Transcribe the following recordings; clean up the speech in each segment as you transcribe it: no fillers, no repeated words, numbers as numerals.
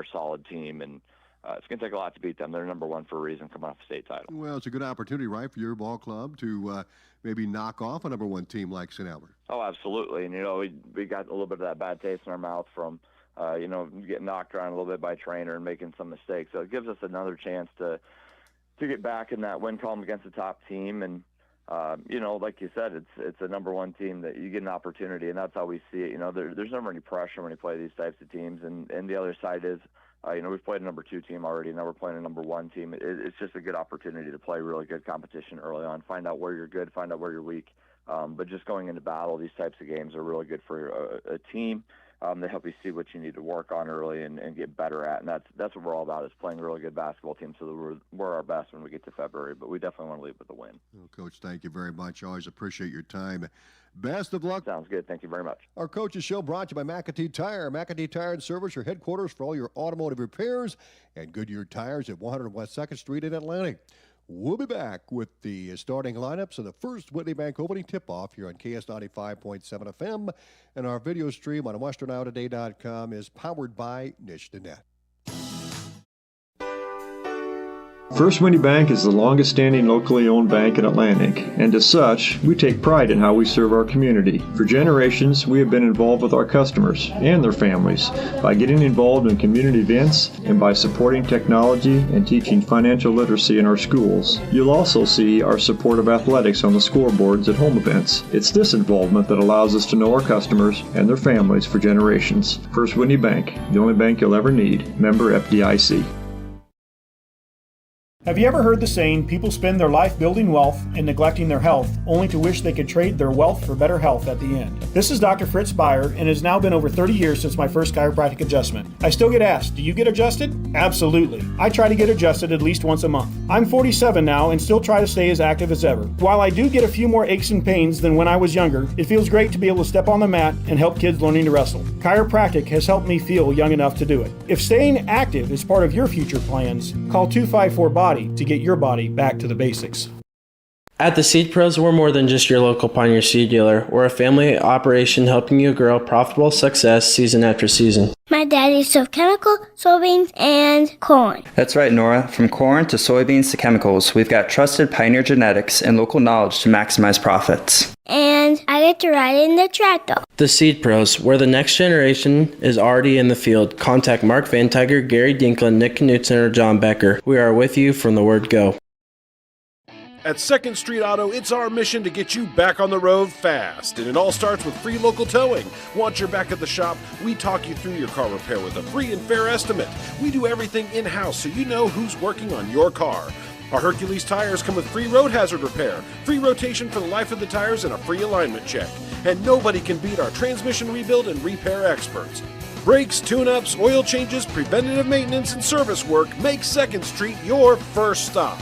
a solid team, and it's going to take a lot to beat them. They're number one for a reason, coming off a state title. Well, it's a good opportunity, right, for your ball club to maybe knock off a number one team like St. Albert. Oh, absolutely. And, we got a little bit of that bad taste in our mouth from, getting knocked around a little bit by Trainer and making some mistakes. So it gives us another chance to get back in that win column against the top team. And, like you said, it's a number one team that you get an opportunity, and that's how we see it. There's never any pressure when you play these types of teams. And the other side is, we've played a number two team already. Now we're playing a number one team. It's just a good opportunity to play really good competition early on, find out where you're good, find out where you're weak. But just going into battle, these types of games are really good for a team. They help you see what you need to work on early and get better at. And that's what we're all about, is playing a really good basketball team so that we're our best when we get to February. But we definitely want to leave with a win. Well, Coach, thank you very much. Always appreciate your time. Best of luck. Sounds good. Thank you very much. Our Coach's Show brought to you by McAtee Tire. McAtee Tire and Service, your headquarters for all your automotive repairs, and Goodyear Tires at 100 West 2nd Street in Atlantic. We'll be back with the starting lineups of the first Whitney Bank opening tip-off here on KS 95.7 FM. And our video stream on WesternIowaToday.com is powered by NishNet. First Whitney Bank is the longest-standing locally owned bank in Atlantic, and as such, we take pride in how we serve our community. For generations, we have been involved with our customers and their families by getting involved in community events and by supporting technology and teaching financial literacy in our schools. You'll also see our support of athletics on the scoreboards at home events. It's this involvement that allows us to know our customers and their families for generations. First Whitney Bank, the only bank you'll ever need. Member FDIC. Have you ever heard the saying, people spend their life building wealth and neglecting their health, only to wish they could trade their wealth for better health at the end? This is Dr. Fritz Beyer, and it has now been over 30 years since my first chiropractic adjustment. I still get asked, do you get adjusted? Absolutely. I try to get adjusted at least once a month. I'm 47 now and still try to stay as active as ever. While I do get a few more aches and pains than when I was younger, it feels great to be able to step on the mat and help kids learning to wrestle. Chiropractic has helped me feel young enough to do it. If staying active is part of your future plans, call 254-BODY to get your body back to the basics. At the Seed Pros, we're more than just your local Pioneer seed dealer. We're a family operation helping you grow profitable success season after season. My daddy sold chemical, soybeans, and corn. That's right, Nora. From corn to soybeans to chemicals, we've got trusted Pioneer genetics and local knowledge to maximize profits. And I get to ride in the tractor. The Seed Pros, where the next generation is already in the field. Contact Mark Van Tiger, Gary Dinklin, Nick Knutson, or John Becker. We are with you from the word go. At 2nd Street Auto, it's our mission to get you back on the road fast. And it all starts with free local towing. Once you're back at the shop, we talk you through your car repair with a free and fair estimate. We do everything in-house so you know who's working on your car. Our Hercules tires come with free road hazard repair, free rotation for the life of the tires, and a free alignment check. And nobody can beat our transmission rebuild and repair experts. Brakes, tune-ups, oil changes, preventative maintenance, and service work make 2nd Street your first stop.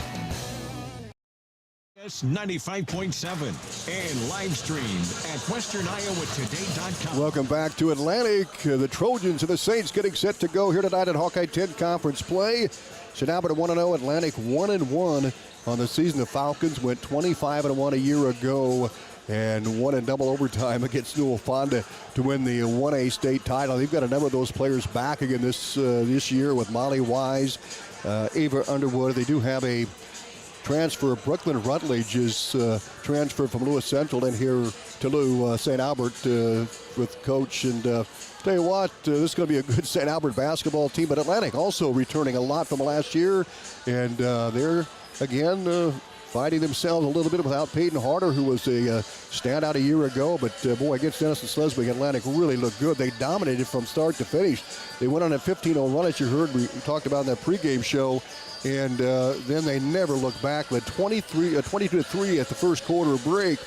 95.7 and live streamed at WesternIowaToday.com. Welcome back to Atlantic. The Trojans and the Saints getting set to go here tonight at Hawkeye 10 conference play. St. Albert 1-0, Atlantic 1-1 on the season. The Falcons went 25-1 a year ago and won in double overtime against Newell Fonda to win the 1A state title. They've got a number of those players back again this year with Molly Wise, Ava Underwood. They do have a transfer. Brooklyn Rutledge is transferred from Lewis Central in here to St. Albert with coach. And tell you what, this is going to be a good St. Albert basketball team. But Atlantic also returning a lot from last year. And they're, again, finding themselves a little bit without Peyton Harder, who was a standout a year ago. But, boy, against Denison Slesvig, Atlantic really looked good. They dominated from start to finish. They went on a 15-0 run, as you heard. We talked about in that pregame show. And then they never looked back. Led 22-3 at the first quarter break,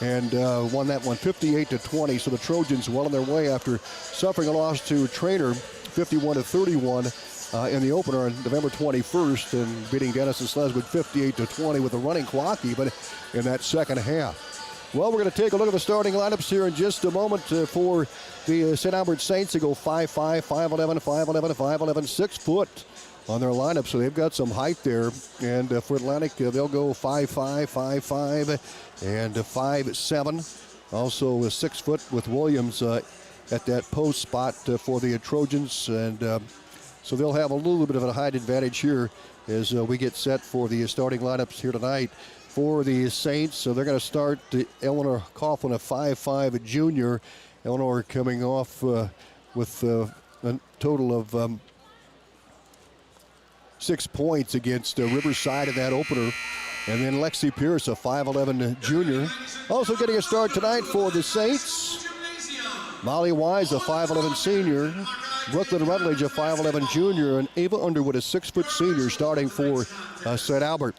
and won that one 58-20. So the Trojans well on their way after suffering a loss to Trainer 51-31 in the opener on November 21st, and beating Denison Slesvig 58-20 with a running clock even in that second half. Well, we're going to take a look at the starting lineups here in just a moment for the St. Albert Saints. They go 5'5", 5'11", 5'11", 5'11", 6 foot on their lineup, so they've got some height there. And for Atlantic, they'll go 5'5", 5'5", and 5'7". Also 6 foot with Williams at that post spot for the Trojans. And So they'll have a little bit of a height advantage here as we get set for the starting lineups here tonight for the Saints. So they're going to start Eleanor Coughlin, a 5'5" junior. Eleanor coming off with a total of 6 points against Riverside in that opener. And then Lexi Pierce, a 5'11" junior. Also getting a start tonight for the Saints. Molly Wise, a 5'11" senior. Brooklyn Rutledge, a 5'11" junior. And Ava Underwood, a 6' senior, starting for St. Albert.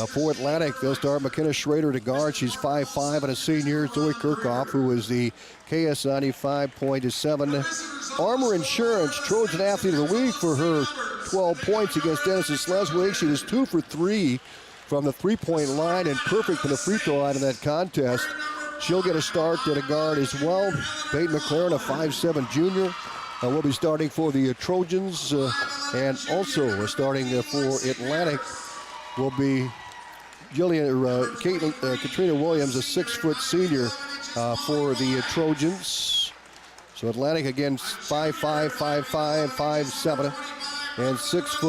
For Atlantic, they'll start McKenna Schrader to guard. She's 5'5" and a senior. Zoe Kirchhoff, who is the KS 95.7 Armor Insurance Trojan Athlete of the Week for her 12 points against Denison Sleswig. She was 2 for 3 from the three-point line and perfect from the free throw line in that contest. She'll get a start at a guard as well. Peyton McLaren, a 5'7" junior, will be starting for the Trojans. And also starting for Atlantic will be Katrina Williams, a 6' senior for the Trojans. So Atlantic again 5'5", 5'5", 5'7", and 6'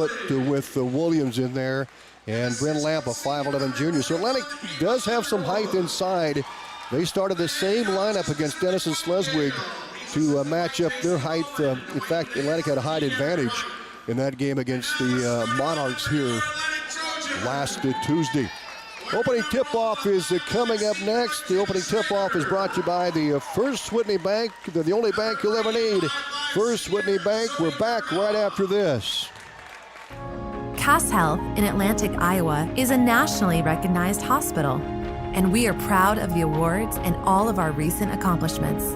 with Williams in there. And Bryn Lamp, a 5'11" junior. So Atlantic does have some height inside. They started the same lineup against Denison Sleswig to match up their height. In fact, Atlantic had a height advantage in that game against the Monarchs here last Tuesday. Opening tip-off is coming up next. The opening tip-off is brought to you by the First Whitney Bank. They're the only bank you'll ever need. First Whitney Bank. We're back right after this. Cass Health in Atlantic, Iowa is a nationally recognized hospital, and we are proud of the awards and all of our recent accomplishments.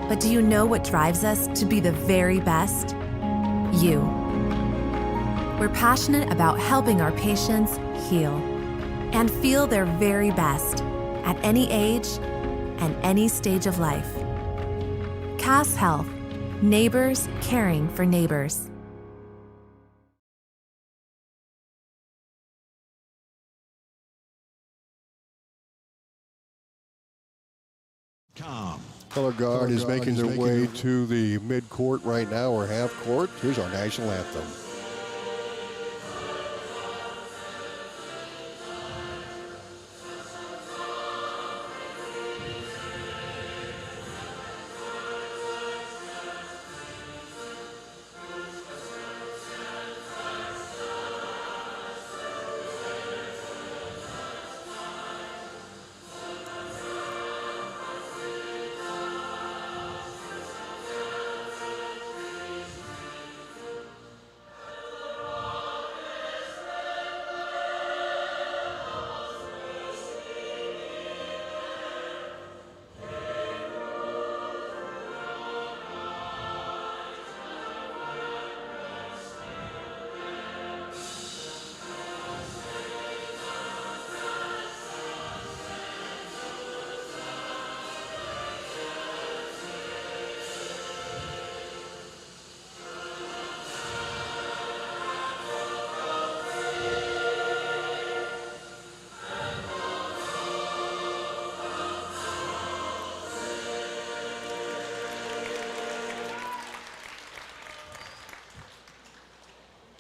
But do you know what drives us to be the very best? You. We're passionate about helping our patients heal and feel their very best at any age and any stage of life. Cass Health, neighbors caring for neighbors. Color Guard is making their way to the mid-court right now, or half-court. Here's our national anthem.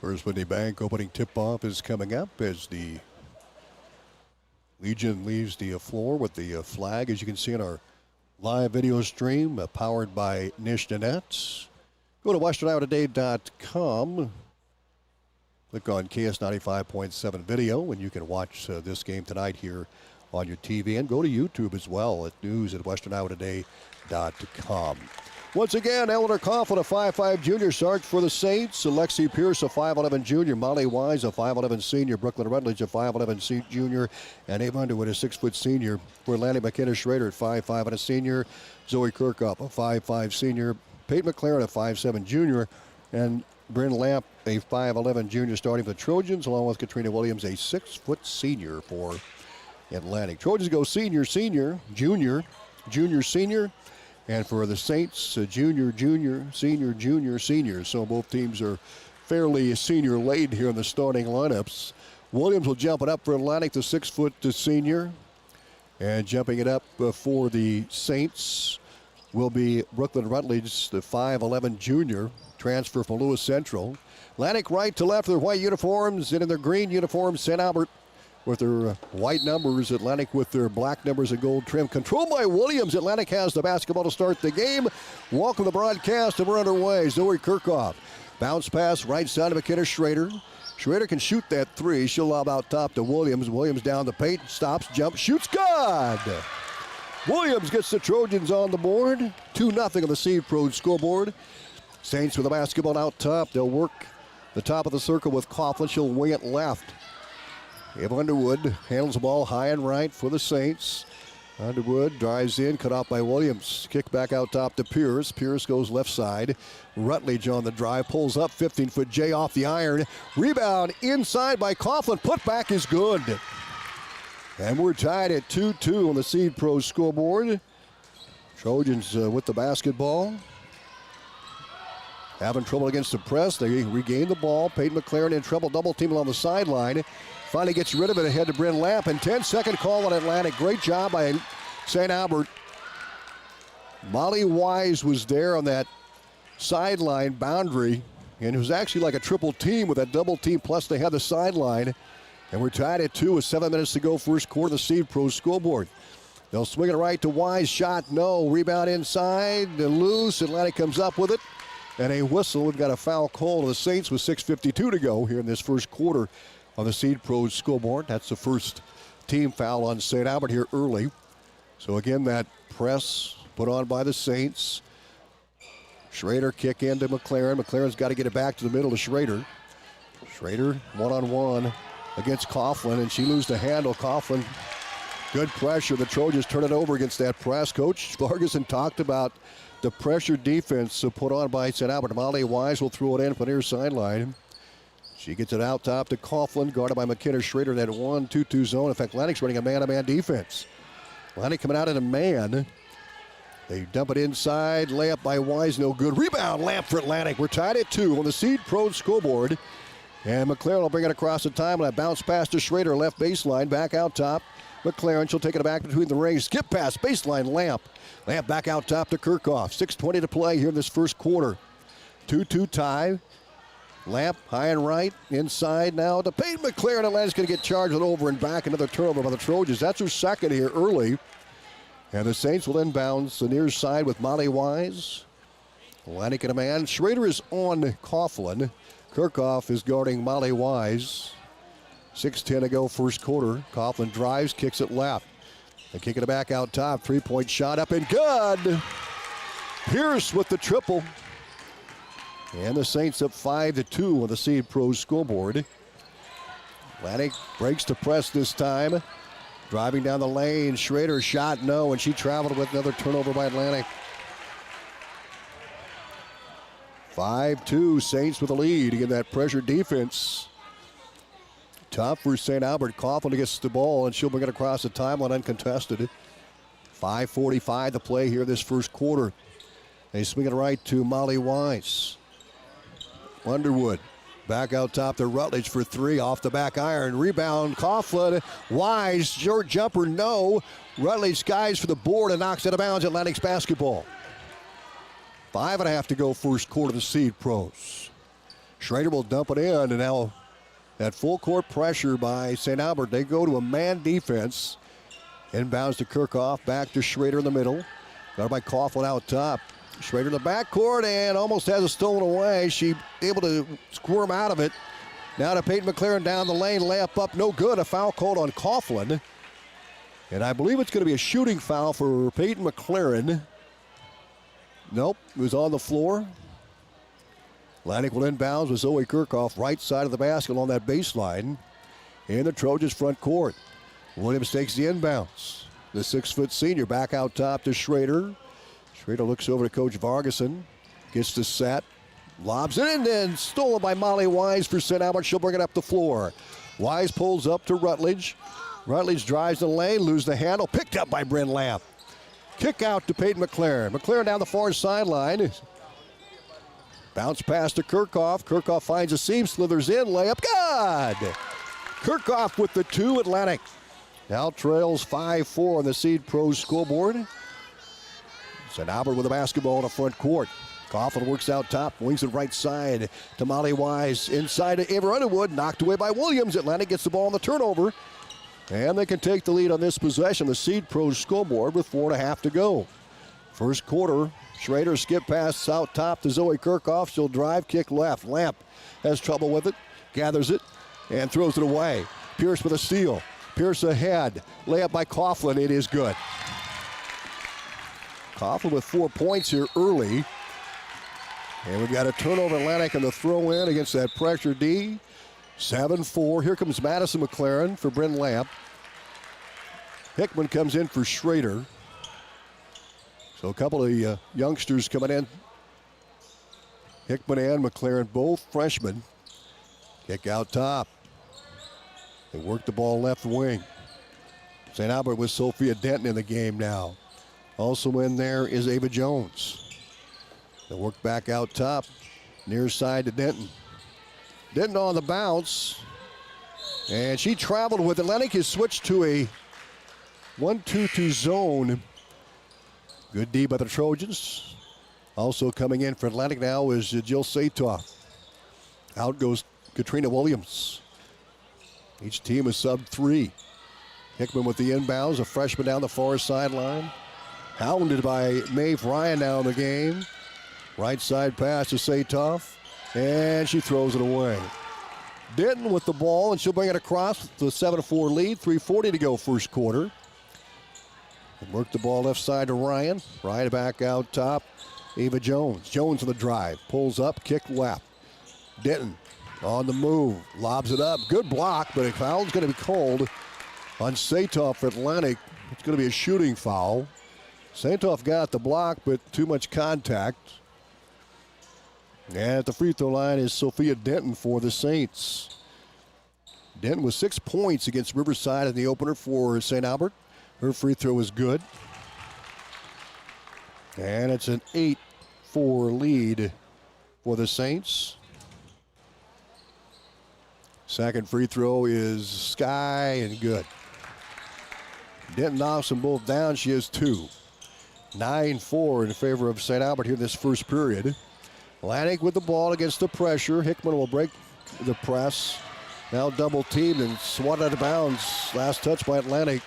First Whitney Bank opening tip-off is coming up as the Legion leaves the floor with the flag, as you can see in our live video stream, powered by Nish Nanette. Go to westerniowatoday.com. Click on KS 95.7 video, and you can watch this game tonight here on your TV. And go to YouTube as well at news@westerniowatoday.com. Once again, Eleanor Coughlin, a 5'5" junior, starts for the Saints. Alexi Pierce, a 5'11" junior. Molly Wise, a 5'11" senior. Brooklyn Rutledge, a 5'11" junior. And Ava Underwood, a 6' senior. For Atlantic, McKenna Schrader at 5'5" and a senior. Zoe Kirchhoff, a 5'5" senior. Peyton McLaren, a 5'7" junior. And Bryn Lamp, a 5'11" junior, starting for the Trojans, along with Katrina Williams, a 6' senior for Atlantic. Trojans go senior, senior, junior, junior, senior. And for the Saints, junior, junior, senior, junior, senior. So both teams are fairly senior-laden here in the starting lineups. Williams will jump it up for Atlantic, the 6' senior. And jumping it up for the Saints will be Brooklyn Rutledge, the 5'11" junior. transfer from Lewis Central. Atlantic right to left with their white uniforms, and in their green uniforms, St. Albert with their white numbers, Atlantic with their black numbers and gold trim. Controlled by Williams. Atlantic has the basketball to start the game. Welcome to the broadcast, and we're underway. Zoe Kirchhoff. Bounce pass right side of McKenna Schrader. Schrader can shoot that three. She'll lob out top to Williams. Williams down the paint, stops, jumps, shoots, good! Williams gets the Trojans on the board. 2-0 on the Seed Pros scoreboard. Saints with the basketball out top. They'll work the top of the circle with Coughlin. She'll wing it left. Eva Underwood handles the ball high and right for the Saints. Underwood drives in, cut off by Williams. Kick back out top to Pierce. Pierce goes left side. Rutledge on the drive, pulls up, 15-foot J off the iron. Rebound inside by Coughlin. Put back is good. And we're tied at 2-2 on the Seed Pros scoreboard. Trojans with the basketball. Having trouble against the press. They regain the ball. Peyton McLaren in trouble, double team along the sideline. Finally gets rid of it ahead to Bryn Lamp. And 10-second call on Atlantic. Great job by St. Albert. Molly Wise was there on that sideline boundary. And it was actually like a triple team with that double team. Plus they had the sideline. And we're tied at 2 with 7 minutes to go. First quarter, the Seed Pros scoreboard. They'll swing it right to Wise. Shot, no. Rebound inside. Loose. Atlantic comes up with it. And a whistle. We've got a foul call to the Saints with 6:52 to go here in this first quarter on the Seed Pros scoreboard. That's the first team foul on St. Albert here early. So again, that press put on by the Saints. Schrader kick into McLaren. McLaren's got to get it back to the middle to Schrader. Schrader one-on-one against Coughlin, and she loses the handle. Coughlin, good pressure. The Trojans turn it over against that press. Coach Ferguson talked about the pressure defense put on by St. Albert. Molly Wise will throw it in from the near sideline. She gets it out top to Coughlin, guarded by McKenna Schrader in that 1-2-2 zone. In fact, Atlantic's running a man-to-man defense. Atlantic coming out in a man. They dump it inside. Layup by Wise, no good. Rebound, Lamp for Atlantic. We're tied at 2 on the Seed Pros scoreboard. And McLaren will bring it across the time. And a bounce pass to Schrader, left baseline, back out top. McLaren, she'll take it back between the rings. Skip pass, baseline, Lamp. Lamp back out top to Kirchhoff. 6:20 to play here in this first quarter. 2-2 tie. Lamp high and right, inside now to Peyton McLaren. Atlantic's going to get charged with over and back. Another turnover by the Trojans. That's her second here early. And the Saints will inbounds the near side with Molly Wise. Atlantic in a man. Schrader is on Coughlin. Kirchhoff is guarding Molly Wise. 6:10 to go first quarter. Coughlin drives, kicks it left. They kick it back out top. 3-point shot up and good. Pierce with the triple. And the Saints up 5-2 on the Seed Pros scoreboard. Atlantic breaks to press this time. Driving down the lane. Schrader shot no, and she traveled with another turnover by Atlantic. 5-2, Saints with the lead. Again, that pressure defense. Tough for St. Albert. Coughlin gets the ball, and she'll bring it across the timeline uncontested. 5:45 to play here this first quarter. They swing it right to Molly Wise. Underwood back out top to Rutledge for three. Off the back iron. Rebound, Coughlin. Wise, short jumper, no. Rutledge skies for the board and knocks it out of bounds. Atlantic's basketball. 5.5 to go first quarter of the Seed Pros. Schrader will dump it in, and now that full court pressure by St. Albert. They go to a man defense. Inbounds to Kirchhoff, back to Schrader in the middle. Got it by Coughlin out top. Schrader in the backcourt and almost has it stolen away. She able to squirm out of it. Now to Peyton McLaren down the lane. Layup up, no good. A foul called on Coughlin. And I believe it's going to be a shooting foul for Peyton McLaren. Nope, it was on the floor. Atlantic will inbounds with Zoe Kirchhoff, right side of the basket on that baseline. In the Trojans front court. Williams takes the inbounds. The 6-foot senior back out top to Schrader. Schrader looks over to Coach Vargason. Gets the set. Lobs it in and stolen by Molly Wise for St. Albert. She'll bring it up the floor. Wise pulls up to Rutledge. Rutledge drives the lane, loses the handle. Picked up by Bryn Lamp. Kick out to Peyton McLaren. McLaren down the far sideline. Bounce pass to Kirchhoff. Kirchhoff finds a seam, slithers in, layup, good! Kirchhoff with the 2, Atlantic. Now trails 5-4 on the Seed Pros scoreboard. St. Albert with the basketball in the front court. Coughlin works out top, wings it right side to Molly Wise. Inside to Ava Underwood, knocked away by Williams. Atlantic gets the ball on the turnover. And they can take the lead on this possession. The Seed Pros scoreboard with 4.5 to go. First quarter, Schrader skip pass out top to Zoe Kirchhoff. She'll drive, kick left. Lamp has trouble with it, gathers it, and throws it away. Pierce with a steal. Pierce ahead. Layup by Coughlin. It is good. Coughlin with 4 points here early. And we've got a turnover Atlantic on the throw in against that pressure D. 7-4. Here comes Madison McLaren for Bryn Lamp. Hickman comes in for Schrader. So a couple of youngsters coming in. Hickman and McLaren, both freshmen. Kick out top. They work the ball left wing. St. Albert with Sophia Denton in the game now. Also in there is Ava Jones. They work back out top. Near side to Denton. Denton on the bounce. And she traveled with Atlantic. Has switched to a 1-2-2 zone. Good D by the Trojans. Also coming in for Atlantic now is Jill Satoff. Out goes Katrina Williams. Each team is sub 3. Hickman with the inbounds, a freshman down the far sideline. Hounded by Maeve Ryan now in the game. Right side pass to Satoff, and she throws it away. Denton with the ball, and she'll bring it across the 7-4 lead. 3:40 to go first quarter. And work the ball left side to Ryan. Ryan back out top. Ava Jones. Jones on the drive. Pulls up, kick left. Denton on the move. Lobs it up. Good block, but a foul's going to be called on Satoff for Atlantic. It's going to be a shooting foul. Satoff got the block, but too much contact. And at the free throw line is Sophia Denton for the Saints. Denton with 6 points against Riverside in the opener for St. Albert. Her free throw is good. And it's an 8-4 lead for the Saints. Second free throw is Sky and good. Denton knocks them both down. She has 2. 9-4 in favor of St. Albert here in this first period. Atlantic with the ball against the pressure. Hickman will break the press. Now double teamed and swatted out of bounds. Last touch by Atlantic.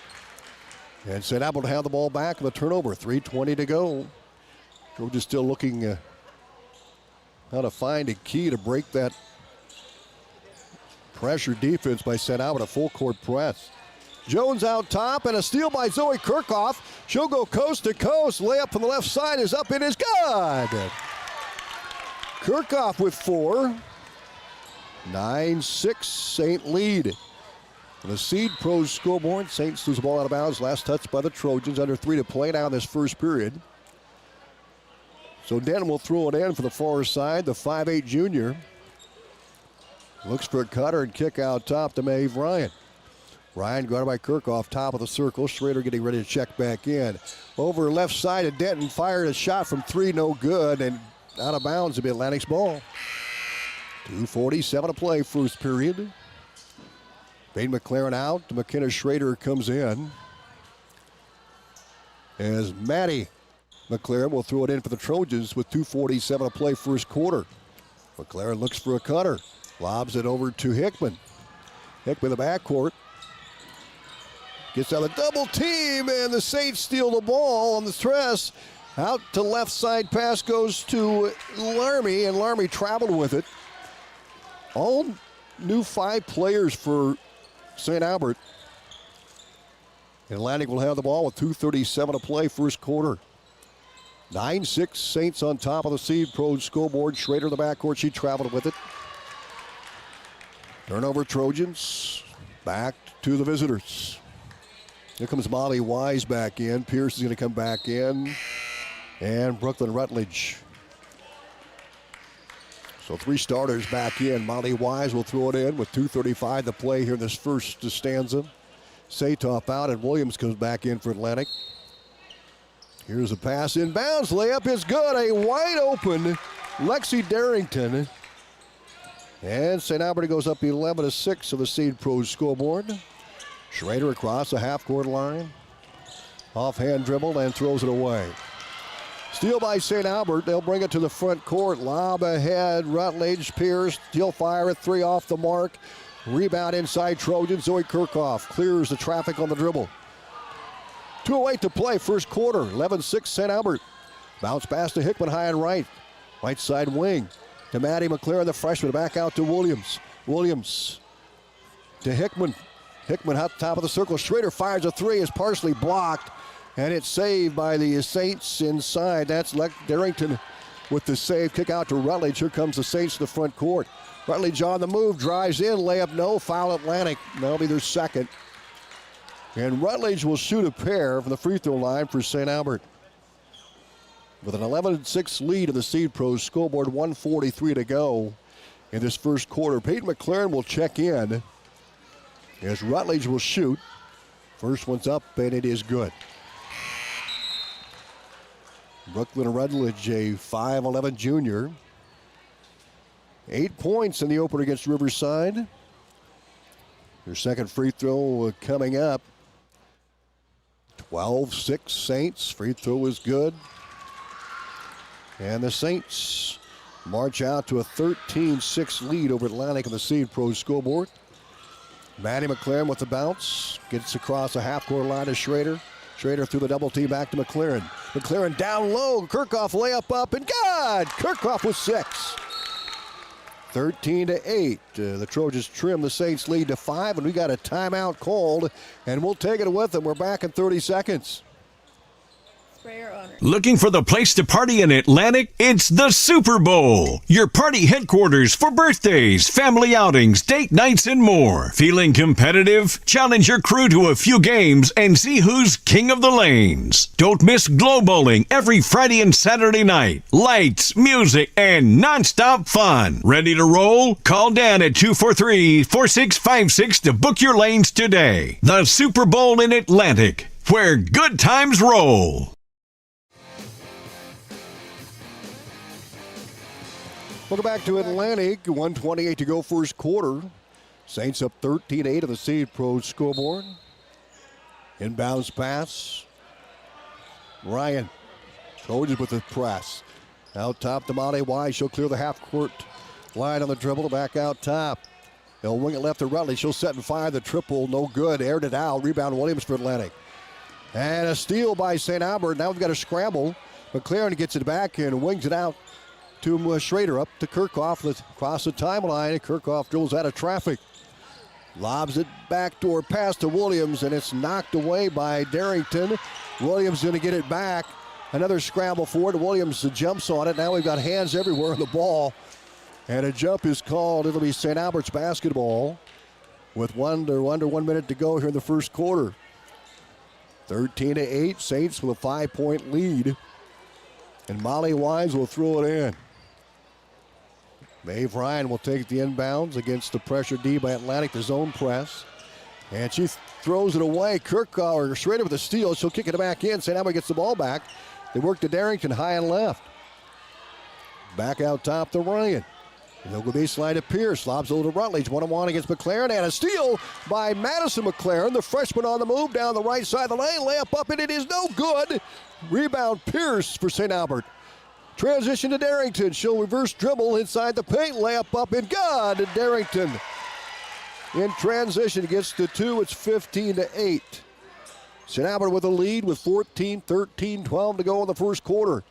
And St. Albert will have the ball back with a turnover. 3:20 to go. We're just still looking how to find a key to break that pressure defense by St. Albert. A full court press. Jones out top and a steal by Zoe Kirchhoff. She'll go coast to coast. Layup from the left side is up and is good. Kirchhoff with 4. 9-6 Saint lead. And the Seed Pros scoreboard. Saints lose the ball out of bounds. Last touch by the Trojans. Under 3 to play now in this first period. So Denton will throw it in for the far side. The 5'8 junior. Looks for a cutter and kick out top to Maeve Ryan. Ryan guarded by Kirchhoff, top of the circle. Schrader getting ready to check back in. Over left side of Denton, fired a shot from 3, no good, and out of bounds to be Atlantic's ball. 2:47 to play, first period. Payne McLaren out. McKenna Schrader comes in. As Maddie McLaren will throw it in for the Trojans with 2:47 to play, first quarter. McLaren looks for a cutter. Lobs it over to Hickman. Hickman in the backcourt. Gets out a double team, and the Saints steal the ball on the press. Out to left side pass goes to Larmy, and Larmy traveled with it. All new 5 players for St. Albert. Atlantic will have the ball with 2:37 to play, first quarter. 9-6 Saints on top of the Seed Pros scoreboard. Schrader in the backcourt, she traveled with it. Turnover Trojans, back to the visitors. Here comes Molly Wise back in. Pierce is going to come back in. And Brooklyn Rutledge. So 3 starters back in. Molly Wise will throw it in with 2:35 to play here in this first stanza. Satoff out and Williams comes back in for Atlantic. Here's a pass inbounds. Layup is good. A wide open Lexi Darrington. And St. Albert goes up 11-6 of the Seed Pros scoreboard. Schrader across the half-court line. Offhand dribble and throws it away. Steal by St. Albert. They'll bring it to the front court. Lob ahead. Rutledge, Pierce, still fire at 3 off the mark. Rebound inside Trojan. Zoe Kirchhoff clears the traffic on the dribble. 2:08 to play, first quarter. 11-6 St. Albert. Bounce pass to Hickman, high and right. Right side wing to Maddie McLaren, the freshman. Back out to Williams. Williams to Hickman. Hickman out top of the circle. Schrader fires a 3. Is partially blocked. And it's saved by the Saints inside. That's Darrington with the save. Kick out to Rutledge. Here comes the Saints to the front court. Rutledge on the move. Drives in. Layup no. Foul Atlantic. That'll be their second. And Rutledge will shoot a pair from the free throw line for St. Albert. With an 11-6 lead in the Seed Pros scoreboard, 1:43 to go in this first quarter. Peyton McLaren will check in as Rutledge will shoot. First one's up, and it is good. Brooklyn Rutledge, a 5'11 junior. 8 points in the opener against Riverside. Their second free throw coming up. 12-6 Saints. Free throw is good. And the Saints march out to a 13-6 lead over Atlantic on the Seed Pro scoreboard. Maddie McLaren with the bounce. Gets across the half-court line to Schrader. Schrader through the double team back to McLaren. McLaren down low. Kirchhoff layup up and good. Kirchhoff with 6. 13-8. The Trojans trim the Saints lead to 5, and we got a timeout called, and we'll take it with them. We're back in 30 seconds. Looking for the place to party in Atlantic? It's the Super Bowl, your party headquarters for birthdays, family outings, date nights, and more. Feeling competitive? Challenge your crew to a few games and see who's king of the lanes. Don't miss Glow Bowling every Friday and Saturday night. Lights, music, and nonstop fun. Ready to roll? Call Dan at 243-4656 to book your lanes today. The Super Bowl in Atlantic, where good times roll. Welcome back to Atlantic. 1:28 to go first quarter. Saints up 13-8 on the Seed Pro scoreboard. Inbounds pass. Ryan. Trojans with the press. Out top to Molly Wise. She'll clear the half-court line on the dribble. Back out top. They'll wing it left to Rutledge. She'll set and fire the triple. No good. Aired it out. Rebound Williams for Atlantic. And a steal by St. Albert. Now we've got a scramble. McLaren gets it back and wings it out to Schrader, up to Kirchhoff across the timeline, and Kirchhoff drills out of traffic. Lobs it backdoor pass to Williams, and it's knocked away by Darrington. Williams going to get it back. Another scramble forward. Williams jumps on it. Now we've got hands everywhere on the ball, and a jump is called. It'll be St. Albert's basketball with under 1 minute to go here in the first quarter. 13-8, Saints with a 5-point lead, and Molly Wise will throw it in. Maeve Ryan will take the inbounds against the pressure D by Atlantic, the zone press. And she throws it away. Schrader with a steal. She'll kick it back in. St. Albert gets the ball back. They work to Darrington, high and left. Back out top to Ryan. They'll go baseline to Pierce. Lobs over to Rutledge. 1-on-1 against McLaren. And a steal by Madison McLaren. The freshman on the move down the right side of the lane. Layup up, and it is no good. Rebound Pierce for St. Albert. Transition to Darrington. She'll reverse dribble inside the paint. Layup up and good. Darrington in transition gets the 2. It's 15-8. St. Albert with a lead with 14, 13, 12 to go in the first quarter.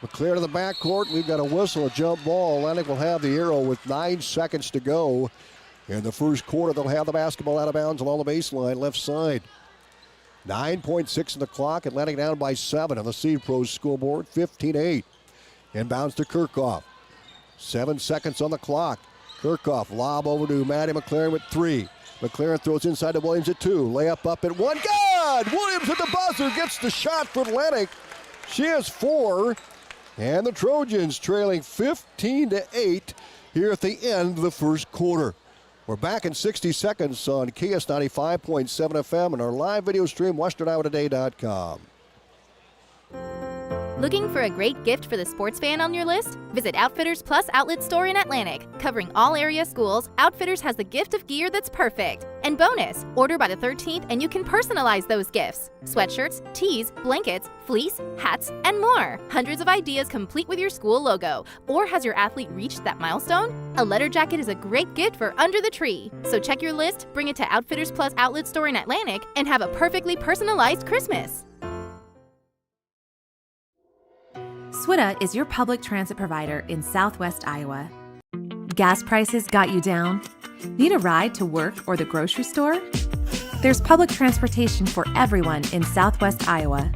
McLaren in the backcourt. We've got a whistle, a jump ball. Atlantic will have the arrow with 9 seconds to go. In the first quarter, they'll have the basketball out of bounds along the baseline, left side. 9.6 in the clock. Atlantic down by 7 on the Seed Pros scoreboard. 15-8. Inbounds to Kirchhoff. 7 seconds on the clock. Kirchhoff lob over to Maddie McLaren with 3. McLaren throws inside to Williams at 2. Layup up at 1. Good! Williams at the buzzer gets the shot for Atlantic. She has 4. And the Trojans trailing 15-8 here at the end of the first quarter. We're back in 60 seconds on KS 95.7 FM and our live video stream, WesternIowaToday.com. Looking for a great gift for the sports fan on your list? Visit Outfitters Plus Outlet Store in Atlantic. Covering all area schools, Outfitters has the gift of gear that's perfect. And bonus, order by the 13th and you can personalize those gifts. Sweatshirts, tees, blankets, fleece, hats, and more. Hundreds of ideas complete with your school logo. Or has your athlete reached that milestone? A letter jacket is a great gift for under the tree. So check your list, bring it to Outfitters Plus Outlet Store in Atlantic, and have a perfectly personalized Christmas. SWITA is your public transit provider in Southwest Iowa. Gas prices got you down? Need a ride to work or the grocery store? There's public transportation for everyone in Southwest Iowa.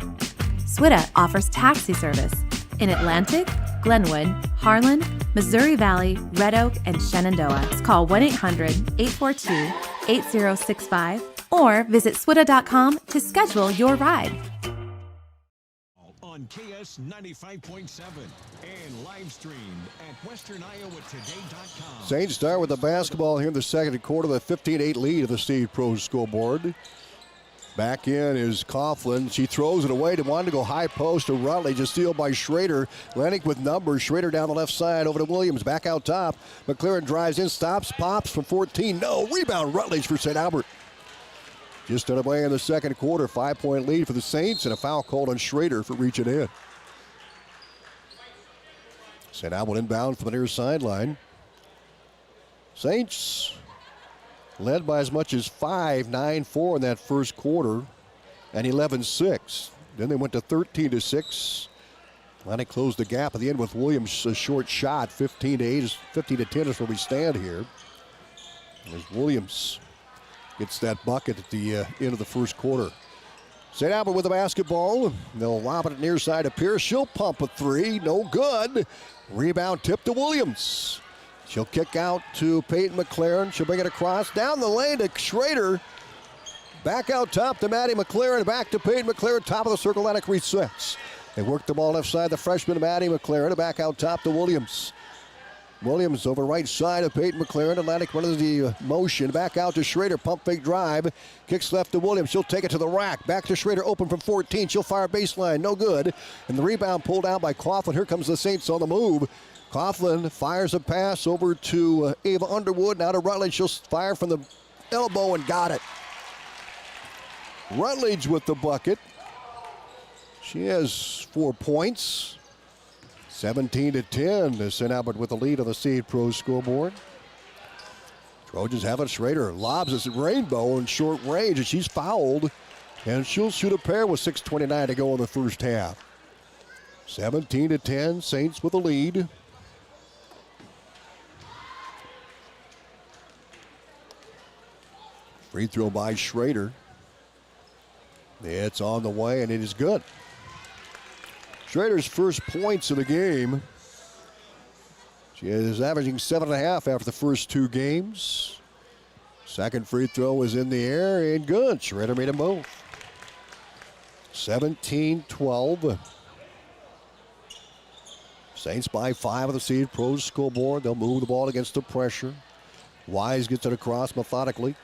SWITA offers taxi service in Atlantic, Glenwood, Harlan, Missouri Valley, Red Oak, and Shenandoah. Call 1-800-842-8065 or visit SWITA.com to schedule your ride. On KS 95.7 and live streamed at westerniowatoday.com. Saints start with the basketball here in the second quarter, the 15-8 lead of the State Pro scoreboard. Back in is Coughlin. She throws it away to want to go high post to Rutledge. A steal by Schrader. Lennox with numbers. Schrader down the left side over to Williams. Back out top. McLaren drives in, stops, pops from 14. No, rebound Rutledge for St. Albert. Just underway in the second quarter. 5-point lead for the Saints and a foul called on Schrader for reaching in. St. Albert inbound from the near sideline. Saints led by as much as 5-9-4 in that first quarter and 11-6. Then they went to 13-6. Atlantic closed the gap at the end with Williams' a short shot. 15-8, 15-10 is where we stand here. As Williams gets that bucket at the end of the first quarter. St. Albert with the basketball. They'll lob it near side to Pierce. She'll pump a three. No good. Rebound tip to Williams. She'll kick out to Peyton McLaren. She'll bring it across. Down the lane to Schrader. Back out top to Maddie McLaren. Back to Peyton McLaren. Top of the circle. Atlantic resets. They work the ball left side. The freshman Maddie McLaren. Back out top to Williams. Williams over right side of Peyton McLaren. Atlantic running the motion. Back out to Schrader. Pump fake drive. Kicks left to Williams. She'll take it to the rack. Back to Schrader. Open from 14. She'll fire baseline. No good. And the rebound pulled out by Coughlin. Here comes the Saints on the move. Coughlin fires a pass over to Ava Underwood. Now to Rutledge. She'll fire from the elbow and got it. Rutledge with the bucket. She has 4 points. 17-10. St. Albert with the lead on the Seed Pro scoreboard. Trojans have it. Schrader lobs it at Rainbow in short range, and she's fouled. And she'll shoot a pair with 6:29 to go in the first half. 17-10. Saints with the lead. Free throw by Schrader. It's on the way, and it is good. Schrader's first points of the game. She is averaging 7.5 after the first 2 games. Second free throw is in the air and good. Schrader made them both. 17-12. Saints by 5 of the Seed Pros scoreboard. They'll move the ball against the pressure. Wise gets it across methodically.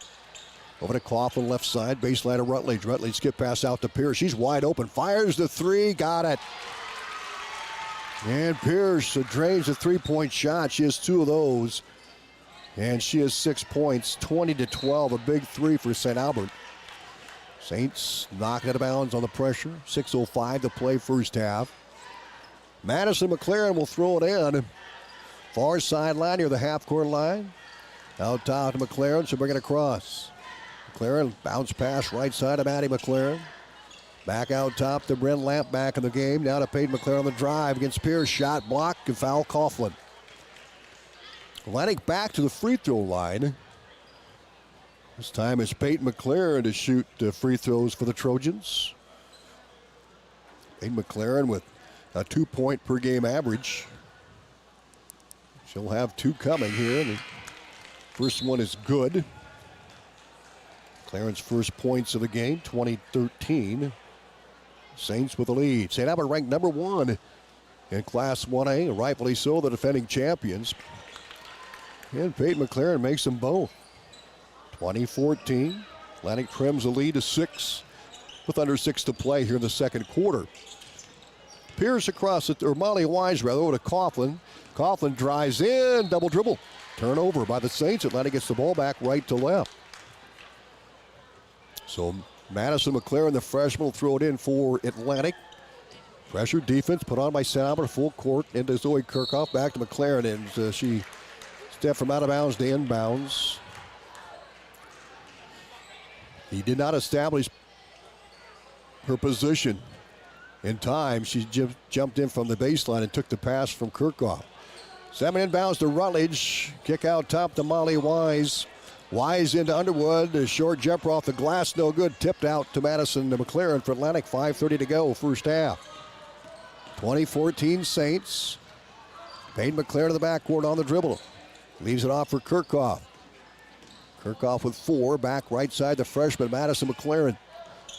Over to Coughlin, left side, baseline to Rutledge. Rutledge skip pass out to Pierce. She's wide open. Fires the three. Got it. And Pierce drains a three-point shot. She has 2 of those. And she has 6 points. 20-12. A big three for St. Albert. Saints knock out of bounds on the pressure. 6:05 to play first half. Madison McLaren will throw it in. Far sideline near the half-court line. Out top to McLaren. She'll bring it across. McLaren bounce pass right side of Maddie McLaren. Back out top to Brent Lamp back in the game. Now to Peyton McLaren on the drive against Pierce. Shot blocked and foul Coughlin. Atlantic back to the free throw line. This time it's Peyton McLaren to shoot free throws for the Trojans. Peyton McLaren with a 2-point per game average. She'll have 2 coming here. The first one is good. McLaren's first points of the game, 2013. Saints with the lead. St. Albert ranked number 1 in Class 1A, rightfully so, the defending champions. And Peyton McLaren makes them both. 2014. Atlantic trims the lead to 6 with under 6 to play here in the second quarter. Pierce across it, or Molly Wise rather, over to Coughlin. Coughlin drives in, double dribble. Turnover by the Saints. Atlanta gets the ball back right to left. So Madison McLaren, the freshman, will throw it in for Atlantic. Pressure defense put on by St. Albert, full court into Zoe Kirchhoff. Back to McLaren, and she stepped from out of bounds to inbounds. He did not establish her position in time. She jumped in from the baseline and took the pass from Kirchhoff. 7 inbounds to Rutledge. Kick out top to Molly Wise. Wise into Underwood. A short jumper off the glass, no good. Tipped out to Madison to McLaren for Atlantic. 5:30 to go, first half. 2014 Saints. Payne McLaren to the backcourt on the dribble. Leaves it off for Kirchhoff. Kirchhoff with 4. Back right side, the freshman, Madison McLaren.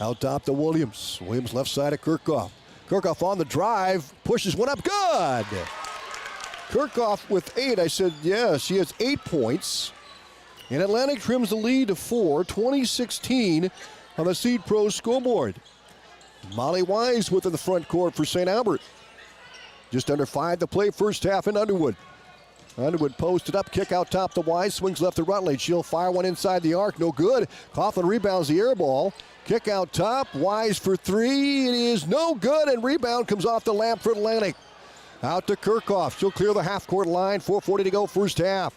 Out top to Williams. Williams left side of Kirchhoff. Kirchhoff on the drive. Pushes one up. Good! Kirchhoff with 8. I said, yeah, she has 8 points. And Atlantic trims the lead to 4. 2016 on the Seed Pro scoreboard. Molly Wise within the front court for St. Albert. Just under 5 to play, first half in Underwood. Underwood posted up, kick out top to Wise, swings left to Rutledge. She'll fire one inside the arc, no good. Coughlin rebounds the air ball. Kick out top, Wise for 3. It is no good, and rebound comes off the lamp for Atlantic. Out to Kirchhoff. She'll clear the half-court line. 4:40 to go, first half.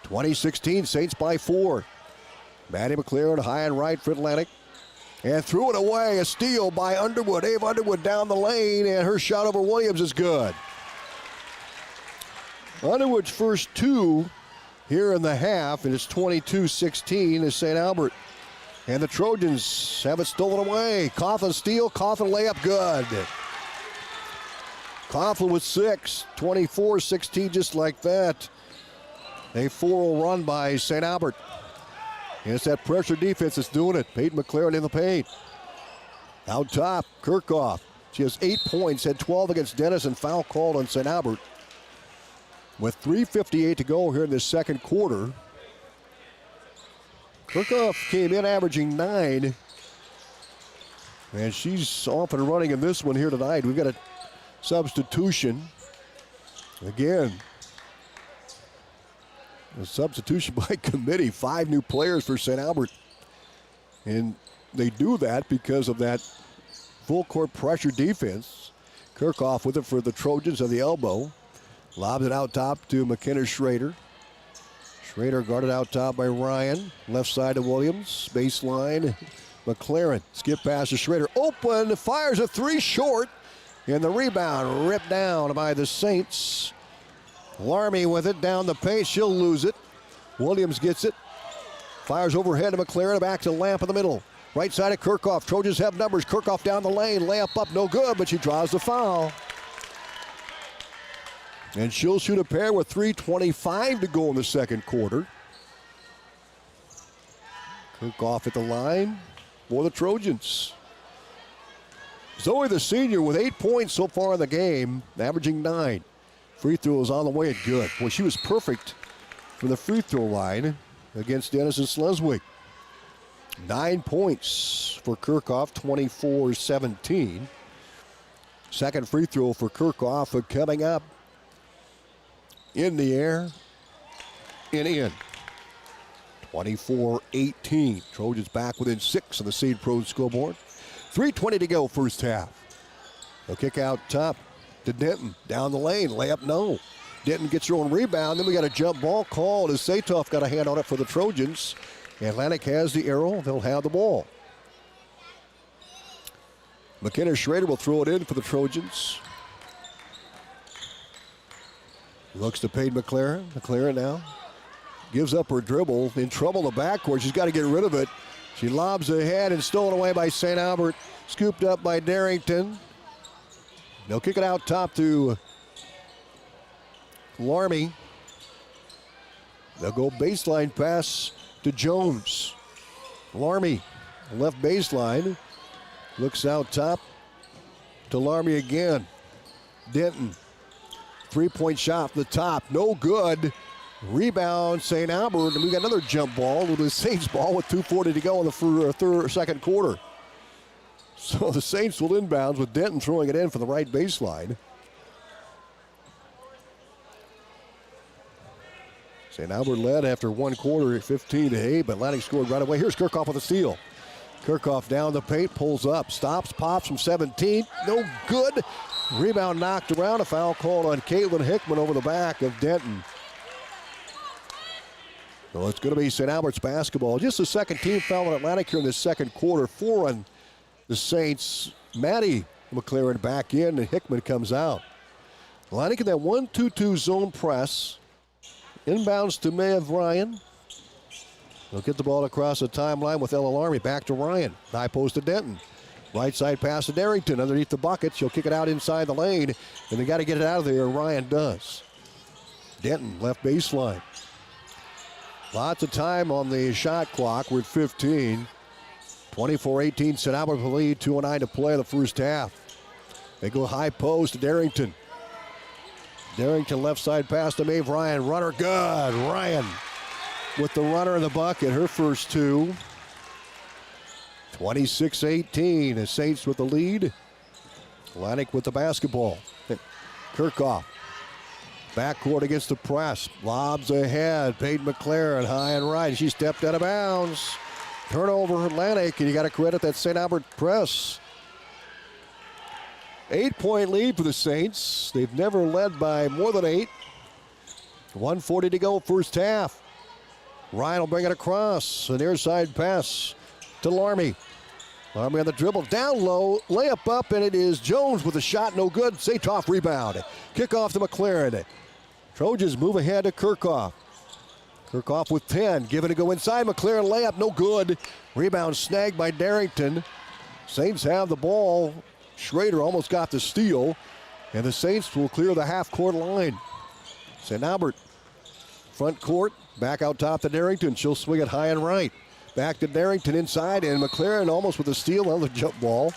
2016 Saints by 4. Maddie McLaren high and right for Atlantic. And threw it away. A steal by Underwood. Ave Underwood down the lane, and her shot over Williams is good. Underwood's first 2 here in the half, and it's 22-16 as St. Albert. And the Trojans have it stolen away. Coughlin steal, Coughlin layup, good. Coughlin with 6, 24-16, just like that. A 4-0 run by St. Albert. And it's that pressure defense that's doing it. Peyton McLaren in the paint. Out top, Kirchhoff. She has 8 points, had 12 against Dennis, and foul called on St. Albert. With 3:58 to go here in the second quarter. Kirchhoff came in averaging 9. And she's off and running in this one here tonight. We've got a substitution. Again, a substitution by committee. 5 new players for St. Albert. And they do that because of that full court pressure defense. Kirchhoff with it for the Trojans at the elbow. Lobs it out top to McKenna Schrader. Schrader guarded out top by Ryan. Left side to Williams. Baseline. McLaren. Skip pass to Schrader. Open. Fires a 3 short. And the rebound ripped down by the Saints. Larmy with it down the pace. She'll lose it. Williams gets it. Fires overhead to McLaren. Back to Lamp in the middle. Right side of Kirchhoff. Trojans have numbers. Kirchhoff down the lane. Layup up. No good, but she draws the foul. And she'll shoot a pair with 3:25 to go in the second quarter. Kirchhoff at the line for the Trojans. Zoe, the senior, with 8 points so far in the game, averaging 9. Free throws on the way and good. Boy, she was perfect from the free throw line against Dennis and Sleswig. 9 points for Kirchhoff, 24-17. Second free throw for Kirchhoff coming up. In the air and in. 24-18. Trojans back within 6 on the Seed Pro scoreboard. 3:20 to go, first half. They'll kick out top to Denton. Down the lane. Layup, no. Denton gets her own rebound. Then we got a jump ball called as Satoff got a hand on it for the Trojans. Atlantic has the arrow. They'll have the ball. McKenna Schrader will throw it in for the Trojans. Looks to Payne McLaren. McLaren now gives up her dribble. In trouble in the backcourt. She's got to get rid of it. She lobs ahead and stolen away by St. Albert. Scooped up by Darrington. They'll kick it out top to Larmy. They'll go baseline pass to Jones. Larmy, left baseline. Looks out top to Larmy again. Denton. 3-point shot from the top. No good. Rebound, St. Albert. And we got another jump ball with the Saints ball with 2:40 to go in the second quarter. So the Saints will inbounds with Denton throwing it in for the right baseline. St. Albert led after one quarter at 15-8, but Atlantic scored right away. Here's Kirchhoff with a steal. Kirchhoff down the paint, pulls up, stops, pops from 17. No good. Rebound knocked around. A foul called on Caitlin Hickman over the back of Denton. So it's going to be St. Albert's basketball. Just the second team foul on Atlantic here in the second quarter. 4 on the Saints. Maddie McLaren back in, and Hickman comes out. Atlantic in that 1-2-2 zone press. Inbounds to Maev Ryan. They'll get the ball across the timeline with Ella Larmy. Back to Ryan. High post to Denton. Right side pass to Darrington underneath the bucket. She'll kick it out inside the lane, and they got to get it out of there, and Ryan does. Denton, left baseline. Lots of time on the shot clock. We're at 15. 24-18, St. Albert with the lead. 2:09 to play the first half. They go high post to Darrington. Darrington left side pass to Maev Ryan. Runner good. Ryan with the runner in the bucket. Her first two. 26-18. The Saints with the lead. Atlantic with the basketball. Kirchhoff. Backcourt against the press. Lobs ahead. Peyton McLaren high and right. She stepped out of bounds. Turnover Atlantic, and you got to credit that St. Albert press. 8-point lead for the Saints. They've never led by more than 8. 1:40 to go, first half. Ryan will bring it across. An near side pass to Larmy. Larmy on the dribble, down low, layup up, and it is Jones with a shot, no good. Satoff rebound. Kickoff to McLaren. Trojans move ahead to Kirchhoff. Kirchhoff with 10, giving it go inside. McLaren layup, no good. Rebound snagged by Darrington. Saints have the ball. Schrader almost got the steal, and the Saints will clear the half-court line. St. Albert, front court, back out top to Darrington. She'll swing it high and right. Back to Darrington inside, and McLaren almost with a steal on the jump ball.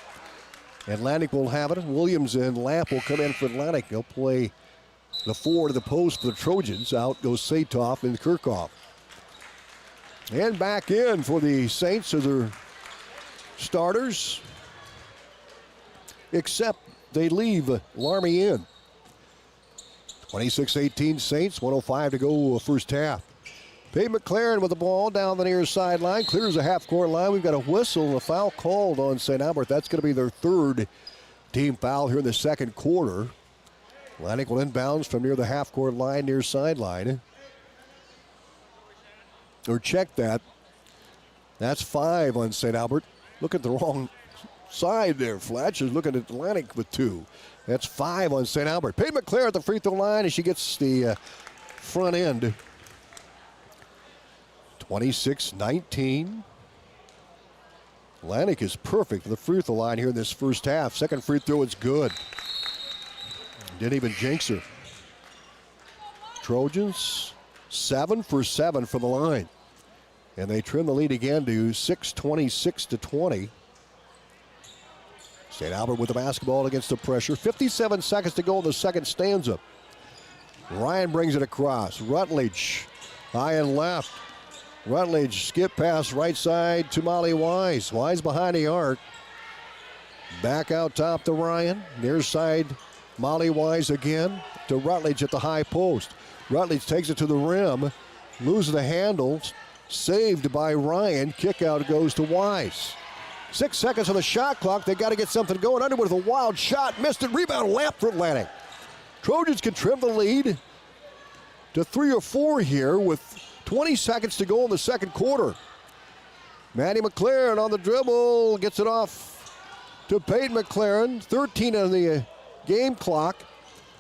Atlantic will have it. Williams and Lamp will come in for Atlantic. They'll play the 4 to the post for the Trojans. Out goes Satoff and Kirchhoff. And back in for the Saints as their starters. Except they leave Larmy in. 26-18 Saints, 1:05 to go first half. Peyton McLaren with the ball down the near sideline, clears the half-court line. We've got a whistle and a foul called on St. Albert. That's going to be their third team foul here in the second quarter. Atlantic will inbounds from near the half-court line, near sideline. Or check that. That's 5 on St. Albert. Look at the wrong side there. Fletch is looking at Atlantic with 2. That's 5 on St. Albert. Peyton McLaren at the free throw line, and she gets the front end. 26-19. Atlantic is perfect for the free throw line here in this first half. Second free throw is good. Didn't even jinx her. Trojans 7 for 7 from the line. And they trim the lead again to 26-20. St. Albert with the basketball against the pressure. 57 seconds to go in the second stanza. Ryan brings it across. Rutledge high and left. Rutledge skip pass right side to Molly Wise. Wise behind the arc. Back out top to Ryan. Near side Molly Wise again to Rutledge at the high post. Rutledge takes it to the rim. Loses the handles. Saved by Ryan. Kick out goes to Wise. 6 seconds on the shot clock. They got to get something going. Underwood with a wild shot. Missed it. Rebound. Lamp for Atlantic. Trojans can trim the lead to 3 or 4 here with 20 seconds to go in the second quarter. Maddie McLaren on the dribble. Gets it off to Peyton McLaren. 13 on the game clock.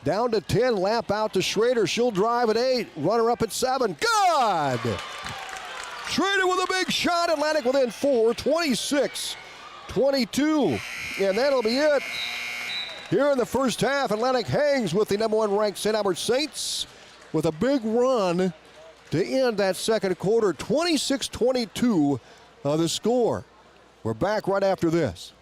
Down to 10. Lamp out to Schrader. She'll drive at 8. Runner up at 7. Good! Schrader with a big shot. Atlantic within 4. 26-22. And that'll be it. Here in the first half, Atlantic hangs with the number 1 ranked St. Albert Saints with a big run to end that second quarter. 26-22 the score. We're back right after this.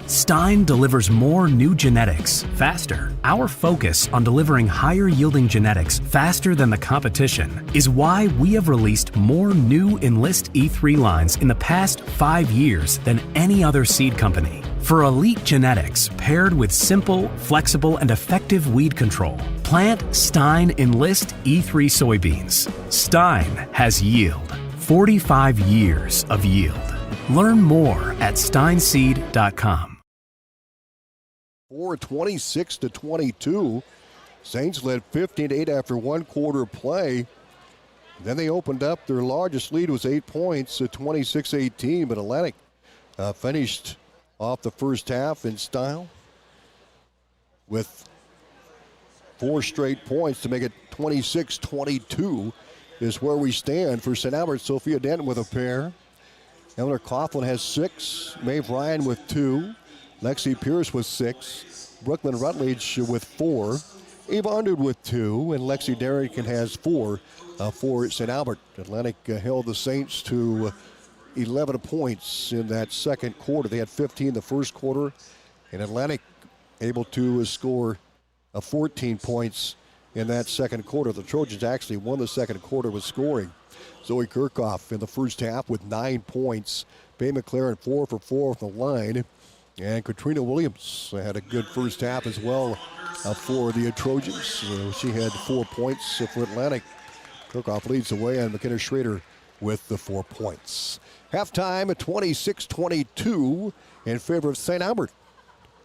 Stein delivers more new genetics faster. Our focus on delivering higher yielding genetics faster than the competition is why we have released more new Enlist E3 lines in the past 5 years than any other seed company. For elite genetics paired with simple, flexible, and effective weed control, plant Stein Enlist E3 soybeans. Stein has yield. 45 years of yield. Learn more at steinseed.com. 26-22. Saints led 15-8 after one quarter play. Then they opened up. Their largest lead was 8 points at 26-18, but Atlantic finished off the first half in style with 4 straight points to make it 26-22 is where we stand for St. Albert. Sophia Denton with a pair. Eleanor Coughlin has 6. Maeve Ryan with 2. Lexi Pierce with 6. Brooklyn Rutledge with 4. Eva Underwood with 2. And Lexi Derrican has 4 for St. Albert. Atlantic held the Saints to 11 points in that second quarter. They had 15 the first quarter. And Atlantic able to score 14 points in that second quarter. The Trojans actually won the second quarter with scoring. Zoe Kirchhoff in the first half with 9 points. Bay McLaren 4 for 4 from the line. And Katrina Williams had a good first half as well for the Trojans. She had 4 points for Atlantic. Kirchhoff leads the way, and McKenna Schrader with the 4 points. Halftime at 26-22 in favor of St. Albert.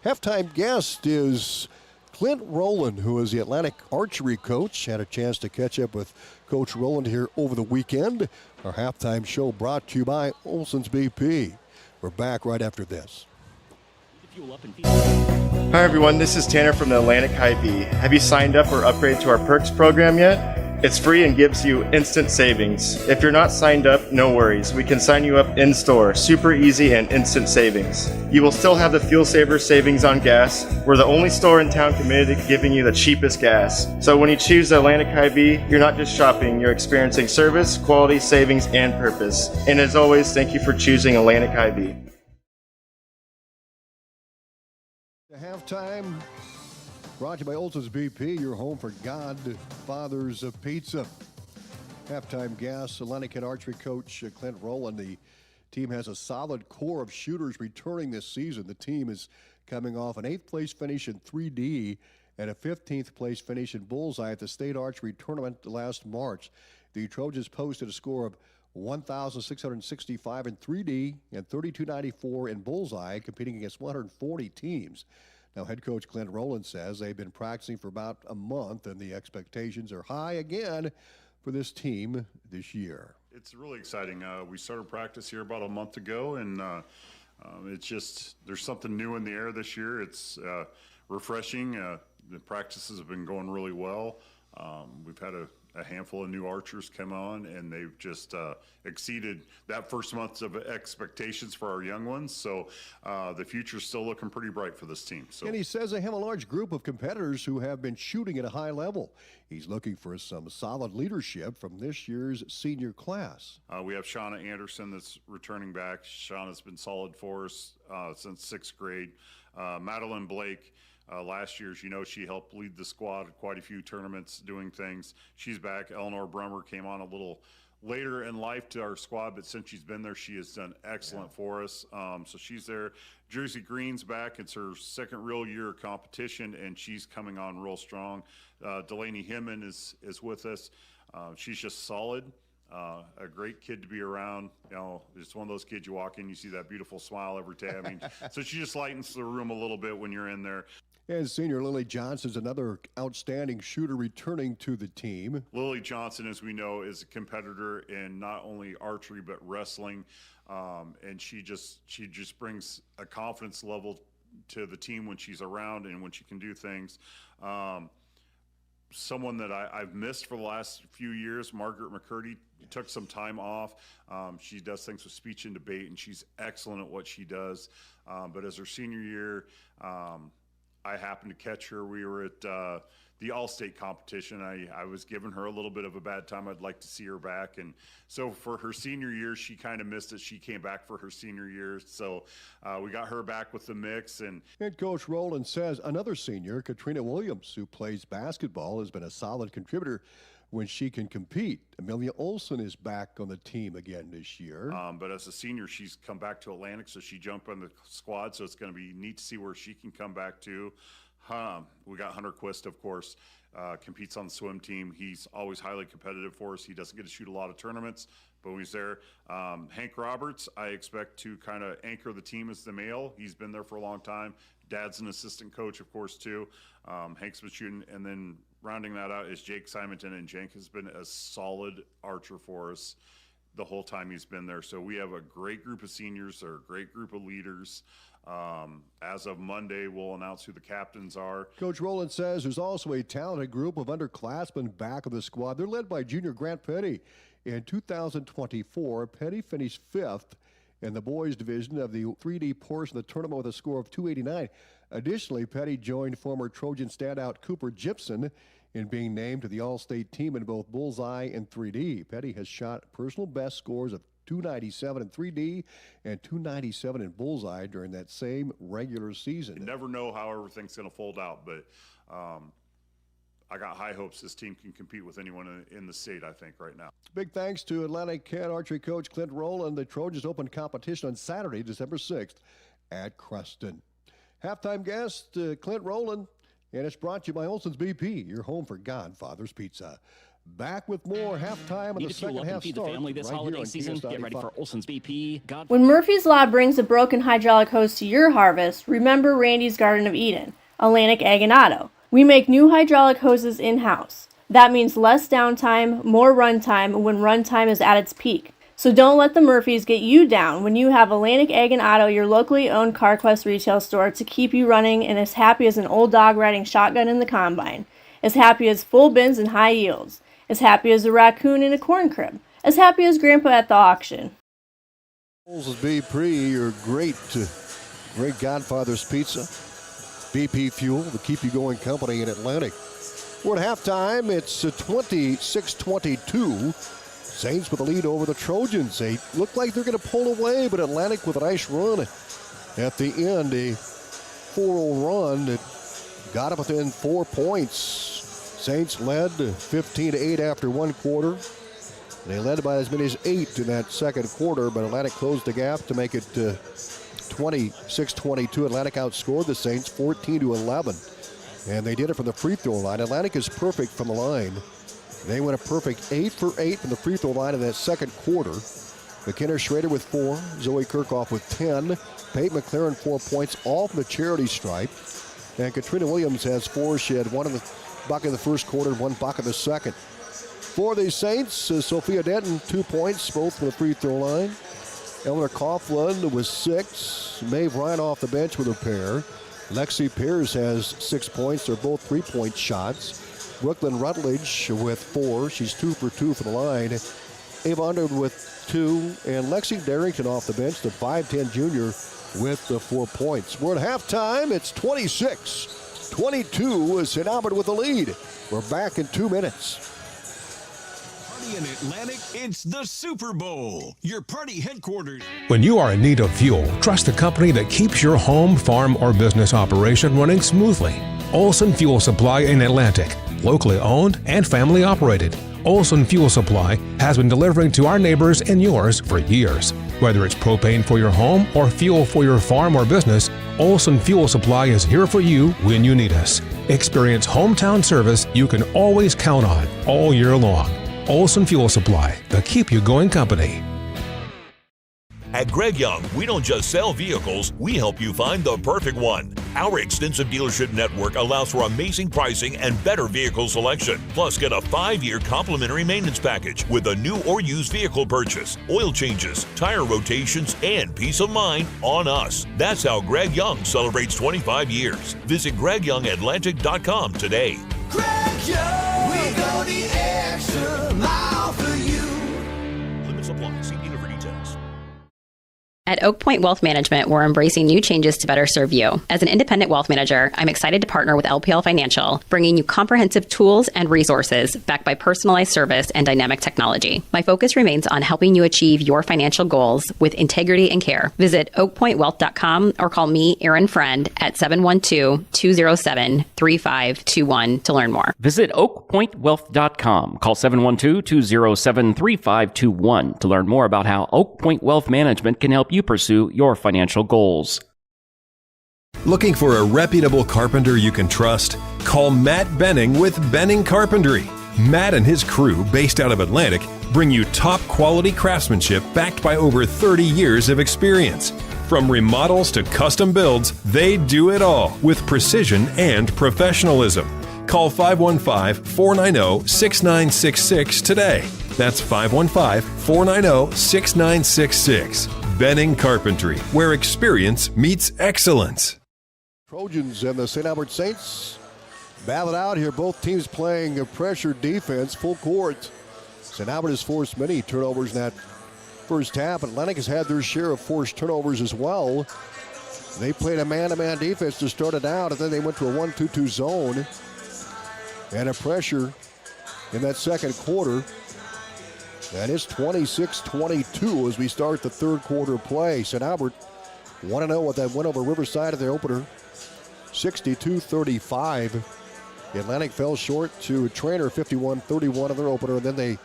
Halftime guest is Clint Rowland, who is the Atlantic archery coach. Had a chance to catch up with Coach Rowland here over the weekend. Our halftime show brought to you by Olson's BP. We're back right after this. Hi everyone, this is Tanner from the Atlantic Hy-Vee. Have you signed up or upgraded to our Perks program yet? It's free and gives you instant savings. If you're not signed up, no worries. We can sign you up in-store. Super easy and instant savings. You will still have the Fuel Saver savings on gas. We're the only store in town committed to giving you the cheapest gas. So when you choose Atlantic Hy-Vee, you're not just shopping, you're experiencing service, quality, savings, and purpose. And as always, thank you for choosing Atlantic Hy-Vee. Halftime brought to you by Olson's BP, your home for Godfather's Pizza. Halftime gas, Atlantic head archery coach Clint Rowland. The team has a solid core of shooters returning this season. The team is coming off an 8th place finish in 3D and a 15th place finish in Bullseye at the state archery tournament last March. The Trojans posted a score of 1,665 in 3D and 3,294 in Bullseye, competing against 140 teams. Now, head coach Clint Rowland says they've been practicing for about a month, and the expectations are high again for this team this year. It's really exciting. We started practice here about a month ago, and it's just there's something new in the air this year. It's refreshing. The practices have been going really well. We've had a handful of new archers come on, and they've just exceeded that first month of expectations for our young ones. So the future's still looking pretty bright for this team. So. And he says they have a large group of competitors who have been shooting at a high level. He's looking for some solid leadership from this year's senior class. We have Shauna Anderson that's returning back. Shauna's been solid for us since 6th grade. Madeline Blake. Last year, as you know, she helped lead the squad at quite a few tournaments, doing things. She's back. Eleanor Brummer came on a little later in life to our squad, but since she's been there, she has done excellent for us. So she's there. Jersey Green's back. It's her second real year of competition, and she's coming on real strong. Delaney Himman is with us. She's just solid. A great kid to be around. You know, it's one of those kids you walk in, you see that beautiful smile every day. I mean, so she just lightens the room a little bit when you're in there. And senior Lily Johnson's another outstanding shooter returning to the team. Lily Johnson, as we know, is a competitor in not only archery but wrestling, and she just brings a confidence level to the team when she's around and when she can do things. Someone that I've missed for the last few years, Margaret McCurdy, took some time off. She does things with speech and debate, and she's excellent at what she does. But as her senior year, I happened to catch her. We were at the All-State competition. I was giving her a little bit of a bad time. I'd like to see her back. And so for her senior year, she kind of missed it. She came back for her senior year. So we got her back with the mix. And Head coach Rowland says another senior, Katrina Williams, who plays basketball, has been a solid contributor when she can compete. Amelia Olson is back on the team again this year. But as a senior, she's come back to Atlantic, so she jumped on the squad. So it's going to be neat to see where she can come back to. We got Hunter Quist, of course, competes on the swim team. He's always highly competitive for us. He doesn't get to shoot a lot of tournaments, but when he's there. Hank Roberts, I expect to kind of anchor the team as the male. He's been there for a long time. Dad's an assistant coach, of course, too. Hank's been shooting, and then rounding that out is Jake Simonton, and Jake has been a solid archer for us the whole time he's been there. So we have a great group of seniors. They're a great group of leaders. As of Monday, we'll announce who the captains are. Coach Rowland says there's also a talented group of underclassmen back of the squad. They're led by junior Grant Petty. In 2024, Petty finished 5th in the boys division of the 3D portion of the tournament with a score of 289. Additionally, Petty joined former Trojan standout Cooper Gibson in being named to the All-State team in both Bullseye and 3D. Petty has shot personal best scores of 297 in 3D and 297 in Bullseye during that same regular season. You never know how everything's going to fold out, but I got high hopes this team can compete with anyone in the state, I think, right now. Big thanks to Atlantic head archery coach Clint Rowland. The Trojans open competition on Saturday, December 6th at Cruston. Halftime guest, Clint Rowland, and it's brought to you by Olson's BP, your home for Godfather's Pizza. Back with more halftime and the second half feed start. the family this holiday season? Get ready for Olson's BP. When Murphy's Law brings a broken hydraulic hose to your harvest, remember Randy's Garden of Eden, Atlantic Ag and Auto. We make new hydraulic hoses in-house. That means less downtime, more runtime when runtime is at its peak. So don't let the Murphys get you down when you have Atlantic Ag and Auto, your locally owned CarQuest retail store, to keep you running and as happy as an old dog riding shotgun in the combine, as happy as full bins and high yields, as happy as a raccoon in a corn crib, as happy as Grandpa at the auction. Olson's BP, your great Godfather's Pizza. BP Fuel, the keep you going company in Atlantic. We're at halftime. It's 26-22. Saints with a lead over the Trojans. They look like they're going to pull away, but Atlantic with a nice run at the end. A 4-0 run that got up within 4 points. Saints led 15-8 after one quarter. They led by as many as 8 in that second quarter, but Atlantic closed the gap to make it 26-22. Atlantic outscored the Saints 14-11. And they did it from the free throw line. Atlantic is perfect from the line. They went a perfect 8 for 8 from the free throw line in that second quarter. McKenna Schrader with 4, Zoe Kirchhoff with 10, Peyton McLaren 4 points, all from the charity stripe. And Katrina Williams has 4. She had 1 in the bucket in the first quarter and 1 bucket in the second. For the Saints, Sophia Denton 2 points, both from the free throw line. Eleanor Coughlin was 6. Maeve Ryan off the bench with a pair. Lexi Pierce has 6 points. They're both 3-point shots. Brooklyn Rutledge with 4. She's 2 for 2 from the line. Ava Underwood with 2. And Lexi Darrington off the bench, the 5'10 junior, with the 4 points. We're at halftime. It's 26-22. St. Albert with the lead. We're back in 2 minutes. In Atlantic, it's the Super Bowl, your party headquarters. When you are in need of fuel, trust the company that keeps your home, farm, or business operation running smoothly. Olson Fuel Supply in Atlantic, locally owned and family operated. Olson Fuel Supply has been delivering to our neighbors and yours for years. Whether it's propane for your home or fuel for your farm or business, Olson Fuel Supply is here for you when you need us. Experience hometown service you can always count on all year long. Olson Fuel Supply, the keep you going company. At Greg Young, we don't just sell vehicles, we help you find the perfect one. Our extensive dealership network allows for amazing pricing and better vehicle selection. Plus, get a 5-year complimentary maintenance package with a new or used vehicle purchase, oil changes, tire rotations, and peace of mind on us. That's how Greg Young celebrates 25 years. Visit GregYoungAtlantic.com today. Greg Young, we go the extra mile for you. Limits apply. See dealer for details. At Oak Point Wealth Management, we're embracing new changes to better serve you. As an independent wealth manager, I'm excited to partner with LPL Financial, bringing you comprehensive tools and resources backed by personalized service and dynamic technology. My focus remains on helping you achieve your financial goals with integrity and care. Visit oakpointwealth.com or call me, Erin Friend, at 712-207-3521 to learn more. Visit oakpointwealth.com. Call 712-207-3521 to learn more about how Oak Point Wealth Management can help you pursue your financial goals. Looking for a reputable carpenter you can trust? Call Matt Benning with Benning Carpentry. Matt and his crew, based out of Atlantic, bring you top quality craftsmanship backed by over 30 years of experience. From remodels to custom builds, they do it all with precision and professionalism. Call 515-490-6966 today. That's 515-490-6966. Benning Carpentry, where experience meets excellence. Trojans and the St. Albert Saints battle it out here. Both teams playing a pressure defense, full court. St. Albert has forced many turnovers in that first half. Atlantic has had their share of forced turnovers as well. They played a man-to-man defense to start it out, and then they went to a 1-2-2 zone and a pressure in that second quarter. And it's 26-22 as we start the third quarter play. St. Albert 1-0 with that win over Riverside at the opener, 62-35. Atlantic fell short to Trainer, 51-31 in their opener, and then they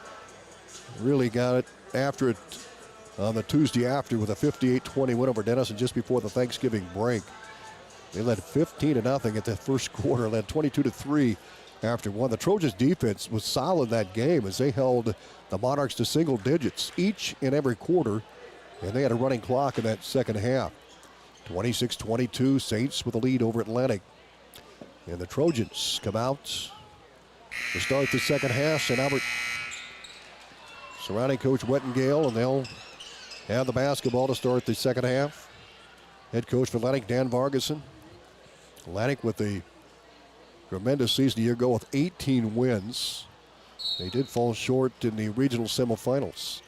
really got it after it on the Tuesday after with a 58-20 win over Denison just before the Thanksgiving break. They led 15-0 at the first quarter, led 22-3 after one. The Trojans' defense was solid that game as they held the Monarchs to single digits each and every quarter, and they had a running clock in that second half. 26-22, Saints with a lead over Atlantic. And the Trojans come out to start the second half. St. Albert surrounding Coach Wettengale, and they'll have the basketball to start the second half. Head coach for Atlantic, Dan Vargason. Atlantic with a tremendous season a year ago with 18 wins. They did fall short in the regional semifinals.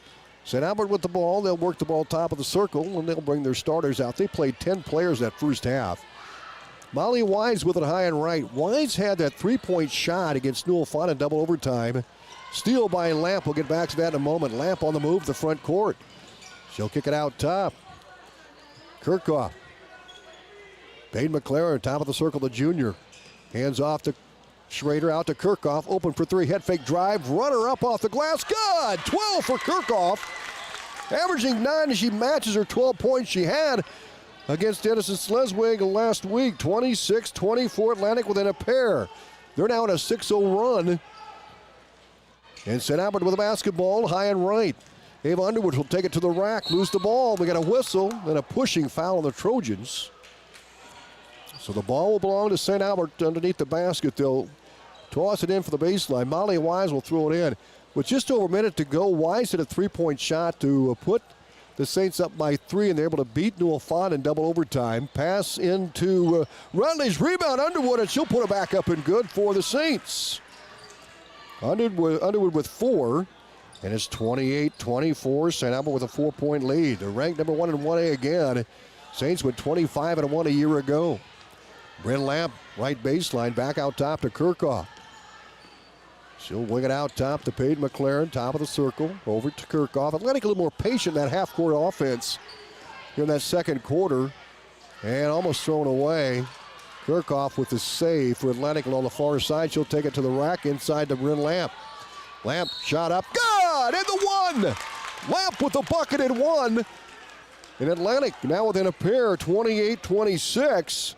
St. Albert with the ball. They'll work the ball top of the circle, and they'll bring their starters out. They played 10 players that first half. Molly Wise with it high and right. Wise had that three-point shot against Newell Font in double overtime. Steal by Lamp. We'll get back to that in a moment. Lamp on the move to the front court. She'll kick it out top. Kirchhoff. Payne McLaren, top of the circle, the junior. Hands off to Schrader, out to Kirchhoff. Open for three, head fake drive. Runner up off the glass. Good! 12 for Kirchhoff. Averaging 9 as she matches her 12 points she had against Denison Sleswig last week. 26-24 Atlantic within a pair. They're now on a 6-0 run. And St. Albert with a basketball, high and right. Ava Underwood will take it to the rack, lose the ball. We got a whistle and a pushing foul on the Trojans. So the ball will belong to St. Albert underneath the basket. They'll toss it in for the baseline. Molly Wise will throw it in. With just over a minute to go, Wise hit a three-point shot to put the Saints up by 3, and they're able to beat Newell Font in double overtime. Pass into Rutledge, rebound Underwood, and she'll put it back up and good for the Saints. Underwood with 4, and it's 28-24. St. Albert with a 4-point lead. They're ranked number 1 in 1A again. Saints went 25-1 a year ago. Bryn Lamp, right baseline, back out top to Kirchhoff. She'll wing it out top to Payne McLaren, top of the circle, over to Kirchhoff. Atlantic a little more patient in that half-court offense here in that second quarter, and almost thrown away. Kirchhoff with the save for Atlantic along the far side. She'll take it to the rack inside to Bryn Lamp. Lamp shot up, good, and the one! Lamp with the bucket and one. And Atlantic now within a pair, 28-26.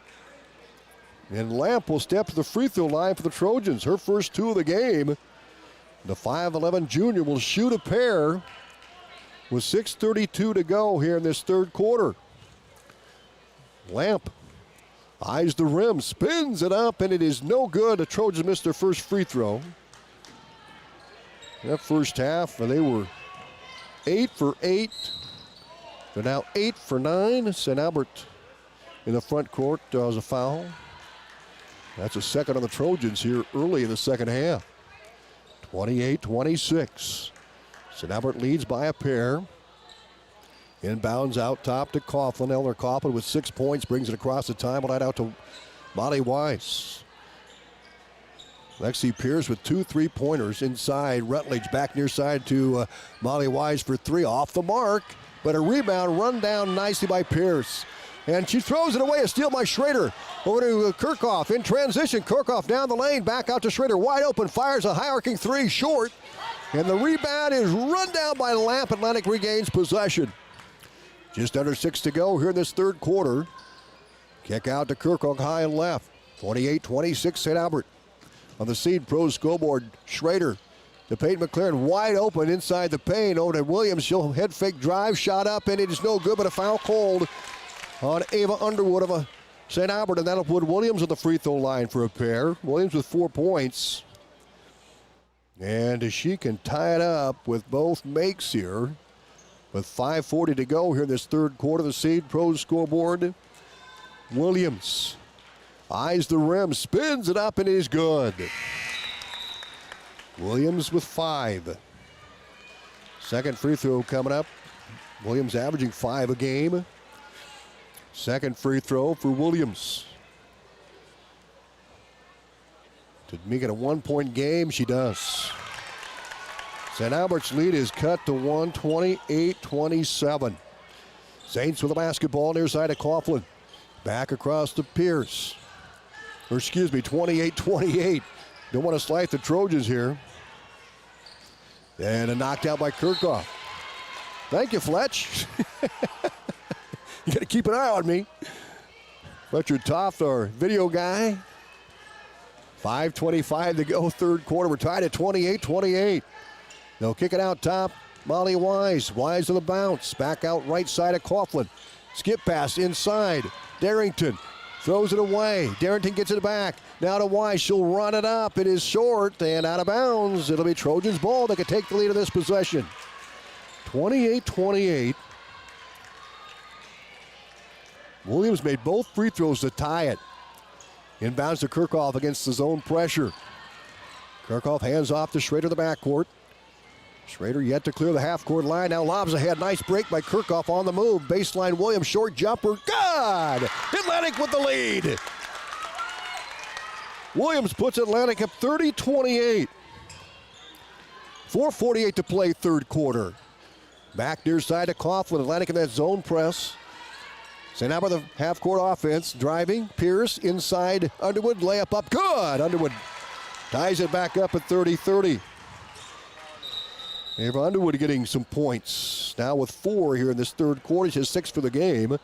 And Lamp will step to the free throw line for the Trojans. Her first 2 of the game. The 5'11 junior will shoot a pair with 6:32 to go here in this third quarter. Lamp eyes the rim, spins it up, and it is no good. The Trojans missed their first free throw. That first half, they were 8 for 8. They're now 8 for 9. St. Albert in the front court draws a foul. That's a second on the Trojans here early in the second half. 28-26. St. Albert leads by a pair. Inbounds out top to Coughlin. Elder Coughlin with 6 points brings it across the timeline out to Molly Wise. Lexi Pierce with 2 3-pointers inside. Rutledge back near side to Molly Wise for 3. Off the mark, but a rebound run down nicely by Pierce. And she throws it away. A steal by Schrader. Over to Kirchhoff in transition. Kirchhoff down the lane. Back out to Schrader. Wide open. Fires a high arcing 3 short. And the rebound is run down by Lamp. Atlantic regains possession. Just under 6 to go here in this third quarter. Kick out to Kirchhoff high and left. 28-26 St. Albert. On the Seed Pro scoreboard, Schrader to Peyton McLaren wide open inside the paint. Over to Williams. She'll head fake drive. Shot up and it is no good, but a foul called on Ava Underwood of St. Albert. And that'll put Williams on the free throw line for a pair. Williams with 4 points. And she can tie it up with both makes here. With 5:40 to go here in this third quarter, the Seed Pro scoreboard. Williams eyes the rim, spins it up, and it is good. Williams with 5. Second free throw coming up. Williams averaging 5 a game. Second free throw for Williams. To make it a 1-point game, she does. St. Albert's lead is cut to 1, 28-27. Saints with the basketball near side of Coughlin. Back across to Pierce. 28-28. Don't want to slight the Trojans here. And a knockdown by Kirchhoff. Thank you, Fletch. You got to keep an eye on me. Fletcher Toth, our video guy. 5:25 to go, third quarter. We're tied at 28-28. They'll kick it out top. Molly Wise. Wise on the bounce. Back out right side of Coughlin. Skip pass inside. Darrington throws it away. Darrington gets it back. Now to Wise. She'll run it up. It is short and out of bounds. It'll be Trojans' ball. They can take the lead of this possession. 28-28. Williams made both free throws to tie it. Inbounds to Kirchhoff against the zone pressure. Kirchhoff hands off to Schrader, the backcourt. Schrader yet to clear the half-court line. Now lobs ahead. Nice break by Kirchhoff on the move. Baseline Williams, short jumper. Good! Atlantic with the lead. Williams puts Atlantic up 30-28. 4:48 to play, third quarter. Back near side of Coughlin. Atlantic in that zone press. St. Albert the half-court offense. Driving. Pierce inside. Underwood. Layup up. Good! Underwood ties it back up at 30-30. Ava Underwood getting some points. Now with 4 here in this third quarter. She has 6 for the game.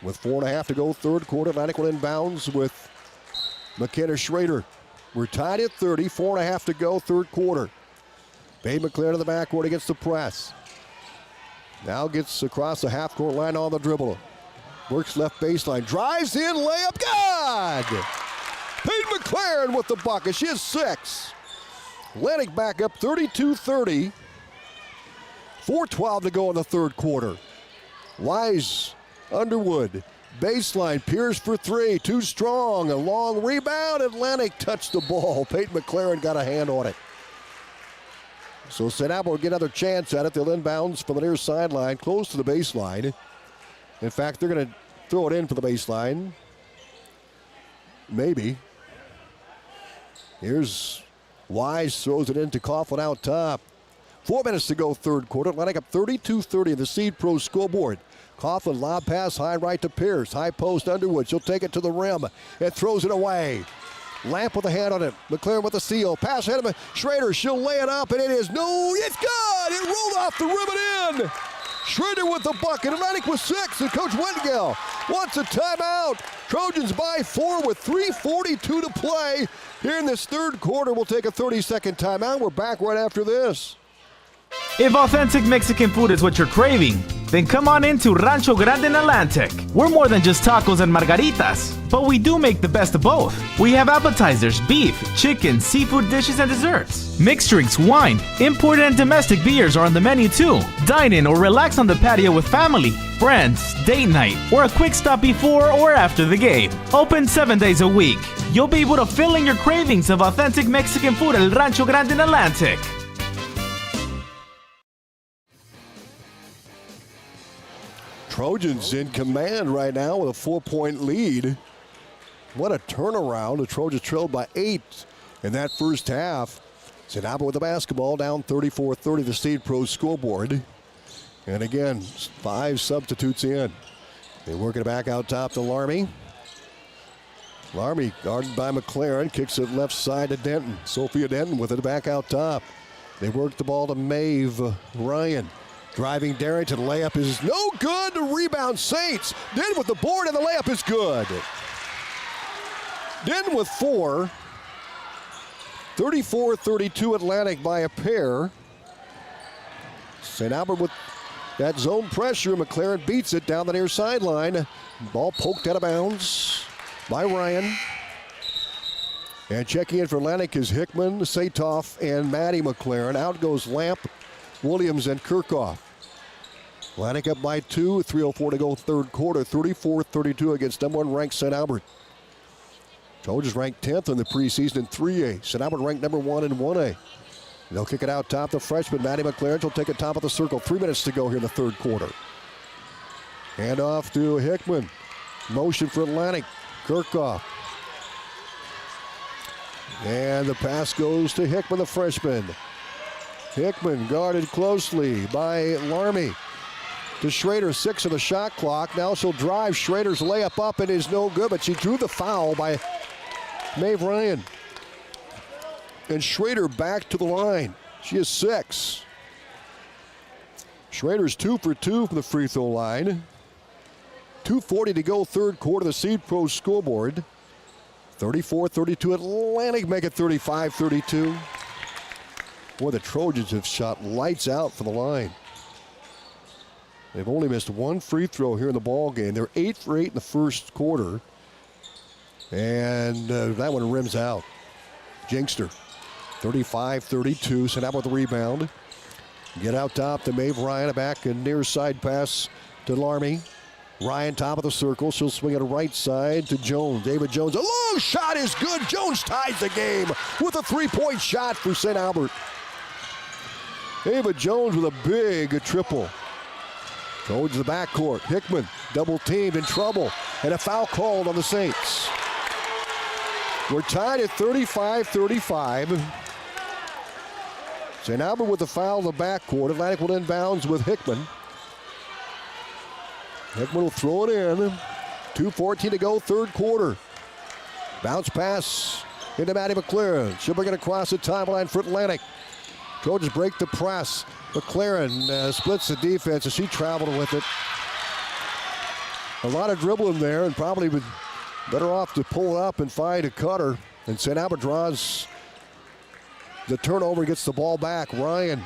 With 4.5 to go, third quarter. Atlantic will inbounds with McKenna Schrader. We're tied at 30. 4.5 to go, third quarter. Babe McLaren in the backcourt against the press. Now gets across the half-court line on the dribble. Works left baseline. Drives in, layup, good! Peyton McLaren with the bucket. She has 6. Atlantic back up 32-30. 4:12 to go in the third quarter. Wise, Underwood, baseline, Pierce for 3. Too strong, a long rebound. Atlantic touched the ball. Peyton McLaren got a hand on it. So St. Albert will get another chance at it. They'll inbounds from the near sideline, close to the baseline. In fact, they're going to throw it in for the baseline. Maybe. Here's Wise, throws it into Coughlin out top. 4 minutes to go, third quarter. Atlantic up 32-30 in the Seed Pro scoreboard. Coughlin, lob pass, high right to Pierce. High post, Underwood. She'll take it to the rim and throws it away. Lamp with a hand on it. McLaren with the steal. Pass ahead of Schrader. She'll lay it up, and it is it's good! It rolled off the rim and in! Schrader with the bucket. Atlantic with 6, and Coach Wendell wants a timeout. Trojans by 4 with 3:42 to play. Here in this third quarter, we'll take a 30-second timeout. We're back right after this. If authentic Mexican food is what you're craving, then come on into Rancho Grande in Atlantic. We're more than just tacos and margaritas, but we do make the best of both. We have appetizers, beef, chicken, seafood dishes, and desserts. Mixed drinks, wine, imported and domestic beers are on the menu too. Dine in or relax on the patio with family, friends, date night, or a quick stop before or after the game. Open 7 days a week. You'll be able to fill in your cravings of authentic Mexican food at Rancho Grande in Atlantic. Trojans in command right now with a 4-point lead. What a turnaround. The Trojans trailed by 8 in that first half. St. Albert with the basketball, down 34-30, the State Pro scoreboard. And again, 5 substitutes in. They work it back out top to Larmy. Larmy guarded by McLaren, kicks it left side to Denton. Sophia Denton with it back out top. They work the ball to Maeve Ryan. Driving Darrington, layup is no good. The rebound, Saints. Denton with the board, and the layup is good. Denton with 4. 34-32 Atlantic by a pair. St. Albert with that zone pressure. McLaren beats it down the near sideline. Ball poked out of bounds by Ryan. And checking in for Atlantic is Hickman, Satoff, and Maddie McLaren. Out goes Lamp, Williams, and Kirchhoff. Atlantic up by 2, 3:04 to go third quarter, 34-32 against number 1 ranked St. Albert. Trojans ranked 10th in the preseason in 3A. St. Albert ranked number 1 in 1A. They'll kick it out top. The freshman, Maddie McLaren, will take it top of the circle. 3 minutes to go here in the third quarter. Hand off to Hickman. Motion for Atlantic. Kirchhoff. And the pass goes to Hickman, the freshman. Hickman guarded closely by Larmy. To Schrader, 6 on the shot clock. Now she'll drive. Schrader's layup up and is no good, but she drew the foul by Maeve Ryan. And Schrader back to the line. She is 6. Schrader's 2 for 2 from the free throw line. 2:40 to go third quarter, the Seed Pro scoreboard. 34-32 Atlantic, make it 35-32. Boy, the Trojans have shot lights out from the line. They've only missed 1 free throw here in the ball game. They're 8 for 8 in the first quarter. And that one rims out. Jinkster, 35-32. St. Albert with the rebound. Get out top to Maeve Ryan. A back and near side pass to Larmy. Ryan top of the circle. She'll swing it right side to Jones. David Jones. A long shot is good. Jones ties the game with a 3-point shot for St. Albert. David Jones with a big triple. Towards the backcourt. Hickman double teamed, in trouble, and a foul called on the Saints. We're tied at 35-35. St. Albert with the foul in the backcourt. Atlantic will inbounds with Hickman. Hickman will throw it in. 2:14 to go, third quarter. Bounce pass into Maddie McLaren. She'll bring it across the timeline for Atlantic. Trojans break the press. McLaren splits the defense as she traveled with it. A lot of dribbling there, and probably better off to pull it up and find a cutter. And St. Albert draws the turnover, gets the ball back. Ryan,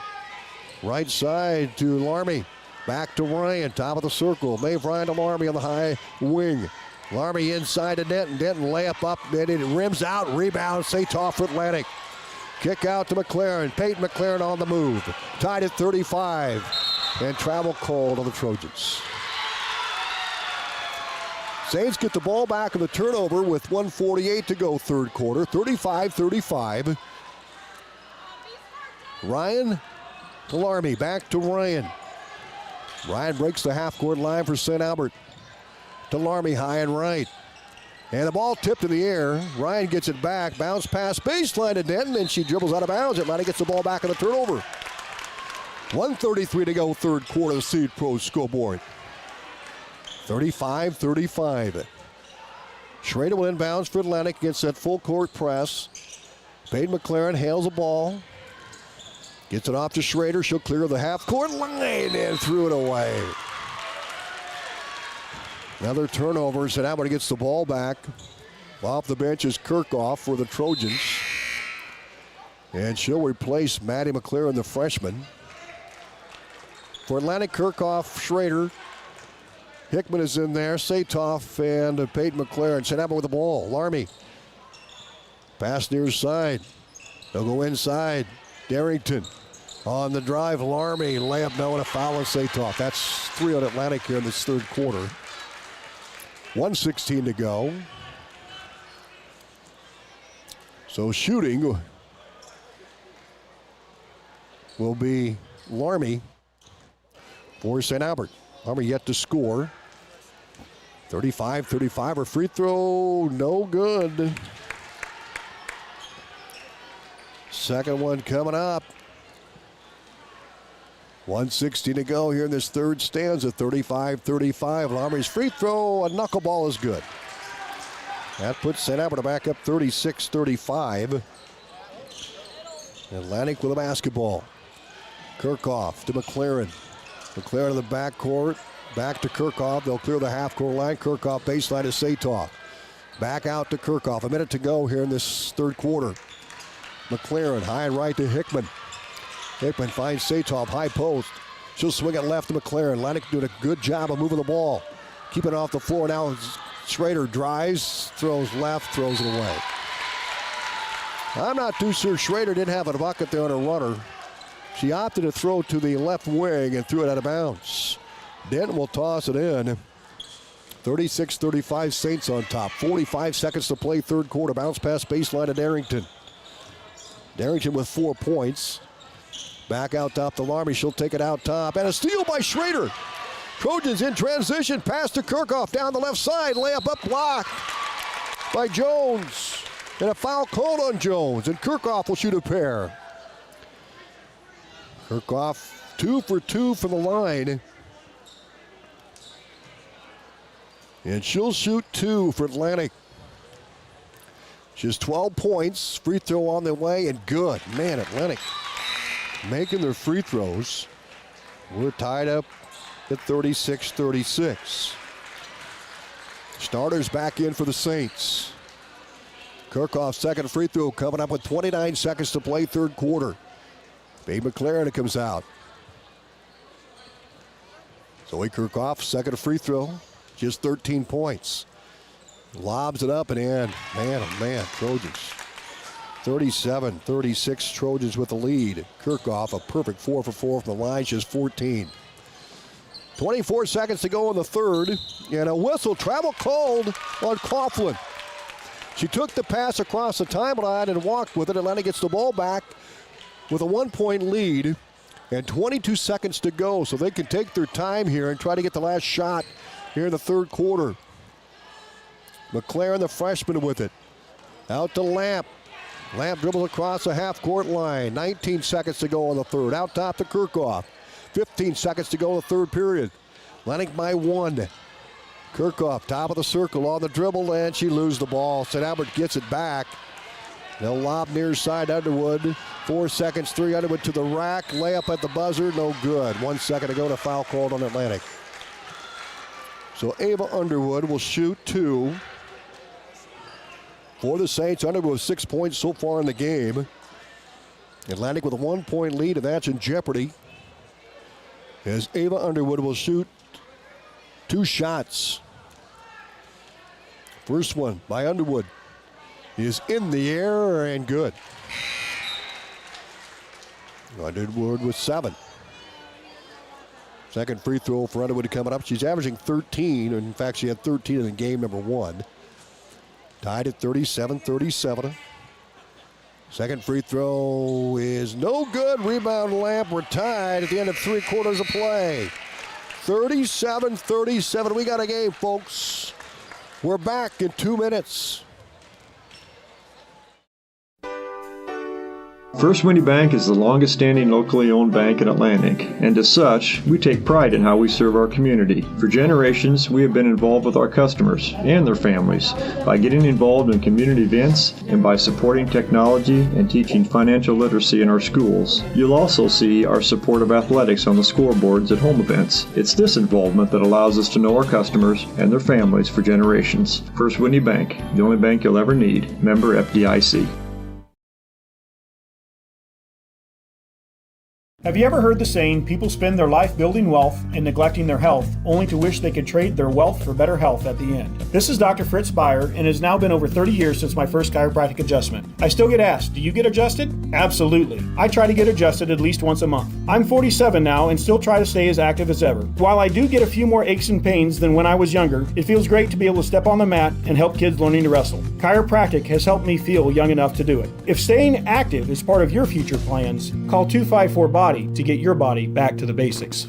right side to Larmy. Back to Ryan, top of the circle. Maeve Ryan to Larmy on the high wing. Larmy inside to Denton. Denton layup up, and it rims out. Rebound, Satoff for Atlantic. Kick out to McLaren. Peyton McLaren on the move. Tied at 35. And travel called on the Trojans. Saints get the ball back in the turnover with 1:48 to go third quarter. 35-35. Ryan to Larmy. Back to Ryan. Ryan breaks the half-court line for St. Albert. To Larmy, high and right. And the ball tipped in the air. Ryan gets it back. Bounce pass baseline to Denton, and she dribbles out of bounds. Atlanta gets the ball back on the turnover. 1:33 to go third quarter, the Seed Pro scoreboard. 35-35. Schrader will inbounds for Atlantic against that full court press. Peyton McLaren hails the ball. Gets it off to Schrader. She'll clear the half-court line and threw it away. Another turnover. St. Albert gets the ball back. Off the bench is Kirchhoff for the Trojans. And she'll replace Maddie McLaren, the freshman. For Atlantic, Kirchhoff, Schrader. Hickman is in there. Satoff and Peyton McLaren. St. Albert with the ball. Larmy. Pass near side. They'll go inside. Darrington on the drive. Larmy. Layup, no, and a foul on Satoff. That's 3 on Atlantic here in this third quarter. 1:16 to go. So shooting will be Larmy for St. Albert. Army yet to score. 35-35, a free throw, no good. Second one coming up. 1:60 to go here in this third stanza, 35-35. Army's free throw, a knuckleball is good. That puts St. Albert back up 36-35. Atlantic with a basketball. Kirchhoff to McLaren. McLaren in the backcourt. Back to Kirchhoff. They'll clear the half-court line. Kirchhoff baseline to Satoff. Back out to Kirchhoff. A minute to go here in this third quarter. McLaren high and right to Hickman. Hickman finds Satoff, high post. She'll swing it left to McLaren. Atlantic doing a good job of moving the ball. Keeping it off the floor now. Schrader drives, throws left, throws it away. I'm not too sure Schrader didn't have a bucket there on a runner. She opted to throw to the left wing and threw it out of bounds. Denton will toss it in. 36-35 Saints on top. 45 seconds to play third quarter. Bounce pass baseline to Darrington. Darrington with 4 points. Back out top to Larmy. She'll take it out top. And a steal by Schrader. Trojans in transition. Pass to Kirchhoff down the left side. Layup up blocked by Jones. And a foul called on Jones. And Kirchhoff will shoot a pair. Kirchhoff 2 for 2 from the line. And she'll shoot 2 for Atlantic. She has 12 points. Free throw on the way and good. Man, Atlantic making their free throws. We're tied up at 36-36. Starters back in for the Saints. Kirchhoff's second free throw coming up with 29 seconds to play third quarter. Babe McLaren comes out. Zoe Kirchhoff, second free throw, just 13 points. Lobs it up and in. Man, oh man, Trojans. 37-36, Trojans with the lead. Kirchhoff, a perfect 4 for 4 from the line, just 14. 24 seconds to go in the third, and a whistle, travel called on Coughlin. She took the pass across the timeline and walked with it. Atlanta gets the ball back with a 1-point lead and 22 seconds to go, so they can take their time here and try to get the last shot here in the third quarter. McLaren, the freshman, with it. Out to Lamp. Lamp dribbles across the half-court line. 19 seconds to go in the third. Out top to Kirchhoff. 15 seconds to go in the third period. Atlantic by 1. Kirchhoff, top of the circle on the dribble, and she loses the ball. St. Albert gets it back. They'll lob near side Underwood. 4 seconds, 3 Underwood to the rack. Layup at the buzzer, no good. 1 second to go to foul called on Atlantic. So Ava Underwood will shoot 2. For the Saints, Underwood with 6 points so far in the game. Atlantic with a 1-point lead, and that's in jeopardy. As Ava Underwood will shoot 2 shots. First one by Underwood is in the air and good. Underwood with 7. Second free throw for Underwood coming up. She's averaging 13. In fact, she had 13 in game number 1. Tied at 37-37. Second free throw is no good. Rebound Lamp. We're tied at the end of 3 quarters of play. 37-37. We got a game, folks. We're back in 2 minutes. First Winnie Bank is the longest standing locally owned bank in Atlantic, and as such, we take pride in how we serve our community. For generations, we have been involved with our customers and their families by getting involved in community events and by supporting technology and teaching financial literacy in our schools. You'll also see our support of athletics on the scoreboards at home events. It's this involvement that allows us to know our customers and their families for generations. First Winnie Bank, the only bank you'll ever need. Member FDIC. Have you ever heard the saying, people spend their life building wealth and neglecting their health, only to wish they could trade their wealth for better health at the end? This is Dr. Fritz Beyer, and it has now been over 30 years since my first chiropractic adjustment. I still get asked, do you get adjusted? Absolutely. I try to get adjusted at least once a month. I'm 47 now and still try to stay as active as ever. While I do get a few more aches and pains than when I was younger, it feels great to be able to step on the mat and help kids learning to wrestle. Chiropractic has helped me feel young enough to do it. If staying active is part of your future plans, call 254-BODY to get your body back to the basics.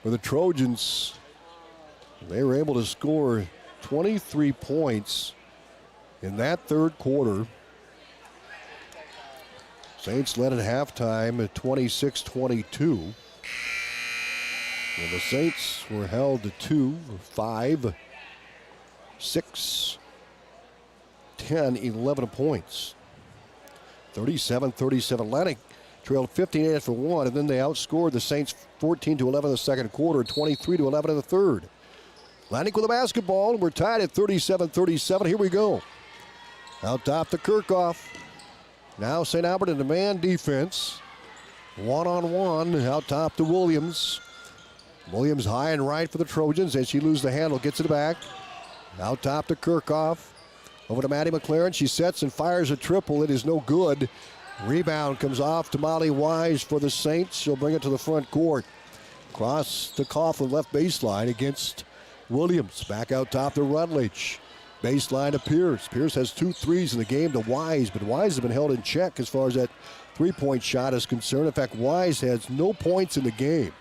for the Trojans. They were able to score 23 points in that third quarter. Saints led at halftime at 26-22. And the Saints were held to 2, 5, 6, 10, 11 points. 37-37. Atlantic trailed 15 after one, and then they outscored the Saints 14-11 in the second quarter, 23-11 in the third. Atlantic with the basketball. We're tied at 37-37. Here we go. Out top to Kirchhoff. Now St. Albert in the man defense. One-on-one. Out top to Williams. Williams high and right for the Trojans as she loses the handle. Gets it back. Out top to Kirchhoff. Over to Maddie McLaren. She sets and fires a triple. It is no good. Rebound comes off to Molly Wise for the Saints. She'll bring it to the front court. Cross to Coughlin, left baseline against Williams. Back out top to Rutledge. Baseline to Pierce. Pierce has 2 threes in the game to Wise, but Wise has been held in check as far as that three-point shot is concerned. In fact, Wise has no points in the game.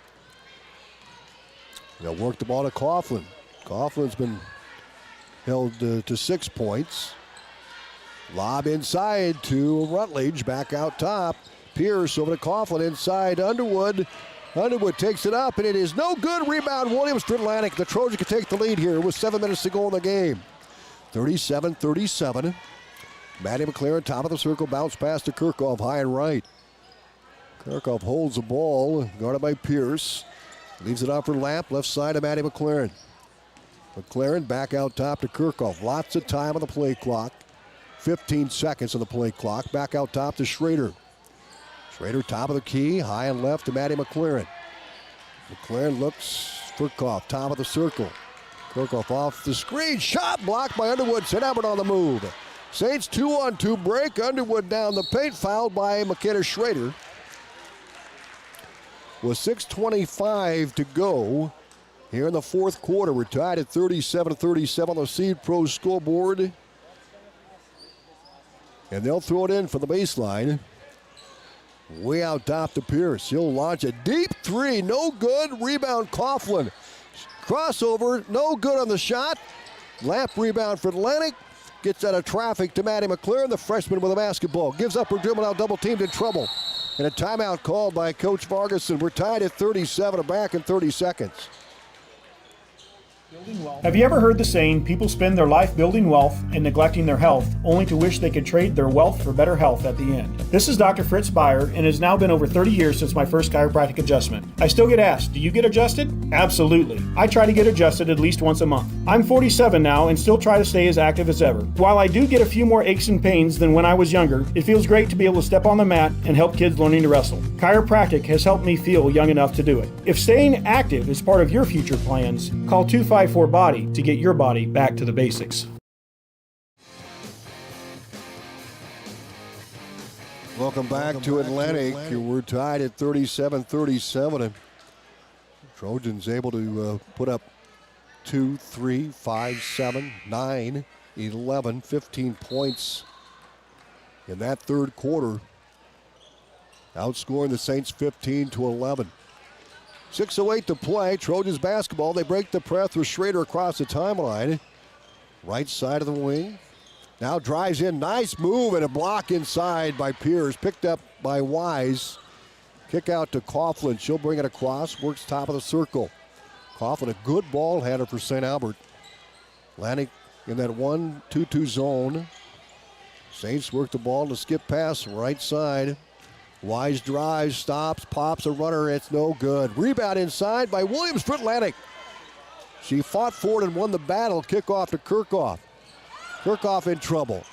They'll work the ball to Coughlin. Coughlin's been held to 6 points. Lob inside to Rutledge. Back out top. Pierce over to Coughlin inside Underwood. Underwood takes it up, and it is no good. Rebound Williams for Atlantic. The Trojans can take the lead here with 7 minutes to go in the game. 37-37. Maddie McLaren, top of the circle, bounce pass to Kirchhoff, high and right. Kirchhoff holds the ball, guarded by Pierce. Leaves it off for Lamp, left side of Maddie McLaren. McLaren back out top to Kirchhoff. Lots of time on the play clock. 15 seconds on the play clock. Back out top to Schrader. Schrader top of the key, high and left to Maddie McLaren. McLaren looks for Kirchhoff, top of the circle. Kirchhoff off the screen, shot blocked by Underwood. St. Albert on the move. Saints 2-on-2 break. Underwood down the paint, fouled by McKenna Schrader. With 6:25 to go here in the fourth quarter. We're tied at 37-37 on the Seed Pro scoreboard. And they'll throw it in for the baseline. Way out top to Pierce. He'll launch a deep three. No good. Rebound Coughlin. Crossover. No good on the shot. Lamp rebound for Atlantic. Gets out of traffic to Maddie McLaren, the freshman with a basketball. Gives up her dribble, now double teamed, in trouble. And a timeout called by Coach Vargason. We're tied at 37, back in 30 seconds. Have you ever heard the saying, people spend their life building wealth and neglecting their health, only to wish they could trade their wealth for better health at the end? This is Dr. Fritz Beyer, and it has now been over 30 years since my first chiropractic adjustment. I still get asked, do you get adjusted? Absolutely. I try to get adjusted at least once a month. I'm 47 now and still try to stay as active as ever. While I do get a few more aches and pains than when I was younger, it feels great to be able to step on the mat and help kids learning to wrestle. Chiropractic has helped me feel young enough to do it. If staying active is part of your future plans, call 254-BODY to get your body back to the basics. Welcome back to Atlantic. We're tied at 37-37. Trojans able to put up 2, 3, 5, 7, 9, 11, 15 points in that third quarter. Outscoring the Saints 15-11. 6:08 to play. Trojans basketball. They break the press with Schrader across the timeline. Right side of the wing. Now drives in. Nice move and a block inside by Pierce. Picked up by Wise. Kick out to Coughlin. She'll bring it across. Works top of the circle. Coughlin, a good ball handler for St. Albert. Atlantic in that 1-2-2 zone. Saints work the ball to skip pass right side. Wise drives, stops, pops a runner. It's no good. Rebound inside by Williams for Atlantic. She fought for it and won the battle. Kickoff to Kirchhoff. Kirchhoff in trouble.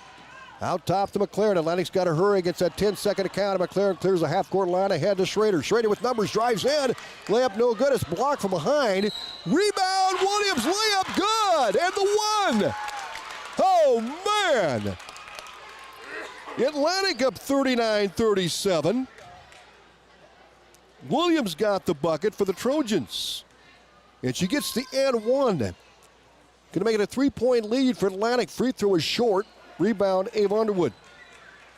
Out top to McLaren. Atlantic's got to hurry. Gets that 10-second count. McLaren clears the half-court line ahead to Schrader. Schrader with numbers, drives in. Layup no good. It's blocked from behind. Rebound, Williams. Layup good. And the one. Oh, man. Atlantic up 39-37. Williams got the bucket for the Trojans. And she gets the and one. Going to make it a 3-point lead for Atlantic. Free throw is short. Rebound, Ava Underwood.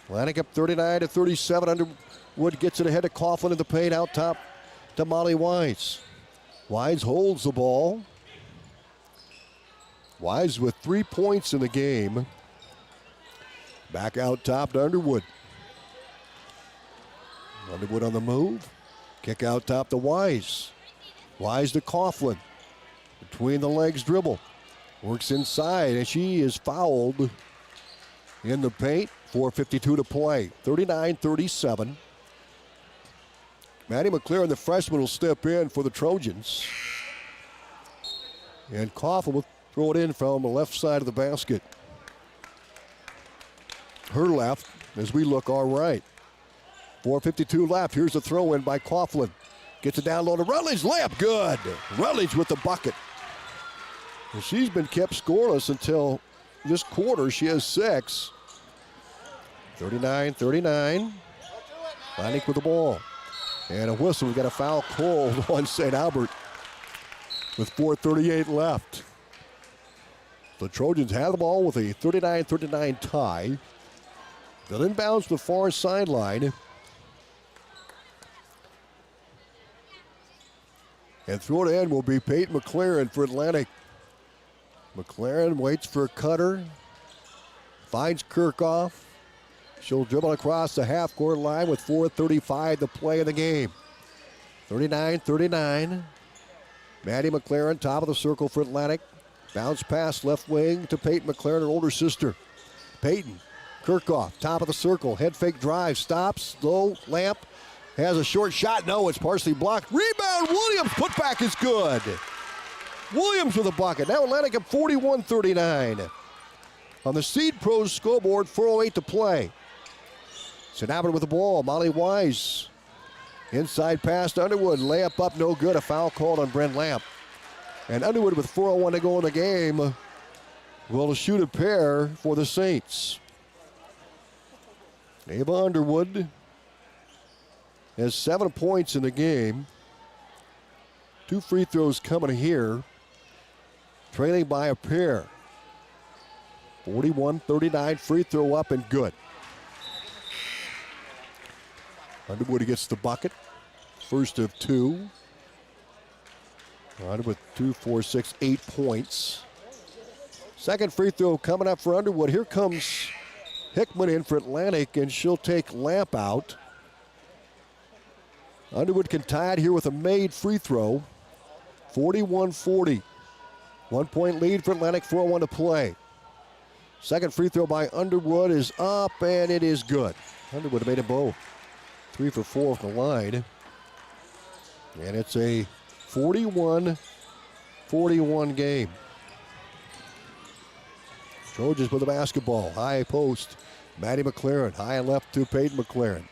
Atlantic up 39-37. Underwood gets it ahead to Coughlin in the paint. Out top to Molly Wise. Wise holds the ball. Wise with 3 points in the game. Back out top to Underwood. Underwood on the move. Kick out top to Wise. Wise to Coughlin. Between the legs dribble. Works inside, and she is fouled in the paint. 4:52 to play. 39-37. Maddie McLaren, the freshman, will step in for the Trojans. And Coughlin will throw it in from the left side of the basket. Her left, as we look our right. 4:52 left. Here's the throw in by Coughlin. Gets it down low to Rutledge. Layup good. Rutledge with the bucket. And she's been kept scoreless until this quarter. She has 6. 39-39. Atlantic with the ball. And a whistle. We've got a foul called on St. Albert with 4:38 left. The Trojans have the ball with a 39-39 tie. They'll inbounds to the far sideline. And throw it in will be Peyton McLaren for Atlantic. McLaren waits for Cutter. Finds Kirkhoff. She'll dribble across the half-court line with 4:35 to play in the game. 39-39. Maddie McLaren, top of the circle for Atlantic. Bounce pass left wing to Peyton McLaren, her older sister. Peyton, Kirkhoff, top of the circle. Head fake drive, stops, low, lamp. Has a short shot. No, it's partially blocked. Rebound, Williams. Putback is good. Williams with a bucket. Now Atlantic at 41-39. On the Seed Pros scoreboard, 4:08 to play. St. Albert with the ball. Molly Wise. Inside pass to Underwood. Layup up, no good. A foul called on Brent Lamp. And Underwood with 4:01 to go in the game will shoot a pair for the Saints. Ava Underwood has 7 points in the game. 2 free throws coming here. Trailing by a pair. 41-39, free throw up and good. Underwood gets the bucket. First of 2. Underwood 2, 4, 6, 8 points. Second free throw coming up for Underwood. Here comes Hickman in for Atlantic, and she'll take Lamp out. Underwood can tie it here with a made free throw. 41-40. 1 point lead for Atlantic, 4:01 to play. Second free throw by Underwood is up, and it is good. Underwood made it both. 3 for 4 from the line. And it's a 41-41 game. Trojans with the basketball. High post. Maddie McLaren, high and left to Peyton McLaren.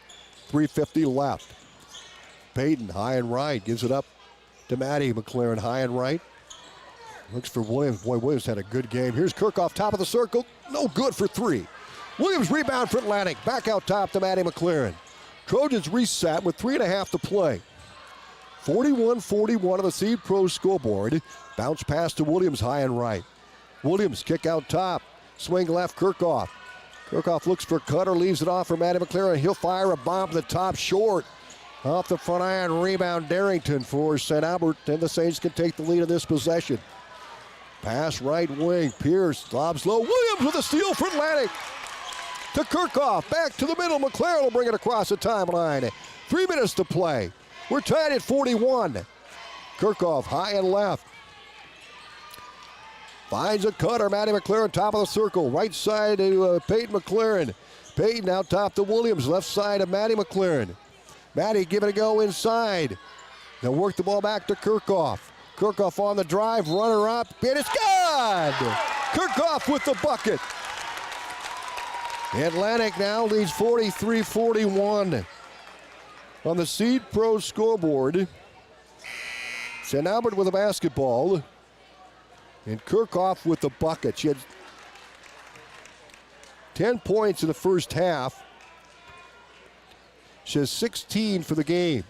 3:50 left. Peyton, high and right, gives it up to Maddie McLaren, high and right. Looks for Williams. Boy, Williams had a good game. Here's Kirkhoff, top of the circle. No good for 3. Williams rebound for Atlantic. Back out top to Maddie McLaren. Trojans reset with 3.5 to play. 41-41 on the Seed Pro scoreboard. Bounce pass to Williams, high and right. Williams kick out top. Swing left, Kirkhoff. Kirkhoff looks for Cutter, leaves it off for Maddie McLaren. He'll fire a bomb to the top, short. Off the front iron, rebound Darrington for St. Albert, and the Saints can take the lead in this possession. Pass right wing, Pierce lobs low. Williams with a steal for Atlantic. To Kirkhoff, back to the middle. McLaren will bring it across the timeline. 3 minutes to play. We're tied at 41. Kirkhoff high and left. Finds a Cutter. Maddie McLaren, top of the circle. Right side to Peyton McLaren. Peyton out top to Williams. Left side of Maddie McLaren. Maddie giving it a go inside. They'll work the ball back to Kirkhoff. Kirkhoff on the drive, runner up, and it's good! Kirkhoff with the bucket. Atlantic now leads 43-41 on the Seed Pro scoreboard. St. Albert with the basketball. And Kirkhoff with the bucket. She had 10 points in the first half. She has 16 for the game.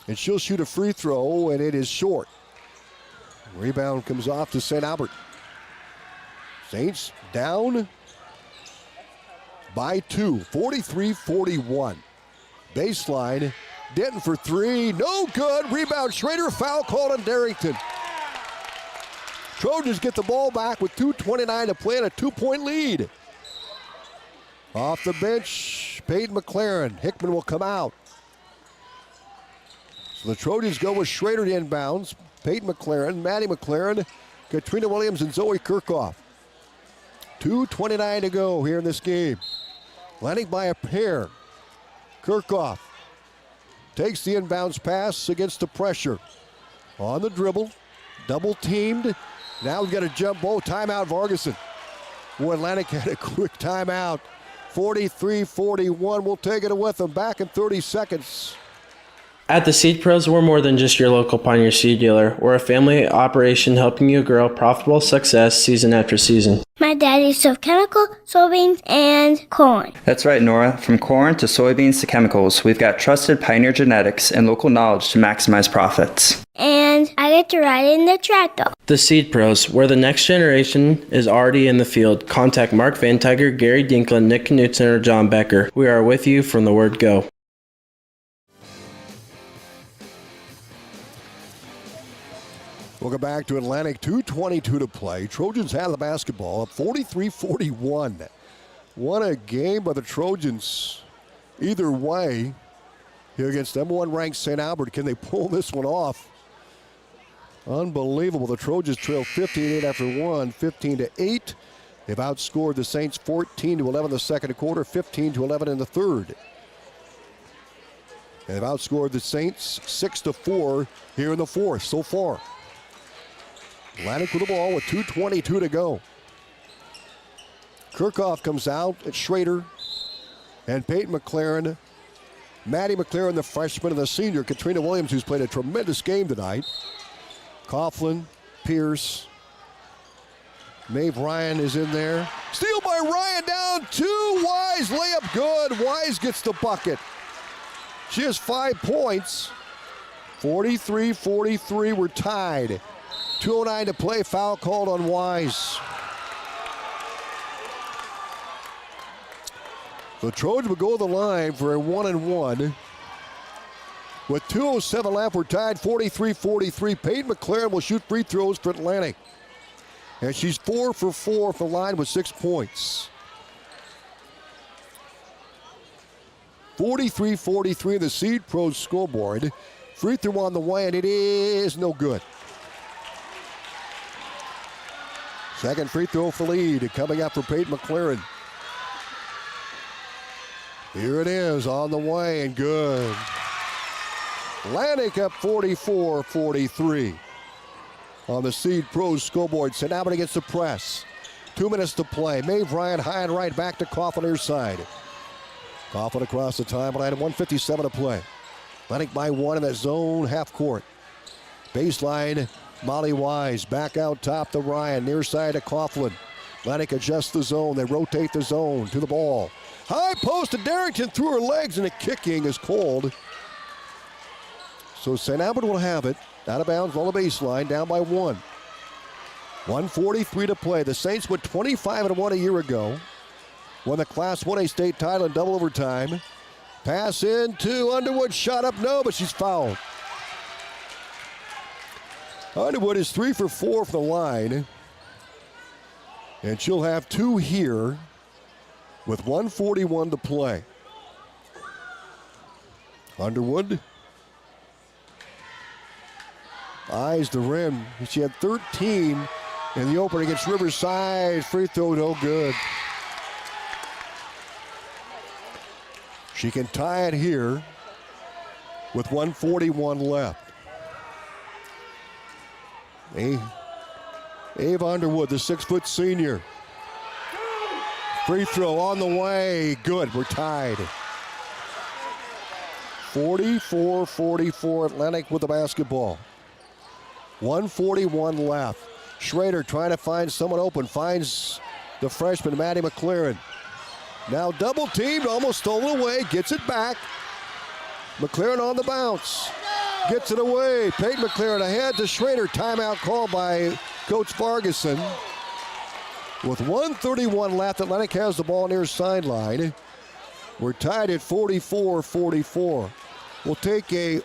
And she'll shoot a free throw, and it is short. Rebound comes off to St. Albert. Saints down by 2, 43-41. Baseline, Denton for three. No good. Rebound Schrader. Foul called on Darrington. Trojans get the ball back with 2:29 to play and a 2-point lead. Off the bench, Peyton McLaren. Hickman will come out. So the Trojans go with Schrader to inbounds. Peyton McLaren, Maddie McLaren, Katrina Williams, and Zoe Kirchhoff. 2:29 to go here in this game. Atlantic by a pair. Kirchhoff takes the inbounds pass against the pressure. On the dribble, double teamed. Now we've got a jump ball. Timeout, Vargason. Boy, Atlantic had a quick timeout. 43-41. We'll take it with them. Back in 30 seconds. At the Seed Pros, we're more than just your local Pioneer seed dealer. We're a family operation helping you grow profitable success season after season. My daddy sold chemical, soybeans, and corn. That's right, Nora. From corn to soybeans to chemicals, we've got trusted Pioneer genetics and local knowledge to maximize profits. And I get to ride in the tractor. The Seed Pros, where the next generation is already in the field. Contact Mark Van Tiger, Gary Dinklin, Nick Knutson, or John Becker. We are with you from the word go. Welcome back to Atlantic. 2:22 to play. Trojans have the basketball up 43-41. What a game by the Trojans. Either way, here against number one ranked St. Albert. Can they pull this one off? Unbelievable. The Trojans trail 15-8 after one, 15-8. They've outscored the Saints 14-11 in the second quarter, 15-11 in the third. And they've outscored the Saints 6-4 here in the fourth so far. Atlantic with the ball with 2:22 to go. Kirchhoff comes out at Schrader and Peyton McLaren. Maddie McLaren, the freshman, and the senior, Katrina Williams, who's played a tremendous game tonight. Coughlin, Pierce. Maeve Ryan is in there. Steal by Ryan, down two. Wise layup good. Wise gets the bucket. She has 5 points. 43-43, we're tied. 2:09 to play, foul called on Wise. The Trojans will go to the line for a 1-and-1. With 2:07 left, we're tied 43-43. Peyton McLaren will shoot free throws for Atlantic. And she's 4 for 4 from the line with 6 points. 43-43 the Seed Pros scoreboard. Free throw on the way, and it is no good. Second free throw for lead coming up for Peyton McLaren. Here it is on the way and good. Atlantic up 44-43 on the Seed Pros scoreboard. St. Albert against the press. 2 minutes to play. Maeve Ryan high and right back to Coughlin near side. Coughlin across the timeline, 1:57 to play. Atlantic by 1 in that zone half court. Baseline. Molly Wise back out top to Ryan, near side to Coughlin. Atlantic adjusts the zone. They rotate the zone to the ball. High post to Darrington through her legs, and the kicking is called. So St. Albert will have it. Out of bounds on the baseline, down by 1. 1:43 to play. The Saints went 25-1 a year ago. Won the Class 1A state title in double overtime. Pass in to Underwood. Shot up, no, but she's fouled. Underwood is 3 for 4 from the line. And she'll have 2 here with 1:41 to play. Underwood eyes the rim. She had 13 in the opener against Riverside. Free throw, no good. She can tie it here with 1:41 left. Ava Underwood, the 6-foot senior. Free throw on the way. Good, we're tied. 44-44 Atlantic with the basketball. 1:41 left. Schrader trying to find someone open. Finds the freshman, Maddie McLaren. Now double teamed, almost stolen away. Gets it back. McLaren on the bounce. Gets it away. Peyton McLaren ahead to Schrader. Timeout called by Coach Vargason. With 1:31 left, Atlantic has the ball near sideline. We're tied at 44-44. We'll take a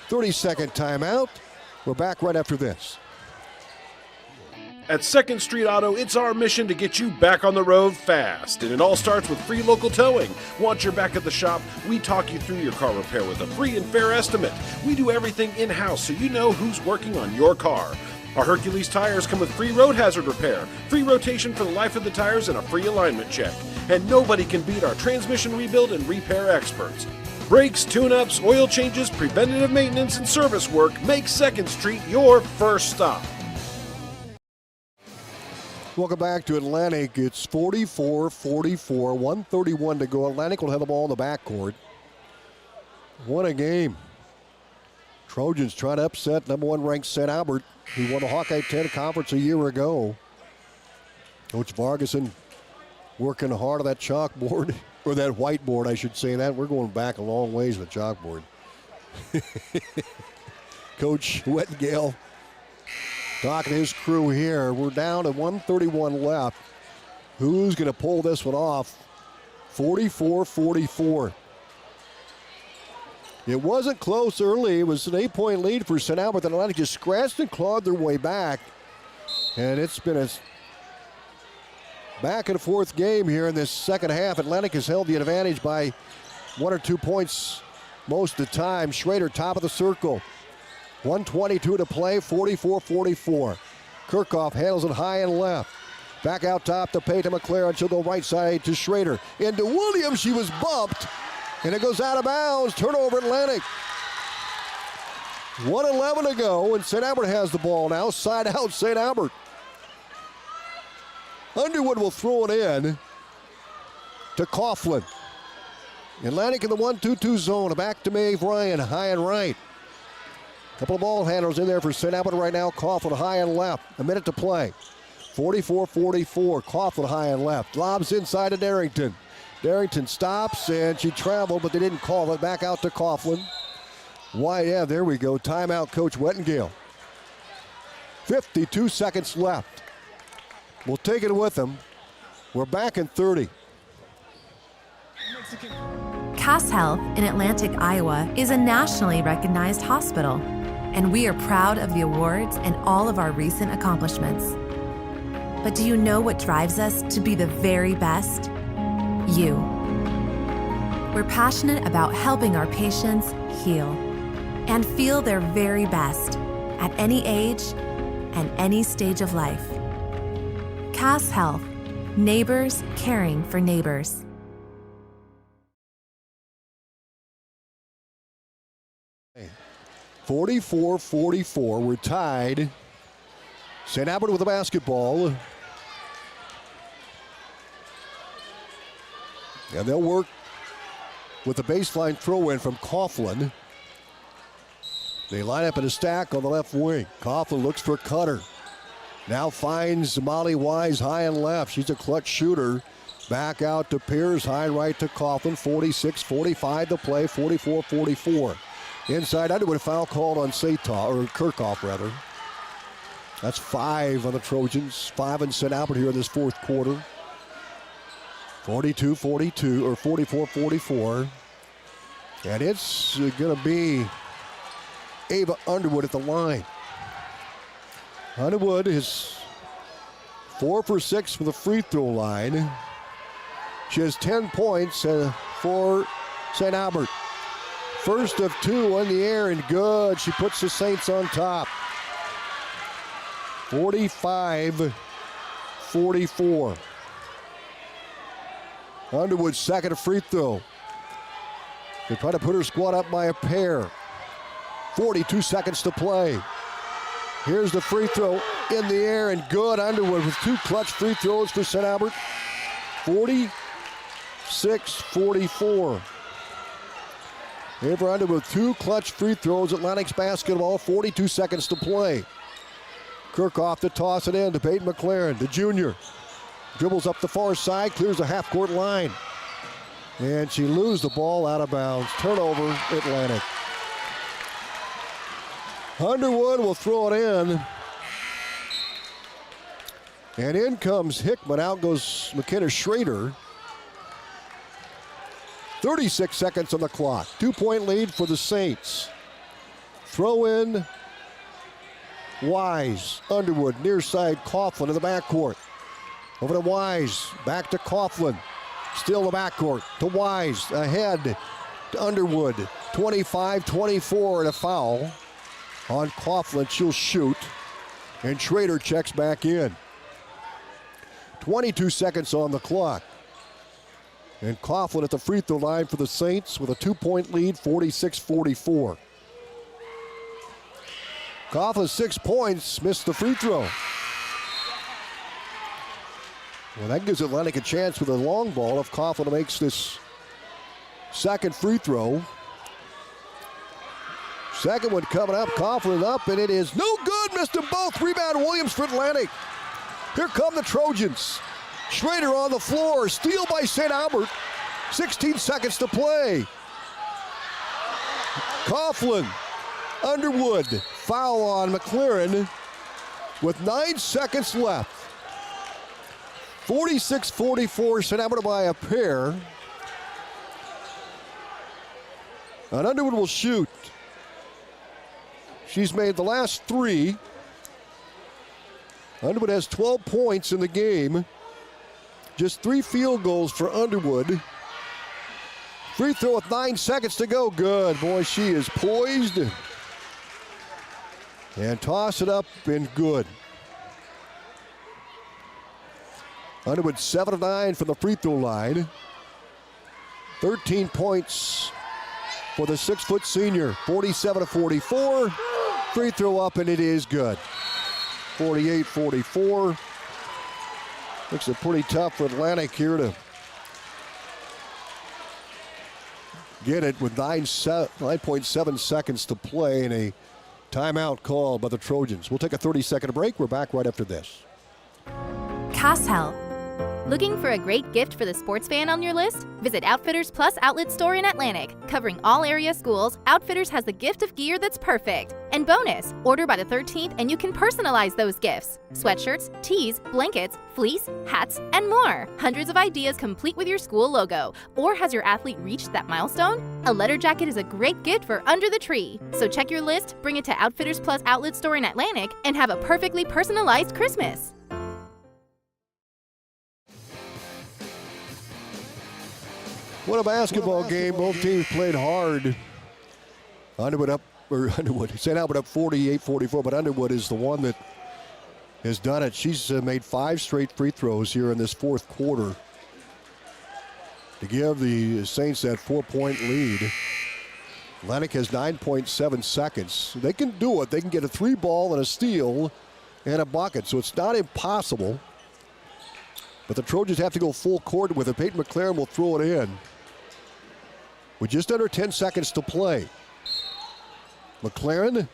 30-second timeout. We're back right after this. At 2nd Street Auto, it's our mission to get you back on the road fast. And it all starts with free local towing. Once you're back at the shop, we talk you through your car repair with a free and fair estimate. We do everything in-house so you know who's working on your car. Our Hercules tires come with free road hazard repair, free rotation for the life of the tires, and a free alignment check. And nobody can beat our transmission rebuild and repair experts. Brakes, tune-ups, oil changes, preventative maintenance, and service work make 2nd Street your first stop. Welcome back to Atlantic. It's 44-44, 1:31 to go. Atlantic will have the ball in the backcourt. What a game. Trojans trying to upset number 1 ranked St. Albert, who won the Hawkeye 10 conference a year ago. Coach Vargason working hard on that chalkboard, or that whiteboard, I should say that. We're going back a long ways with the chalkboard. Coach Wettengale talking to his crew here. We're down to 1:31 left. Who's going to pull this one off? 44-44. It wasn't close early. It was an 8-point lead for St. Albert. Then Atlantic just scratched and clawed their way back. And it's been a back and forth game here in this second half. Atlantic has held the advantage by 1 or 2 points most of the time. Schrader, top of the circle. 1:22 to play, 44-44. Kirchhoff handles it high and left. Back out top to Peyton McLaren. She'll go right side to Schrader. Into Williams, she was bumped. And it goes out of bounds. Turnover Atlantic. 1:11 to go, and St. Albert has the ball now. Side out St. Albert. Underwood will throw it in to Coughlin. Atlantic in the 1-2-2 zone. Back to Maeve Ryan, high and right. Couple of ball handlers in there for St. Albert right now. Coughlin high and left. A minute to play. 44-44. Coughlin high and left. Lobs inside to Darrington. Darrington stops, and she traveled, but they didn't call it. Back out to Coughlin. Why, yeah, there we go. Timeout, Coach Wettengale. 52 seconds left. We'll take it with them. We're back in 30. Cass Health in Atlantic, Iowa is a nationally recognized hospital, and we are proud of the awards and all of our recent accomplishments. But do you know what drives us to be the very best? You. We're passionate about helping our patients heal and feel their very best at any age and any stage of life. Cass Health, neighbors caring for neighbors. Hey, 44-44, we're tied. St. Albert with the basketball. And they'll work with the baseline throw-in from Coughlin. They line up in a stack on the left wing. Coughlin looks for Cutter. Now finds Molly Wise high and left. She's a clutch shooter. Back out to Pierce, high right to Coughlin. 46-45 to play, 44-44. Inside Underwood, foul called on Satar, or Kirchhoff rather. That's 5 on the Trojans, 5 in St. Albert here in this fourth quarter. 42-42, or 44-44. And it's going to be Ava Underwood at the line. Underwood is 4 for 6 from the free throw line. She has 10 points for St. Albert. First of 2 in the air and good. She puts the Saints on top. 45-44. Underwood's second free throw. They try to put her squad up by a pair. 42 seconds to play. Here's the free throw in the air and good. Underwood with 2 clutch free throws for St. Albert. 46-44. Ava Underwood with 2 clutch free throws. Atlantic's basketball, 42 seconds to play. Kirchhoff to toss it in to Peyton McLaren, the junior. Dribbles up the far side, clears the half-court line. And she loses the ball out of bounds. Turnover, Atlantic. Underwood will throw it in. And in comes Hickman. Out goes McKenna Schrader. 36 seconds on the clock. 2-point lead for the Saints. Throw in Wise, Underwood, near side, Coughlin in the backcourt. Over to Wise, back to Coughlin. Still the backcourt to Wise, ahead to Underwood. 25-24 and a foul on Coughlin. She'll shoot. And Schrader checks back in. 22 seconds on the clock. And Coughlin at the free throw line for the Saints with a 2-point lead, 46-44. Coughlin 6 points, missed the free throw. Well, that gives Atlantic a chance with a long ball if Coughlin makes this second free throw. Second one coming up, Coughlin up, and it is no good. Missed them both. Rebound Williams for Atlantic. Here come the Trojans. Schrader on the floor. Steal by St. Albert. 16 seconds to play. Coughlin, Underwood, foul on McLaren with 9 seconds left. 46-44, St. Albert by a pair. And Underwood will shoot. She's made the last 3. Underwood has 12 points in the game. Just 3 field goals for Underwood. Free throw with 9 seconds to go. Good. Boy, she is poised. And toss it up and good. Underwood 7 of 9 from the free throw line. 13 points for the 6-foot senior. 47-44. Free throw up and it is good. 48-44. Makes it pretty tough for Atlantic here to get it with 9.7 seconds to play and a timeout called by the Trojans. We'll take a 30-second break. We're back right after this. Cass Health. Looking for a great gift for the sports fan on your list? Visit Outfitters Plus Outlet Store in Atlantic. Covering all area schools, Outfitters has the gift of gear that's perfect. And bonus, order by the 13th and you can personalize those gifts. Sweatshirts, tees, blankets, fleece, hats, and more. Hundreds of ideas complete with your school logo. Or has your athlete reached that milestone? A letter jacket is a great gift for under the tree. So check your list, bring it to Outfitters Plus Outlet Store in Atlantic, and have a perfectly personalized Christmas. What a basketball game. Both teams played hard. St. Albert up 48-44, but Underwood is the one that has done it. She's made 5 straight free throws here in this fourth quarter to give the Saints that 4-point lead. Atlantic has 9.7 seconds. They can do it. They can get a 3-ball and a steal and a bucket, so it's not impossible. But the Trojans have to go full court with it. Peyton McLaren will throw it in with just under 10 seconds to play. McLaren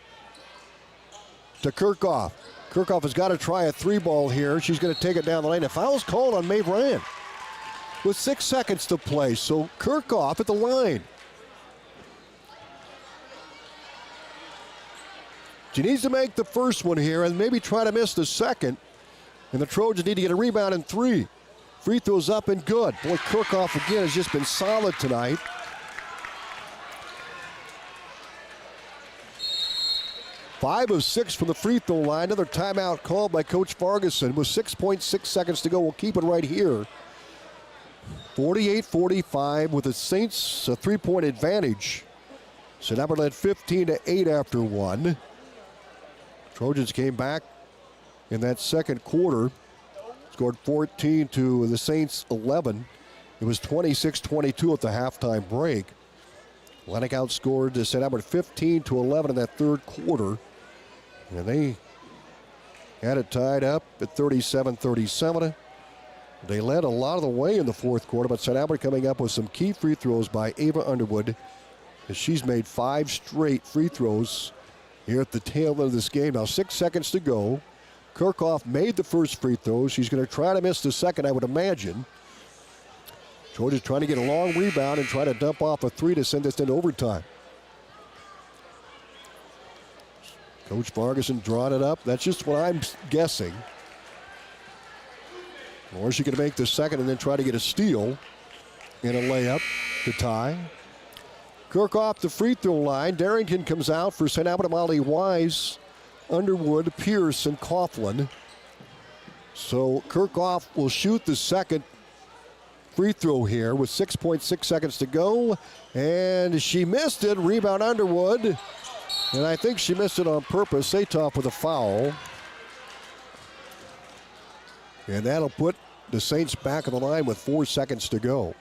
to Kirchhoff. Kirchhoff has got to try a 3-ball here. She's going to take it down the lane. A foul's called on Maeve Ryan with 6 seconds to play. So Kirchhoff at the line. She needs to make the first one here and maybe try to miss the second. And the Trojans need to get a rebound in 3. Free throws up and good. Boy, Kirchhoff again has just been solid tonight. 5 of 6 from the free throw line. Another timeout called by Coach Farguson with 6.6 seconds to go. We'll keep it right here. 48-45 with the Saints a 3-point advantage. St. Albert led 15-8 after 1. Trojans came back in that second quarter. Scored 14 to the Saints 11. It was 26-22 at the halftime break. Atlantic outscored St. Albert 15-11 in that third quarter. And they had it tied up at 37-37. They led a lot of the way in the fourth quarter, but St. Albert coming up with some key free throws by Ava Underwood, as she's made 5 straight free throws here at the tail end of this game. Now 6 seconds to go. Kirchhoff made the first free throw. She's going to try to miss the second, I would imagine. Trojan's trying to get a long rebound and try to dump off a 3 to send this into overtime. Coach Farguson drawing it up. That's just what I'm guessing. Or is she going to make the second and then try to get a steal and a layup? to tie. Kirk off the free throw line. Darrington comes out for St. Albert. Molly Wise, Underwood, Pierce, and Coughlin. So Kirkhoff will shoot the second free throw here with 6.6 seconds to go. And she missed it. Rebound Underwood. And I think she missed it on purpose. Satoff with a foul. And that'll put the Saints back on the line with 4 seconds to go.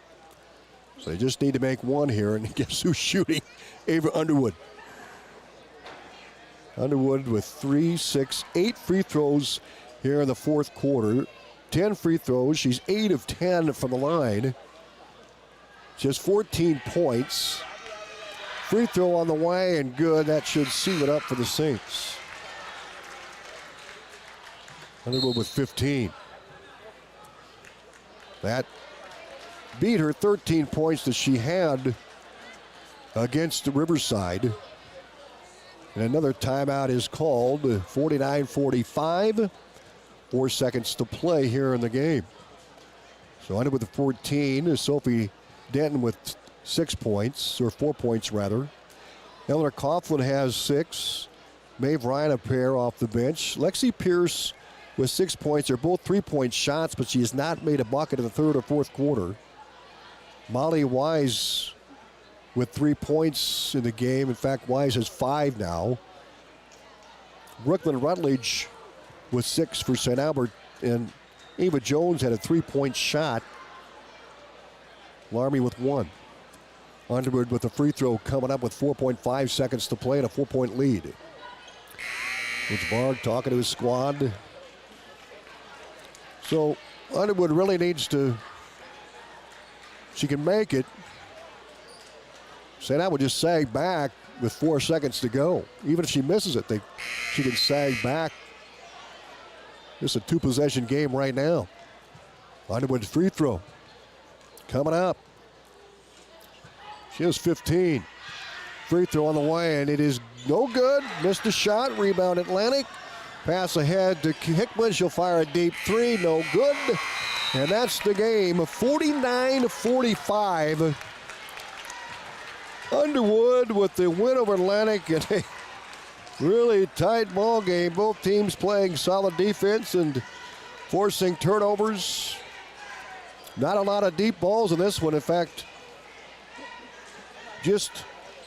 So they just need to make one here. And guess who's shooting? Ava Underwood. Underwood with 3, 6, 8 free throws here in the fourth quarter. 10 free throws. She's 8 of 10 from the line. Just 14 points. Free throw on the way and good. That should seal it up for the Saints. Underwood with 15. That beat her 13 points that she had against Riverside. And another timeout is called. 49-45. 4 seconds to play here in the game. So Underwood with 14. Sophie Denton with 6 points, or 4 points rather. Eleanor Coughlin has 6. Maeve Ryan a pair off the bench. Lexi Pierce with 6 points. They're both 3-point shots, but she has not made a bucket in the third or fourth quarter. Molly Wise with 3 points in the game. In fact, Wise has 5 now. Brooklyn Rutledge with 6 for St. Albert. And Ava Jones had a 3-point shot. Larmy with 1. Underwood with a free throw coming up with 4.5 seconds to play and a 4-point lead. It's Barg talking to his squad. So Underwood really needs to, she can make it. St. Albert just sag back with 4 seconds to go. Even if she misses it, she can sag back. This is a 2-possession game right now. Underwood's free throw coming up. She has 15. Free throw on the way, and it is no good. Missed the shot. Rebound Atlantic. Pass ahead to Hickman. She'll fire a deep 3. No good. And that's the game. 49-45. Underwood with the win over Atlantic. And a really tight ball game. Both teams playing solid defense and forcing turnovers. Not a lot of deep balls in this one. In fact, just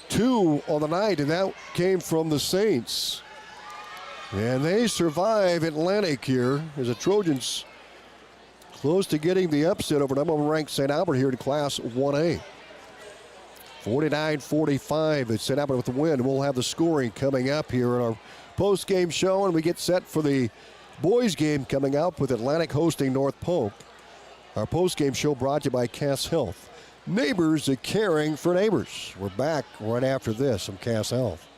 2 on the night, and that came from the Saints. And they survive Atlantic here as the Trojans close to getting the upset over number 1 ranked St. Albert here in Class 1A. 49-45. It's St. Albert with the win. We'll have the scoring coming up here in our post-game show, and we get set for the boys' game coming up with Atlantic hosting North Polk. Our post-game show brought to you by Cass Health. Neighbors are caring for neighbors. We're back right after this from Cass Health.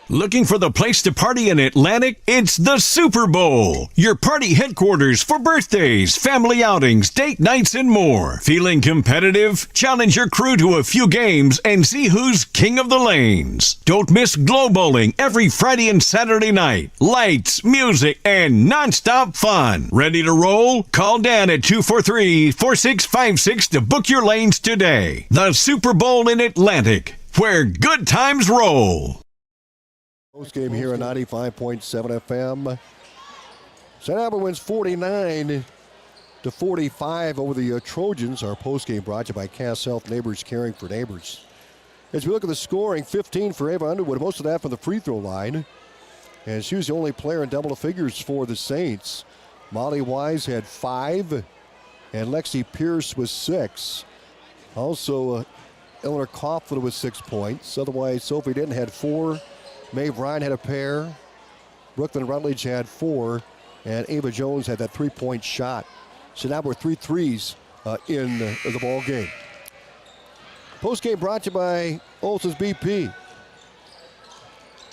Looking for the place to party in Atlantic? It's the Super Bowl, your party headquarters for birthdays, family outings, date nights, and more. Feeling competitive? Challenge your crew to a few games and see who's king of the lanes. Don't miss Glow Bowling every Friday and Saturday night. Lights, music, and nonstop fun. Ready to roll? Call Dan at 243-4656 to book your lanes today. The Super Bowl in Atlantic, where good times roll. Post game here at 95.7 FM. St. Albert wins 49-45 over the Trojans. Our post game brought to you by Cass Health, neighbors caring for neighbors. As we look at the scoring, 15 for Ava Underwood, most of that from the free throw line. And she was the only player in double figures for the Saints. Molly Wise had 5, and Lexi Pierce was 6. Also, Eleanor Coughlin with 6 points. Otherwise, Sophie Denton had 4. Maeve Ryan had a pair. Brooklyn Rutledge had 4. And Ava Jones had that 3-point shot. So now we're 3 threes in the ball game. Post game brought to you by Olson's BP.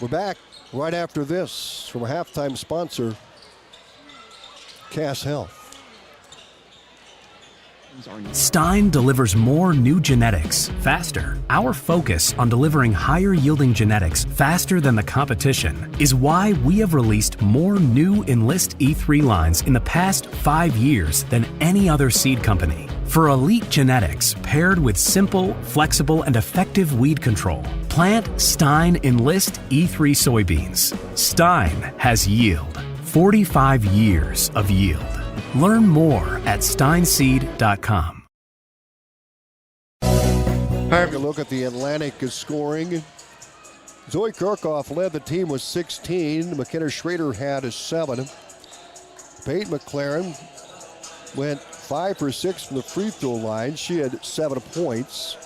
We're back right after this from a halftime sponsor, Cass Health. Stein delivers more new genetics faster. Our focus on delivering higher yielding genetics faster than the competition is why we have released more new Enlist E3 lines in the past 5 years than any other seed company. For elite genetics paired with simple, flexible, and effective weed control, plant Stein Enlist E3 soybeans. Stein has yield. 45 years of yield. Learn more at steinseed.com. Take a look at the Atlantic scoring. Zoe Kirchhoff led the team with 16. McKenna Schrader had a 7. Peyton McLaren went 5 for 6 from the free throw line. She had 7 points.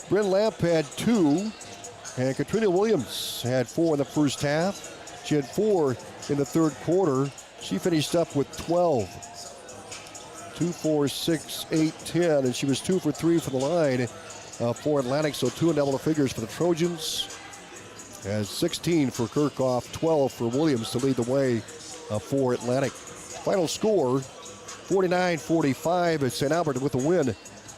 Bryn Lamp had 2. And Katrina Williams had 4 in the first half. She had 4 in the third quarter. She finished up with 12. 2, 4, 6, 8, 10. And she was 2 for 3 from the line for Atlantic. So 2 in double figures for the Trojans. As 16 for Kirchhoff, 12 for Williams to lead the way for Atlantic. Final score, 49-45 at St. Albert with a win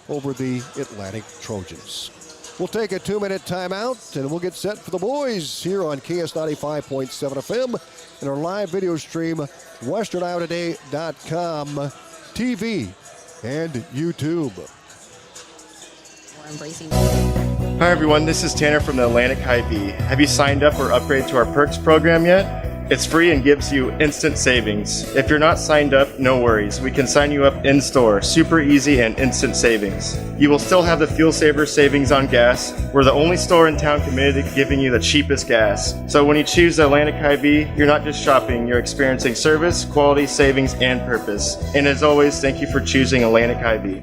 over the Atlantic Trojans. We'll take a 2-minute timeout and we'll get set for the boys here on KS 95.7 FM and our live video stream, WesternIowaToday.com, TV, and YouTube. Hi everyone, this is Tanner from the Atlantic Hy-Vee. Have you signed up or upgraded to our Perks program yet? It's free and gives you instant savings. If you're not signed up, no worries. We can sign you up in-store. Super easy and instant savings. You will still have the Fuel Saver savings on gas. We're the only store in town committed to giving you the cheapest gas. So when you choose the Atlantic Hy-Vee, you're not just shopping, you're experiencing service, quality, savings, and purpose. And as always, thank you for choosing Atlantic Hy-Vee.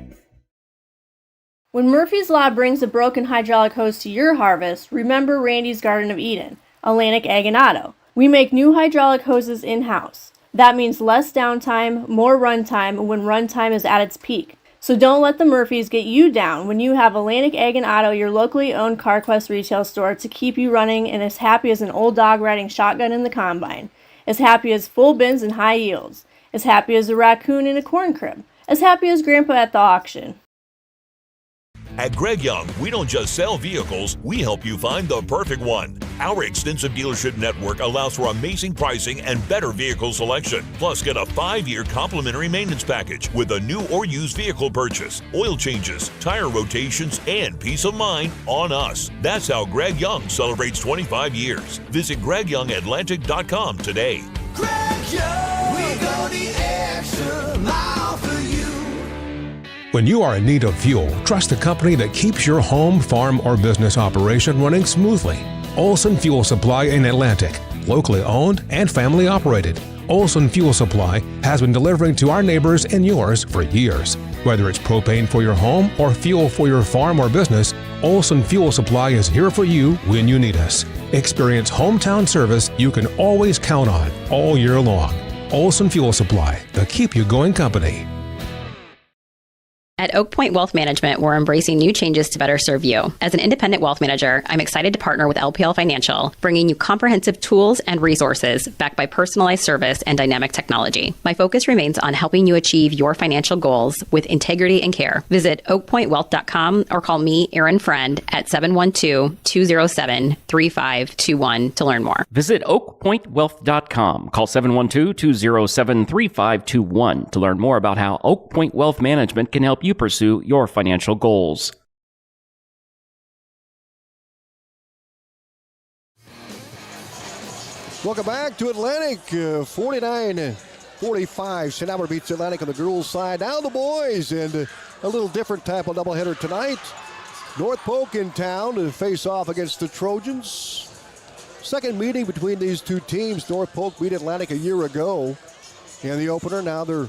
When Murphy's Law brings a broken hydraulic hose to your harvest, remember Randy's Garden of Eden, Atlantic Ag and Auto. We make new hydraulic hoses in-house. That means less downtime, more runtime when runtime is at its peak. So don't let the Murphys get you down when you have Atlantic Ag and Auto, your locally owned CarQuest retail store, to keep you running and as happy as an old dog riding shotgun in the combine, as happy as full bins and high yields, as happy as a raccoon in a corn crib, as happy as Grandpa at the auction. At Greg Young, we don't just sell vehicles, we help you find the perfect one. Our extensive dealership network allows for amazing pricing and better vehicle selection. Plus, get a 5-year complimentary maintenance package with a new or used vehicle purchase, oil changes, tire rotations, and peace of mind on us. That's how Greg Young celebrates 25 years. Visit GregYoungAtlantic.com today. Greg Young, we go the extra mile for you. When you are in need of fuel, trust the company that keeps your home, farm, or business operation running smoothly. Olson Fuel Supply in Atlantic, locally owned and family operated. Olson Fuel Supply has been delivering to our neighbors and yours for years. Whether it's propane for your home or fuel for your farm or business, Olson Fuel Supply is here for you when you need us. Experience hometown service you can always count on all year long. Olson Fuel Supply, the keep you going company. At Oak Point Wealth Management, we're embracing new changes to better serve you. As an independent wealth manager, I'm excited to partner with LPL Financial, bringing you comprehensive tools and resources backed by personalized service and dynamic technology. My focus remains on helping you achieve your financial goals with integrity and care. Visit oakpointwealth.com or call me, Erin Friend, at 712-207-3521 to learn more. Visit oakpointwealth.com. Call 712-207-3521 to learn more about how Oak Point Wealth Management can help you pursue your financial goals. Welcome back to Atlantic. 49-45. St. Albert beats Atlantic on the girls' side. Now the boys, and a little different type of doubleheader tonight. North Polk in town to face off against the Trojans. Second meeting between these two teams. North Polk beat Atlantic a year ago in the opener. Now they're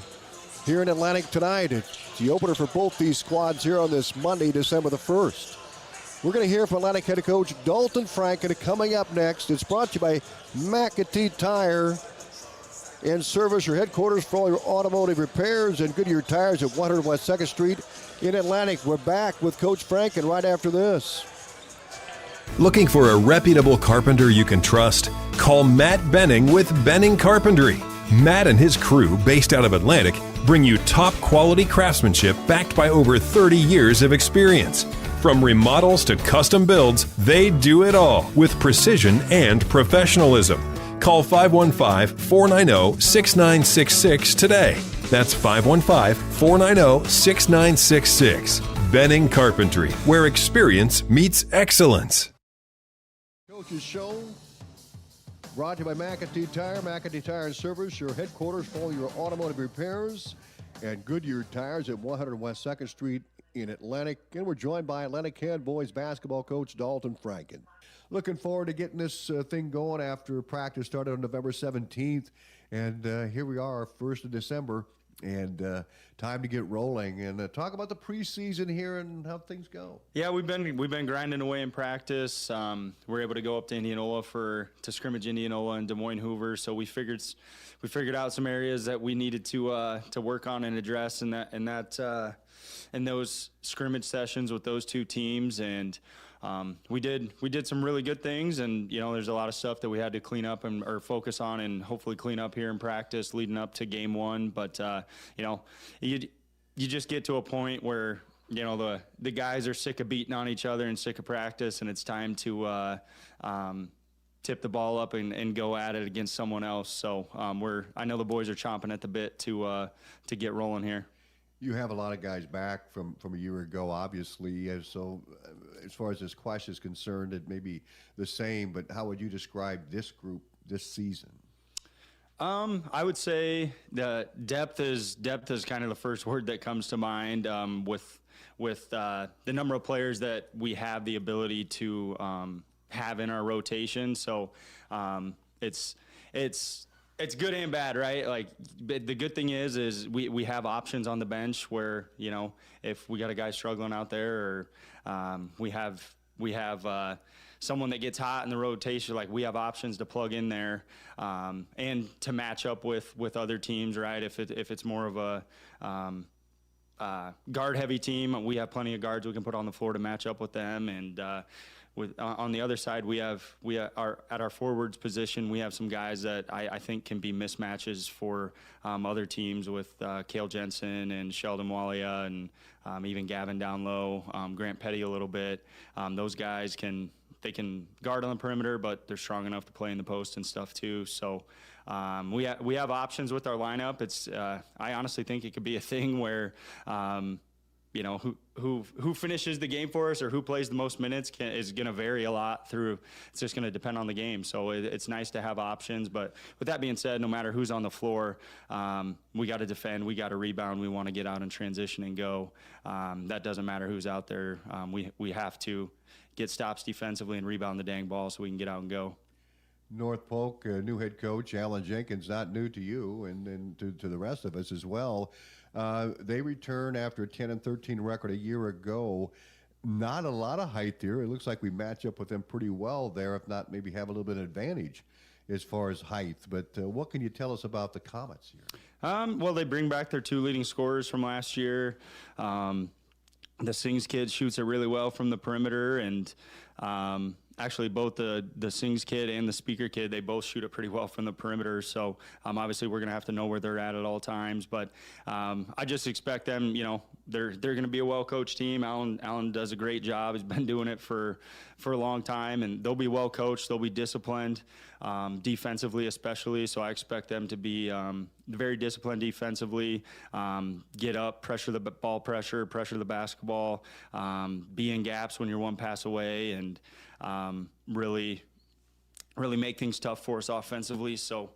here in Atlantic tonight. It's the opener for both these squads here on this Monday, December the 1st. We're going to hear from Atlantic head coach Dalton Franken coming up next. It's brought to you by McAtee Tire and Service, your headquarters for all your automotive repairs, and Goodyear Tires at 100 West 2nd Street in Atlantic. We're back with Coach Franken right after this. Looking for a reputable carpenter you can trust? Call Matt Benning with Benning Carpentry. Matt and his crew, based out of Atlantic, bring you top quality craftsmanship backed by over 30 years of experience. From remodels to custom builds, they do it all with precision and professionalism. Call 515-490-6966 today. That's 515-490-6966. Benning Carpentry, where experience meets excellence. Coach's Show, brought to you by McAtee Tire. McAtee Tire and Service, your headquarters for all your automotive repairs, and Goodyear Tires at 100 West 2nd Street in Atlantic. And we're joined by Atlantic head boys basketball coach Dalton Franken. Looking forward to getting this thing going after practice started on November 17th. And here we are, 1st of December, and time to get rolling. And talk about the preseason here and how things go. Yeah, we've been grinding away in practice. We're able to go up to Indianola to scrimmage Indianola and Des Moines Hoover. So we figured out some areas that we needed to work on and address in those scrimmage sessions with those two teams. And we did some really good things, and there's a lot of stuff that we had to clean up or focus on and hopefully clean up here in practice leading up to game one. But you just get to a point where the guys are sick of beating on each other and sick of practice, and it's time to tip the ball up and go at it against someone else. So I know the boys are chomping at the bit to get rolling here. You have a lot of guys back from a year ago, obviously. So as far as this question is concerned, it may be the same, but how would you describe this group this season? I would say the depth is kind of the first word that comes to mind, with the number of players that we have the ability to have in our rotation. So it's good and bad, right? Like, the good thing is we have options on the bench where, if we got a guy struggling out there, or we have someone that gets hot in the rotation, like, we have options to plug in there, and to match up with other teams, right? If it's more of a guard heavy team, we have plenty of guards we can put on the floor to match up with them. And on the other side, we are at our forwards position. We have some guys that I think can be mismatches for other teams with Cale Jensen and Sheldon Walia, and even Gavin down low, Grant Petty a little bit. Those guys can guard on the perimeter, but they're strong enough to play in the post and stuff too. So we have options with our lineup. It's I honestly think it could be a thing where who finishes the game for us or who plays the most minutes is going to vary a lot through. It's just going to depend on the game. So it's nice to have options. But with that being said, no matter who's on the floor, we got to defend, we got to rebound, we want to get out in transition and go. That doesn't matter who's out there. We have to get stops defensively and rebound the dang ball so we can get out and go. North Polk, new head coach Alan Jenkins, not new to you and to the rest of us as well. They return after a 10-13 record a year ago. Not a lot of height there. It looks like we match up with them pretty well there, if not maybe have a little bit of advantage as far as height. But what can you tell us about the Comets here? Well, they bring back their two leading scorers from last year. The Sings kid shoots it really well from the perimeter, and actually both the Sings kid and the Speaker kid, they both shoot it pretty well from the perimeter. So obviously we're going to have to know where they're at all times. But I just expect them, they're going to be a well-coached team. Alan does a great job. He's been doing it for a long time, and they'll be well-coached. They'll be disciplined, defensively especially. So I expect them to be very disciplined defensively, get up, pressure the ball pressure the basketball, be in gaps when you're one pass away, and really make things tough for us offensively. So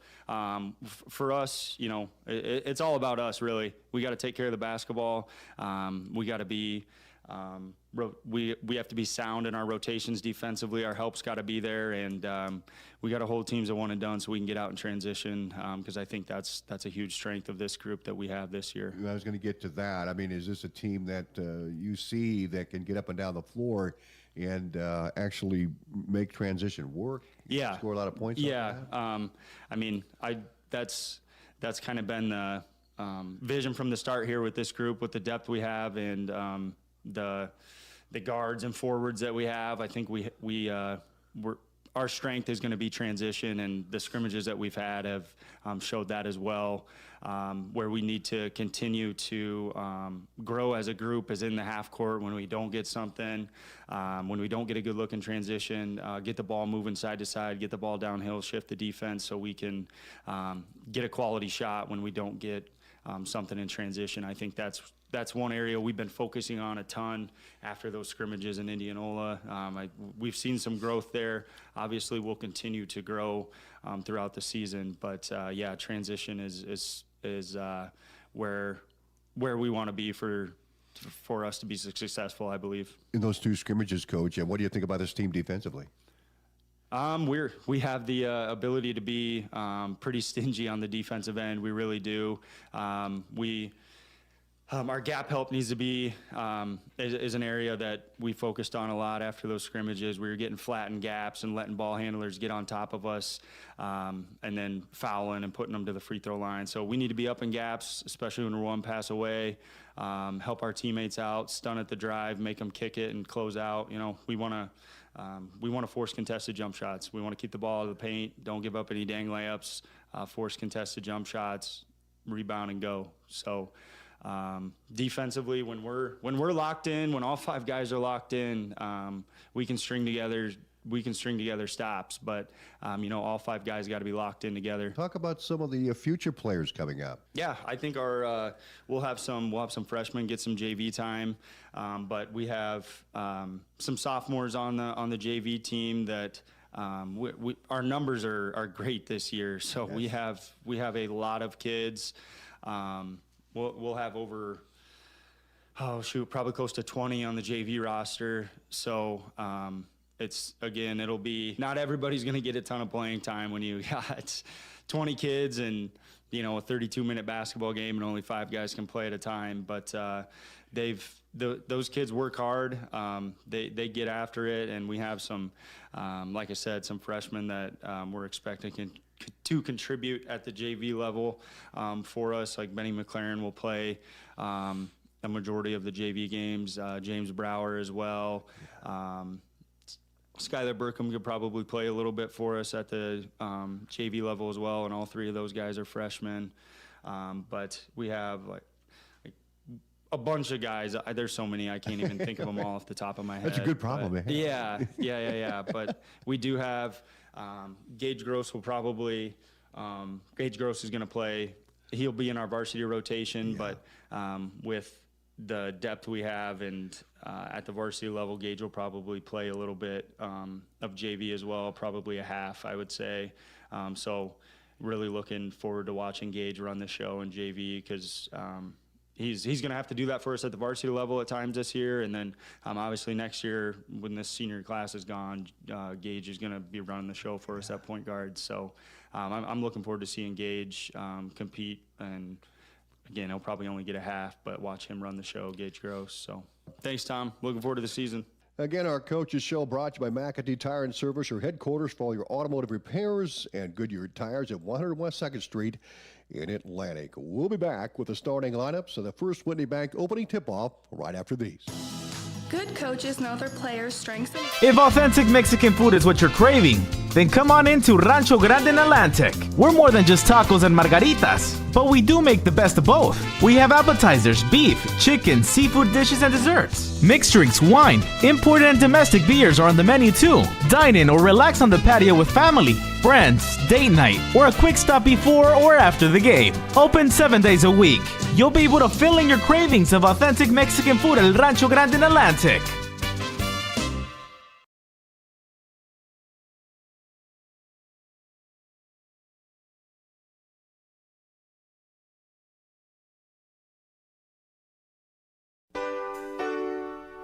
for us, it's all about us, really. We got to take care of the basketball. We got to be we have to be sound in our rotations defensively. Our help's got to be there, and we got to hold teams at one and done so we can get out in transition, because I think that's a huge strength of this group that we have this year. I was going to get to that. I mean, is this a team that you see that can get up and down the floor and actually make transition work? Yeah. Score a lot of points? Yeah. I mean, that's kind of been the vision from the start here with this group, with the depth we have, and the guards and forwards that we have. I think we're our strength is going to be transition, and the scrimmages that we've had have showed that as well. Where we need to continue to grow as a group is in the half court when we don't get something, when we don't get a good look in transition, get the ball moving side to side, get the ball downhill, shift the defense so we can get a quality shot when we don't get something in transition. I think that's one area we've been focusing on a ton after those scrimmages in Indianola. We've seen some growth there. Obviously, we'll continue to grow throughout the season, but yeah, transition is where we want to be for us to be successful, I believe. In those two scrimmages, Coach, what do you think about this team defensively? We have the ability to be pretty stingy on the defensive end. We really do. Our gap help needs to be is an area that we focused on a lot after those scrimmages. We were getting flat in gaps and letting ball handlers get on top of us, and then fouling and putting them to the free throw line. So we need to be up in gaps, especially when we're one pass away. Help our teammates out, stun at the drive, make them kick it and close out. We want to force contested jump shots. We want to keep the ball out of the paint. Don't give up any dang layups. Force contested jump shots, rebound and go. So. Defensively, when we're locked in, when all five guys are locked in, we can string together stops, but all five guys got to be locked in together. Talk about some of the future players coming up. Yeah, I think we'll have some freshmen get some JV time, but we have some sophomores on the JV team that our numbers are great this year. So yes. we have a lot of kids. We'll have over, probably close to 20 on the JV roster. So it'll be, not everybody's going to get a ton of playing time when you got 20 kids and, a 32-minute basketball game and only 5 guys can play at a time. But those kids work hard. They get after it, and we have some, like I said, some freshmen that we're expecting to contribute at the JV level for us. Like Benny McLaren will play a majority of the JV games. James Brower as well. Skylar Burkham could probably play a little bit for us at the JV level as well, and all 3 of those guys are freshmen. But we have like a bunch of guys. There's so many, I can't even think of them all off the top of my head. That's a good problem, man. Yeah. But we do have Gage Gross will probably Gage Gross is going to play. He'll be in our varsity rotation, but with the depth we have and at the varsity level, Gage will probably play a little bit of JV as well, probably a half, I would say. So really looking forward to watching Gage run the show in JV because he's going to have to do that for us at the varsity level at times this year. And then obviously next year when this senior class is gone, Gage is going to be running the show for us at point guard. So I'm looking forward to seeing Gage compete. And again, he'll probably only get a half, but watch him run the show, Gage Gross. So thanks, Tom. Looking forward to the season. Again, our Coaches Show brought to you by McAtee Tire and Service, your headquarters for all your automotive repairs and Goodyear tires at 100 West 2nd Street in Atlantic. We'll be back with the starting lineups of the First Whitney Bank opening tip-off right after these. Good coaches know their players' strengths and... If authentic Mexican food is what you're craving, then come on into Rancho Grande in Atlantic. We're more than just tacos and margaritas, but we do make the best of both. We have appetizers, beef, chicken, seafood dishes, and desserts. Mixed drinks, wine, imported and domestic beers are on the menu too. Dine in or relax on the patio with family, friends, date night, or a quick stop before or after the game. Open 7 days a week. You'll be able to fill in your cravings of authentic Mexican food at Rancho Grande in Atlantic.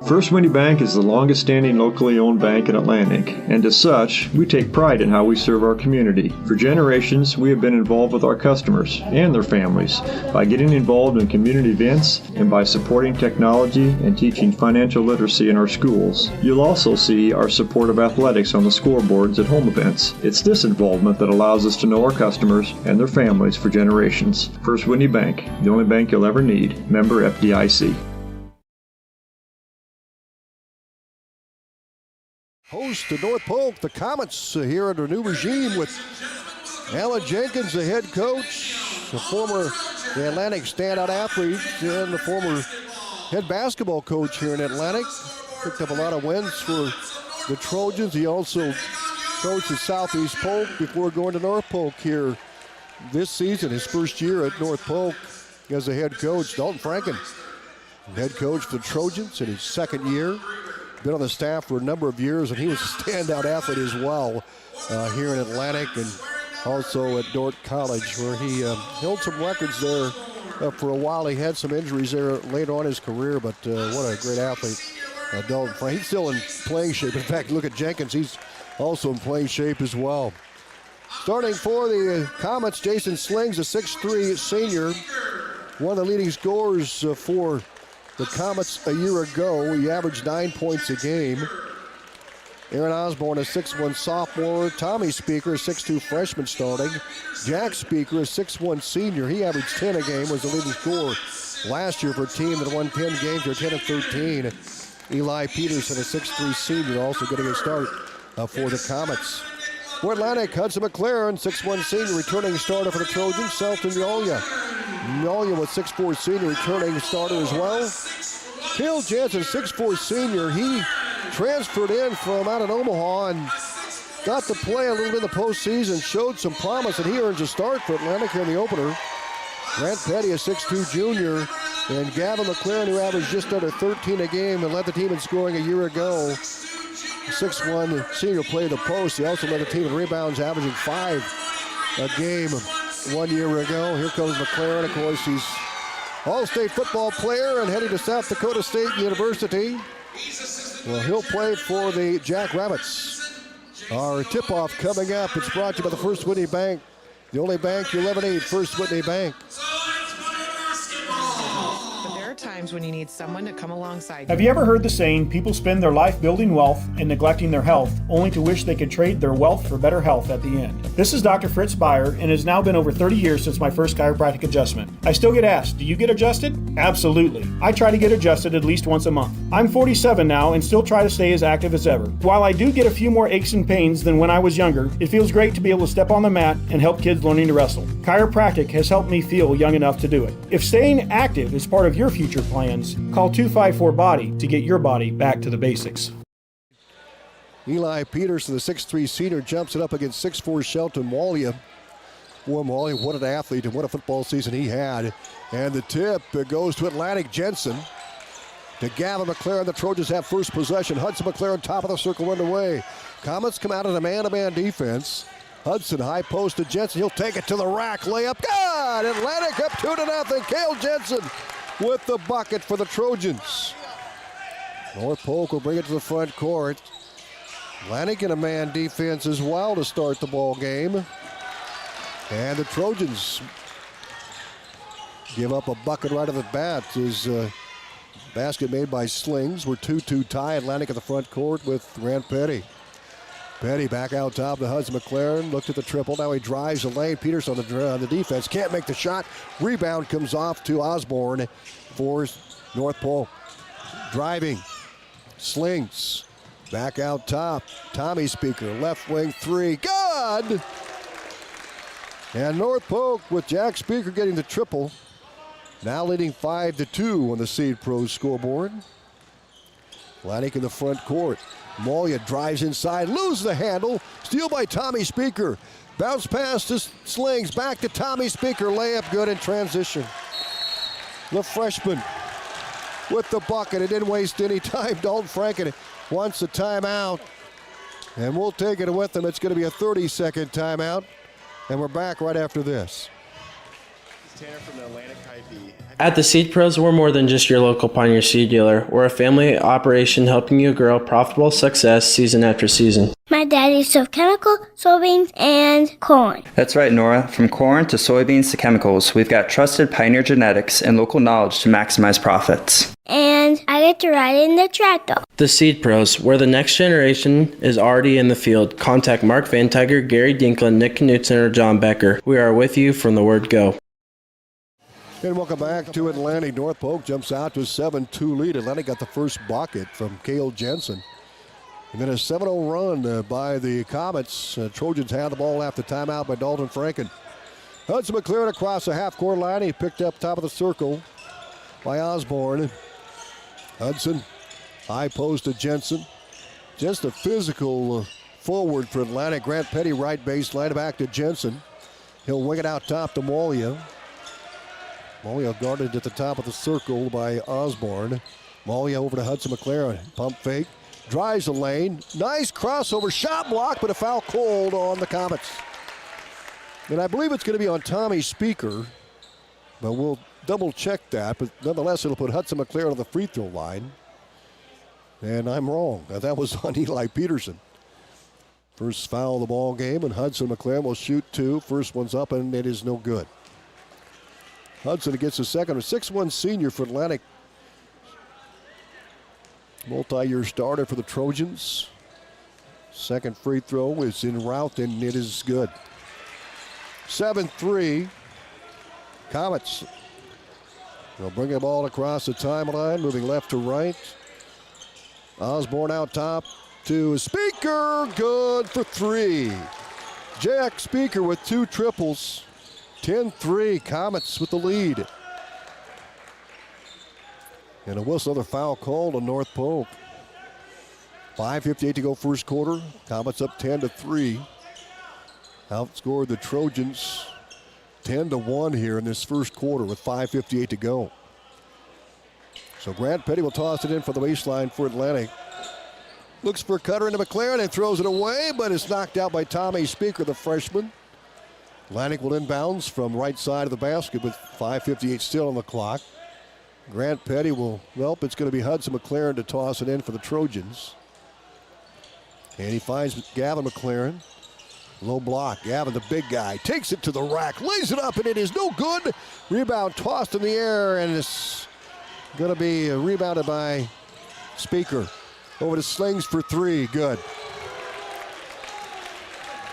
First Whitney Bank is the longest standing locally owned bank in Atlantic, and as such, we take pride in how we serve our community. For generations, we have been involved with our customers and their families by getting involved in community events and by supporting technology and teaching financial literacy in our schools. You'll also see our support of athletics on the scoreboards at home events. It's this involvement that allows us to know our customers and their families for generations. First Whitney Bank, the only bank you'll ever need. Member FDIC. Host to North Polk, the Comets here under new regime with Alan Jenkins, the head coach, the former Atlantic standout athlete, and the former head basketball coach here in Atlantic. Picked up a lot of wins for the Trojans. He also coached at Southeast Polk before going to North Polk here this season, his first year at North Polk as a head coach. Dalton Franken, head coach for the Trojans in his second year. Been on the staff for a number of years, and he was a standout athlete as well here in Atlantic and also at Dordt College, where he held some records there for a while. He had some injuries there later on in his career, but what a great athlete, Dalton Frank. He's still in playing shape. In fact, look at Jenkins. He's also in playing shape as well. Starting for the Comets, Jason Slings, a 6'3" senior, one of the leading scorers for the Comets a year ago. He averaged 9 points a game. Aaron Osborne, a 6'1" sophomore. Tommy Speaker, a 6'2" freshman starting. Jack Speaker, a 6'1" senior. He averaged 10 a game, was the leading scorer last year for a team that won 10 games. They're 10 of 13. Eli Peterson, a 6'3" senior, also getting a start for the Comets. For Atlantic, Hudson McLaren, 6'1" senior, returning starter for the Trojans. Selton Miolia. Miolia was 6'4" senior, returning starter as well. Cale Jansen, 6'4" senior. He transferred in from out of Omaha and got to play a little bit in the postseason, showed some promise, and he earns a start for Atlantic here in the opener. Grant Petty, a 6'2" junior, and Gavin McLaren, who averaged just under 13 a game and led the team in scoring a year ago. 6'1" senior played the post. He also led the team in rebounds, averaging 5 a game 1 year ago. Here comes McLaren. Of course, he's All-State football player and heading to South Dakota State University. Well, he'll play for the Jackrabbits. Our tip-off coming up. It's brought to you by the First Whitney Bank. The only bank you'll ever need, First Whitney Bank. Times when you need someone to come alongside. Have you ever heard the saying, people spend their life building wealth and neglecting their health, only to wish they could trade their wealth for better health at the end? This is Dr. Fritz Beyer, and it has now been over 30 years since my first chiropractic adjustment. I still get asked, do you get adjusted? Absolutely. I try to get adjusted at least once a month. I'm 47 now and still try to stay as active as ever. While I do get a few more aches and pains than when I was younger, it feels great to be able to step on the mat and help kids learning to wrestle. Chiropractic has helped me feel young enough to do it. If staying active is part of your future plans, call 254-BODY to get your body back to the basics. Eli Peterson, the 6'3" senior, jumps it up against 6'4" Shelton Walia. Boy, Walia, what an athlete and what a football season he had. And the tip goes to Atlantic. Jensen to Gavin McLaren. The Trojans have first possession. Hudson McLaren, top of the circle, underway. Comets come out in a man-to-man defense. Hudson, high post to Jensen. He'll take it to the rack. Layup. God! Atlantic up 2-0. Cale Jensen with the bucket for the Trojans. North Polk will bring it to the front court. Atlantic in a man defense as well to start the ball game. And the Trojans give up a bucket right off the bat. His basket made by Slings. We're 2-2 tie. Atlantic at the front court with Grant Petty. Petty back out top to Hudson McLaren. Looked at the triple. Now he drives the lane. Peterson on the defense. Can't make the shot. Rebound comes off to Osborne for North Polk. Driving. Slings. Back out top. Tommy Speaker. Left wing three. Good! And North Polk with Jack Speaker getting the triple. Now leading 5-2 on the Seed Pros scoreboard. Atlantic in the front court. Molia drives inside, loses the handle. Steal by Tommy Speaker. Bounce pass to Slings. Back to Tommy Speaker. Layup good in transition. The freshman with the bucket. It didn't waste any time. Dalton Franken wants a timeout. And we'll take it with him. It's going to be a 30-second timeout. And we're back right after this. Tanner from the Atlantic High-B. At the Seed Pros, we're more than just your local Pioneer seed dealer. We're a family operation helping you grow profitable success season after season. My daddy sold chemical, soybeans, and corn. That's right, Nora. From corn to soybeans to chemicals, we've got trusted Pioneer genetics and local knowledge to maximize profits. And I get to ride in the tractor. The Seed Pros, where the next generation is already in the field. Contact Mark Van Tiger, Gary Dinklin, Nick Knutson, or John Becker. We are with you from the word go. And welcome back to Atlantic. North Polk jumps out to a 7-2 lead. Atlantic got the first bucket from Cale Jensen. And then a 7-0 run by the Comets. Trojans had the ball after timeout by Dalton Franken. Hudson McLaren across the half-court line. He picked up top of the circle by Osborne. Hudson, high post to Jensen. Just a physical forward for Atlantic. Grant Petty, right baseline, back to Jensen. He'll wing it out top to Molia. Molia guarded at the top of the circle by Osborne. Molia over to Hudson McLaren. Pump fake. Drives the lane. Nice crossover. Shot block, but a foul called on the Comets. And I believe it's going to be on Tommy Speaker, but we'll double check that. But nonetheless, it'll put Hudson McLaren on the free throw line. And I'm wrong. That was on Eli Peterson. First foul of the ball game, and Hudson McLaren will shoot 2. First one's up, and it is no good. Hudson gets the second. A 6'1" senior for Atlantic. Multi-year starter for the Trojans. Second free throw is en route, and it is good. 7-3. Comets. They'll bring the ball across the timeline, moving left to right. Osborne out top to Speaker. Good for 3. Jack Speaker with 2 triples. 10-3. Comets with the lead. And a whistle, another foul called on North Polk. 5:58 to go first quarter. Comets up 10-3. Outscored the Trojans 10-1 here in this first quarter with 5:58 to go. So Grant Petty will toss it in for the baseline for Atlantic. Looks for a cutter into McLaren and throws it away, but it's knocked out by Tommy Speaker, the freshman. Atlantic will inbounds from right side of the basket with 5:58 still on the clock. Grant Petty will, well, it's going to be Hudson McLaren to toss it in for the Trojans. And he finds Gavin McLaren. Low block. Gavin, the big guy, takes it to the rack, lays it up, and it is no good. Rebound tossed in the air, and it's going to be rebounded by Speaker. Over to Slings for 3. Good.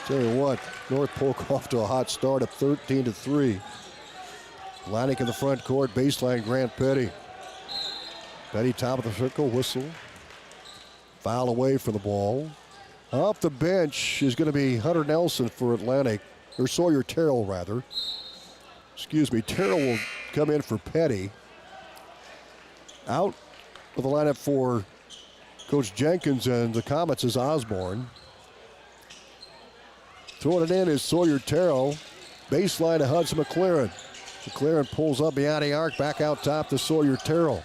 Tell you what, North Polk off to a hot start at 13-3. Atlantic in the front court, baseline Grant Petty. Petty top of the circle, whistle. Foul away from the ball. Off the bench is going to be Hunter Nelson for Atlantic, or Sawyer Terrell rather. Excuse me, Terrell will come in for Petty. Out of the lineup for Coach Jenkins and the Comets is Osborne. Throwing it in is Sawyer Terrell. Baseline to Hudson McLaren. McLaren pulls up behind the arc, back out top to Sawyer Terrell.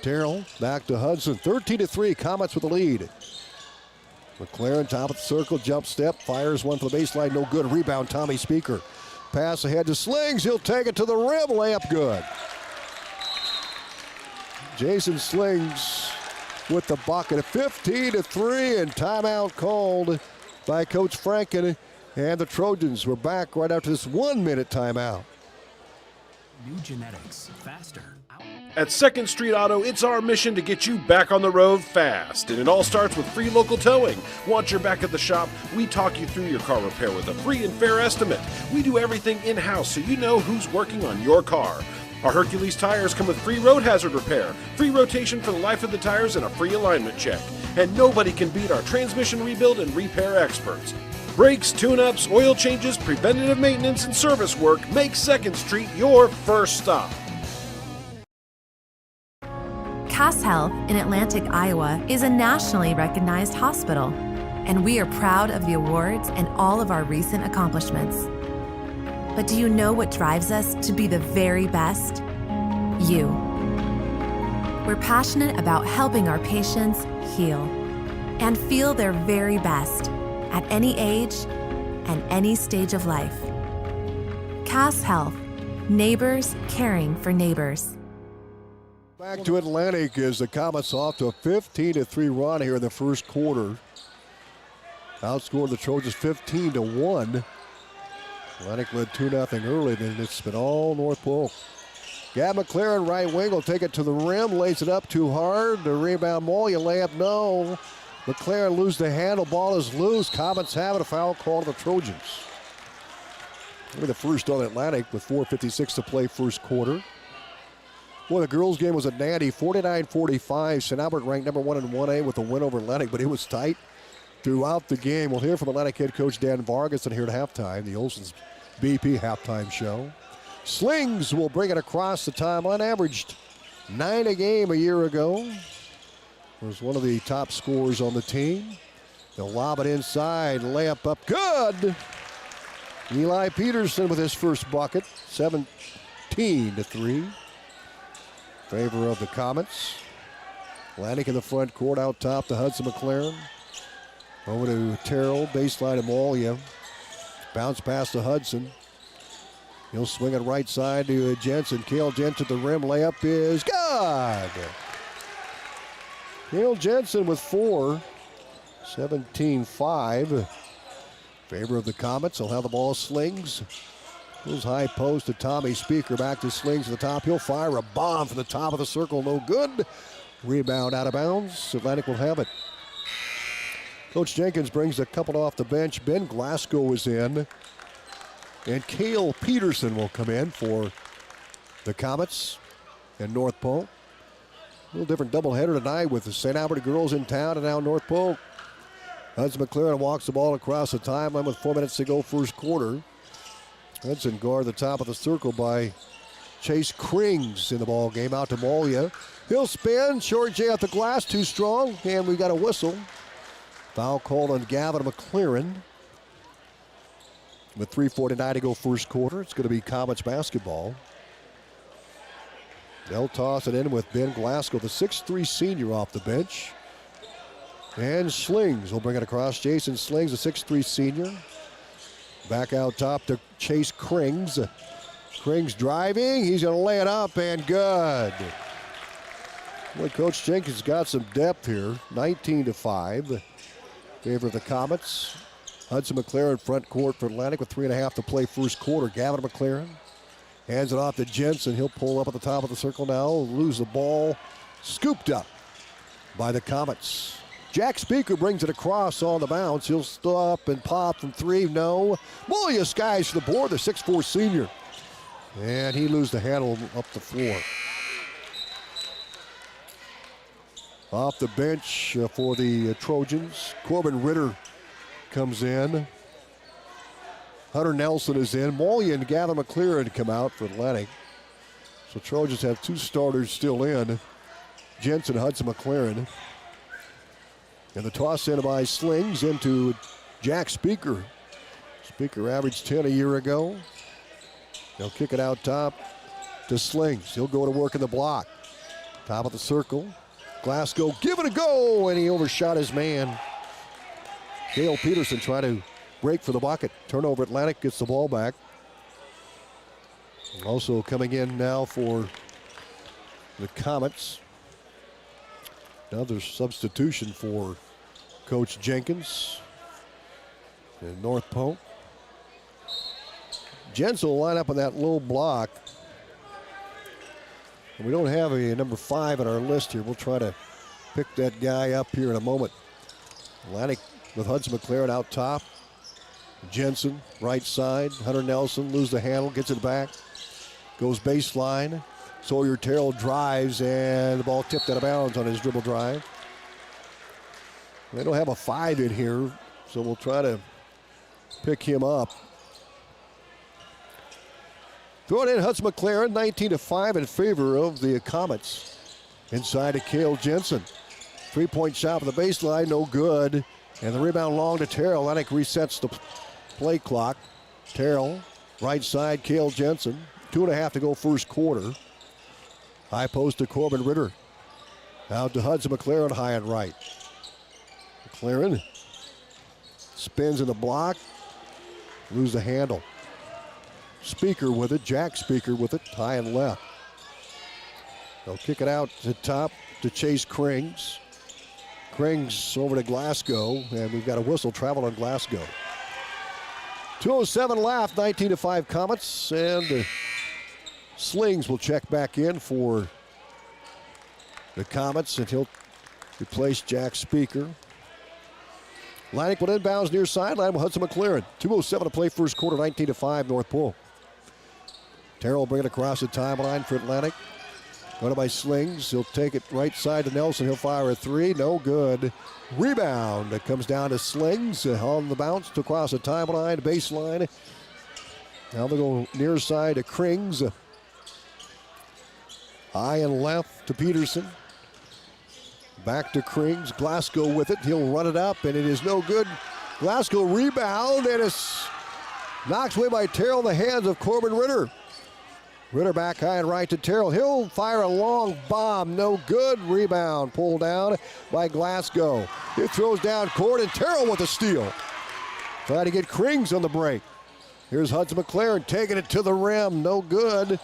Terrell back to Hudson. 13-3, Comets with the lead. McLaren top of the circle, jump step, fires one for the baseline, no good. Rebound, Tommy Speaker. Pass ahead to Slings, he'll take it to the rim, layup good. Jason Slings with the bucket. 15-3, and timeout called by Coach Franken. And the Trojans were back right after this 1-minute timeout. New genetics, faster. At 2nd Street Auto, it's our mission to get you back on the road fast. And it all starts with free local towing. Want your back at the shop? We talk you through your car repair with a free and fair estimate. We do everything in-house so you know who's working on your car. Our Hercules tires come with free road hazard repair, free rotation for the life of the tires, and a free alignment check. And nobody can beat our transmission rebuild and repair experts. Brakes, tune-ups, oil changes, preventative maintenance, and service work make 2nd Street your first stop. Cass Health in Atlantic, Iowa is a nationally recognized hospital, and we are proud of the awards and all of our recent accomplishments. But do you know what drives us to be the very best? You. We're passionate about helping our patients heal and feel their very best at any age and any stage of life. Cass Health, neighbors caring for neighbors. Back to Atlantic as the Comets off to a 15-3 run here in the first quarter. Outscored the Trojans 15-1. Atlantic led 2-0 early, then it's been all North Polk. Gab McLaren, right wing, will take it to the rim, lays it up too hard. The rebound, Molia layup, no. McLaren lose the handle, ball is loose. Comets have it, a foul call to the Trojans. We're the first on Atlantic with 4:56 to play first quarter. Boy, the girls' game was at natty, 49-45. St. Albert ranked number 1 in 1A with a win over Atlantic, but it was tight throughout the game. We'll hear from Atlantic head coach Dan Vargas here at halftime, the Olsen's BP halftime show. Slings will bring it across the timeline, averaged 9 a game a year ago. Was one of the top scorers on the team. They'll lob it inside, layup up, good! Eli Peterson with his first bucket, 17-3. Favor of the Comets. Atlantic in the front court, out top to Hudson McLaren. Over to Terrell, baseline to Molia. Bounce pass to Hudson. He'll swing it right side to Jensen. Cale Jensen to the rim, layup is good! Cale Jensen with 4, 17-5. Favor of the Comets. They'll have the ball. Slings. Goes high post to Tommy Speaker. Back to Slings at the top. He'll fire a bomb from the top of the circle. No good. Rebound out of bounds. Atlantic will have it. Coach Jenkins brings a couple off the bench. Ben Glasgow is in. And Cale Peterson will come in for the Comets and North Polk. A little different doubleheader tonight with the St. Albert girls in town and now North Polk. Hudson McLaren walks the ball across the timeline with 4 minutes to go first quarter. Hudson guard the top of the circle by Chase Krings in the ball game. Out to Molia. He'll spin. Short J at the glass. Too strong. And we got a whistle. Foul called on Gavin McLaren. With 3:49 to go first quarter. It's going to be Comets basketball. They'll toss it in with Ben Glasgow, the 6'3 senior off the bench. And Slings will bring it across. Jason Slings, the 6'3 senior. Back out top to Chase Krings. Krings driving. He's going to lay it up and good. Well, Coach Jenkins got some depth here. 19-5. Favor of the Comets. Hudson McLaren front court for Atlantic with 3.5 to play first quarter. Gavin McLaren hands it off to Jensen. He'll pull up at the top of the circle now. Lose the ball. Scooped up by the Comets. Jack Speaker brings it across on the bounce. He'll stop and pop from 3. No. Molia skies for the board, the 6'4 senior. And he loses the handle up the floor. Off the bench for the Trojans, Corbin Ritter comes in. Hunter Nelson is in. Molia and Gavin McLaren come out for Atlantic. So Trojans have 2 starters still in. Jensen, Hudson McLaren. And the toss in by Slings into Jack Speaker. Speaker averaged 10 a year ago. They'll kick it out top to Slings. He'll go to work in the block. Top of the circle. Glasgow, give it a go, and he overshot his man. Cale Peterson trying to break for the bucket. Turnover, Atlantic gets the ball back. Also coming in now for the Comets. Another substitution for Coach Jenkins in North Polk. Jensen will line up in that low block. And we don't have a number 5 on our list here. We'll try to pick that guy up here in a moment. Atlantic with Hudson McLaren out top. Jensen, right side. Hunter Nelson loses the handle, gets it back. Goes baseline. Sawyer Terrell drives, and the ball tipped out of bounds on his dribble drive. They don't have a 5 in here, so we'll try to pick him up. Throw it in, Hudson McLaren, 19-5 in favor of the Comets. Inside to Cale Jensen. 3-point shot from the baseline, no good. And the rebound long to Terrell. Atlantic resets the play clock. Terrell, right side, Cale Jensen. 2.5 to go first quarter. High post to Corbin Ritter. Out to Hudson McLaren, high and right. McLaren spins in the block. Lose the handle. Speaker with it. Jack Speaker with it. High and left. They'll kick it out to top to Chase Krings. Krings over to Glasgow. And we've got a whistle travel on Glasgow. 2:07 left. 19-5 Comets. And Slings will check back in for the Comets, and he'll replace Jack Speaker. Atlantic will inbounds near sideline with Hudson McLaren. 2:07 to play first quarter, 19-5 North Polk. Terrell will bring it across the timeline for Atlantic. Going by Slings. He'll take it right side to Nelson. He'll fire a three. No good. Rebound. It comes down to Slings on the bounce to across the timeline, baseline. Now they go near side to Krings. High and left to Peterson. Back to Krings. Glasgow with it. He'll run it up, and it is no good. Glasgow rebound, and it's knocked away by Terrell in the hands of Corbin Ritter. Ritter back high and right to Terrell. He'll fire a long bomb. No good. Rebound pulled down by Glasgow. It throws down court, and Terrell with a steal. Trying to get Krings on the break. Here's Hudson McLaren taking it to the rim. No good.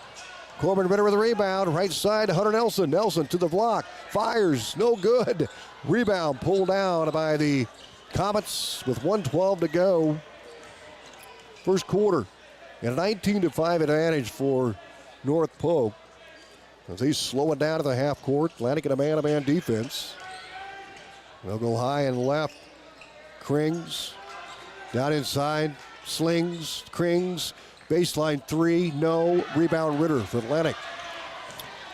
Corbin Ritter with a rebound. Right side to Hunter Nelson. Nelson to the block. Fires. No good. Rebound pulled down by the Comets with 1:12 to go. First quarter. And a 19-5 advantage for North Polk. As they slow it down to the half court. Atlantic in a man-to-man defense. They'll go high and left. Krings. Down inside. Slings. Krings. Baseline three. No. Rebound Ritter for Atlantic.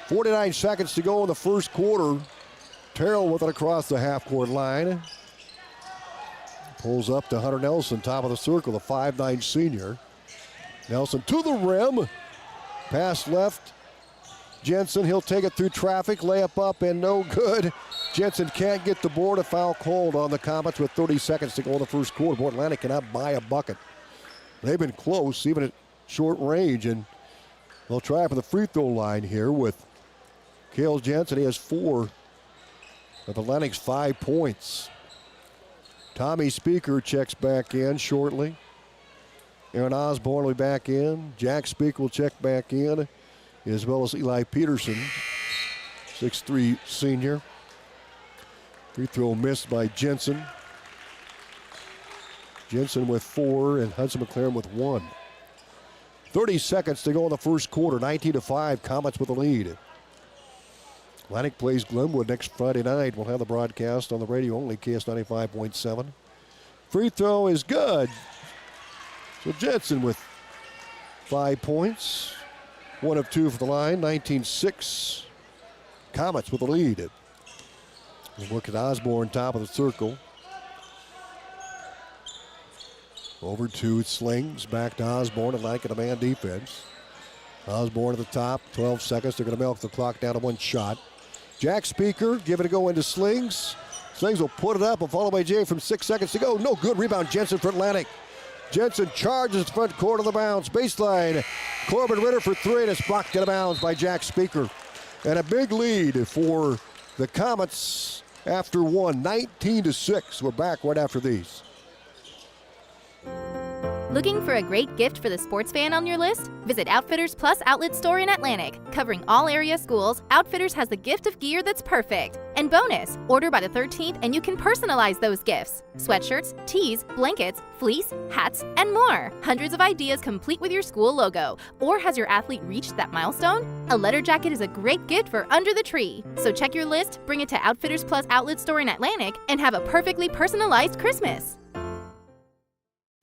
49 seconds to go in the first quarter. Terrell with it across the half court line. Pulls up to Hunter Nelson, top of the circle, the 5'9 senior. Nelson to the rim. Pass left. Jensen, he'll take it through traffic. Layup up and no good. Jensen can't get the board. A foul called on the Comets with 30 seconds to go in the first quarter. Boy, Atlantic cannot buy a bucket. They've been close, even at short range, and they'll try for the free throw line here with Cale Jensen. He has 4 of Atlantic's 5 points. Tommy Speaker checks back in shortly. Aaron Osborne will be back in. Jack Speaker will check back in, as well as Eli Peterson, 6'3 senior. Free throw missed by Jensen. Jensen with 4 and Hudson McLaren with 1. 30 seconds to go in the first quarter. 19-5, Comets with the lead. Atlantic plays Glenwood next Friday night. We'll have the broadcast on the radio only, KS 95.7. Free throw is good. So Jensen with 5 points. 1 of 2 for the line. 19-6. Comets with the lead. We'll look at Osborne, top of the circle. Over to Slings. Back to Osborne. Atlantic in a man defense. Osborne at the top. 12 seconds. They're going to milk the clock down to 1 shot. Jack Speaker, give it a go into Slings. Slings will put it up, and followed by Jay from 6 seconds to go. No good. Rebound Jensen for Atlantic. Jensen charges the front court of the bounce. Baseline. Corbin Ritter for 3, and it's blocked out of bounds by Jack Speaker. And a big lead for the Comets after 1. 19-6. We're back right after these. Looking for a great gift for the sports fan on your list? Visit Outfitters Plus Outlet Store in Atlantic. Covering all area schools, Outfitters has the gift of gear that's perfect. And bonus, order by the 13th and you can personalize those gifts. Sweatshirts, tees, blankets, fleece, hats, and more. Hundreds of ideas complete with your school logo. Or has your athlete reached that milestone? A letter jacket is a great gift for under the tree. So check your list, bring it to Outfitters Plus Outlet Store in Atlantic, and have a perfectly personalized Christmas.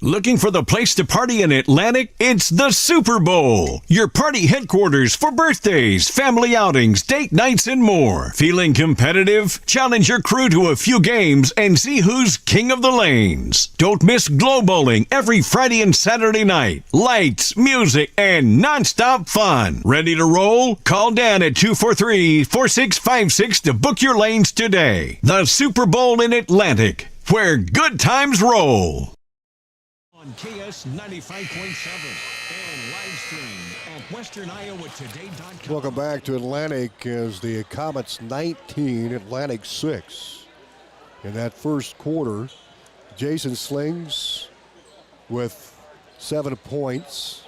Looking for the place to party in Atlantic? It's the Super Bowl, your party headquarters for birthdays, family outings, date nights, and more. Feeling competitive? Challenge your crew to a few games and see who's king of the lanes. Don't miss Glow Bowling every Friday and Saturday night. Lights, music, and nonstop fun. Ready to roll? Call Dan at 243-4656 to book your lanes today. The Super Bowl in Atlantic, where good times roll. On KS 95.7 and live stream at WesternIowaToday.com. Welcome back to Atlantic as the Comets 19, Atlantic 6. In that first quarter, Jason Slings with 7 points,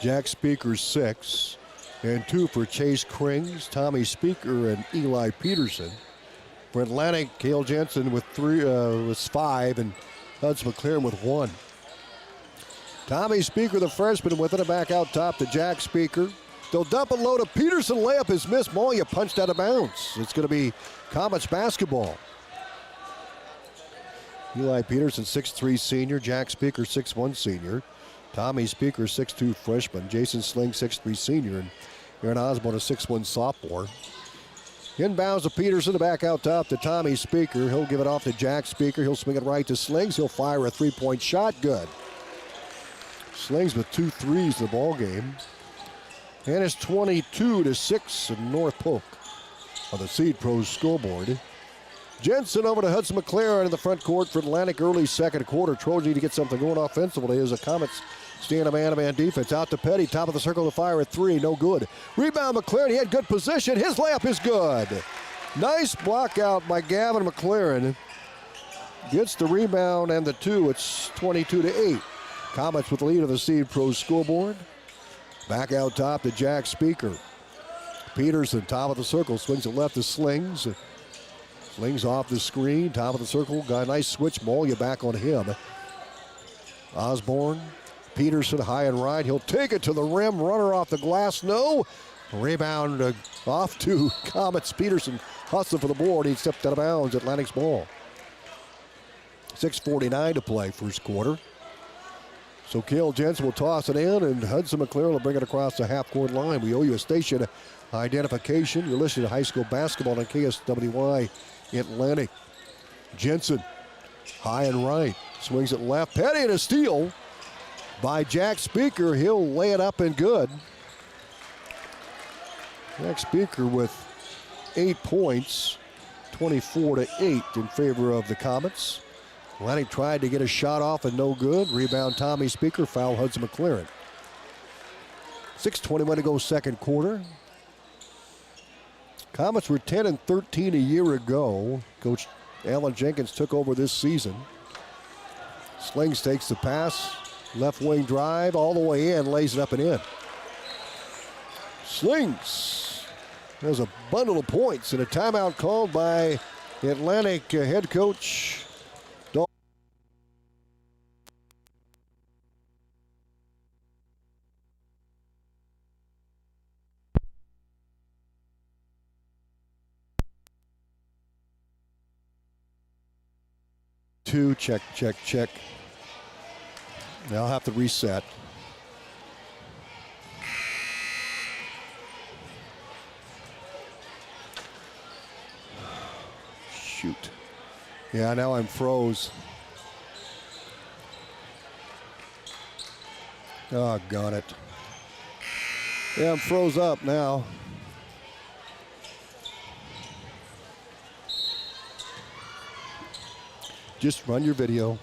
Jack Speaker 6, and 2 for Chase Krings, Tommy Speaker, and Eli Peterson. For Atlantic, Cale Jensen with 5, and Hudson McLaren with 1. Tommy Speaker, the freshman, with it back out top to Jack Speaker. They'll dump it low to Peterson. Layup is missed. Moya punched out of bounds. It's going to be Comets basketball. Eli Peterson, 6'3 senior. Jack Speaker, 6'1 senior. Tommy Speaker, 6'2 freshman. Jason Sling, 6'3 senior. And Aaron Osborne, a 6'1" sophomore. Inbounds to Peterson, to back out top to Tommy Speaker. He'll give it off to Jack Speaker. He'll swing it right to Slings. He'll fire a three-point shot. Good. Slings with 2 threes in the ball game. And it's 22-6 in North Polk on the Seed Pros scoreboard. Jensen over to Hudson McLaren in the front court for Atlantic early second quarter. Trojan need to get something going offensively as the Comets stay in a man-to-man defense. Out to Petty, top of the circle to fire at 3, no good. Rebound McLaren, he had good position. His layup is good. Nice block out by Gavin McLaren. Gets the rebound and the 2. It's 22-8. Comets with the lead of the Seed Pros scoreboard. Back out top to Jack Speaker. Peterson, top of the circle, swings it left to Slings. Slings off the screen, top of the circle. Got a nice switch ball. You back on him. Osborne, Peterson, high and right. He'll take it to the rim. Runner off the glass. No. Rebound off to Comets. Peterson hustling for the board. He stepped out of bounds. Atlantic's ball. 6:49 to play first quarter. So Cale Jensen will toss it in, and Hudson McLaren will bring it across the half-court line. We owe you a station identification. You're listening to high school basketball on KSWY Atlantic. Jensen, high and right, swings it left. Petty and a steal by Jack Speaker. He'll lay it up and good. Jack Speaker with 8 points, 24-8 in favor of the Comets. Atlantic tried to get a shot off and no good. Rebound Tommy Speaker, foul Hudson McLaren. 6:21 to go second quarter. Comets were 10-13 a year ago. Coach Alan Jenkins took over this season. Slings takes the pass. Left wing drive all the way in, lays it up and in. Slings. There's a bundle of points and a timeout called by Atlantic head coach check. Now I'll have to reset. Shoot. Yeah, now I'm froze. Oh, got it. Yeah, I'm froze up now. Just run your video.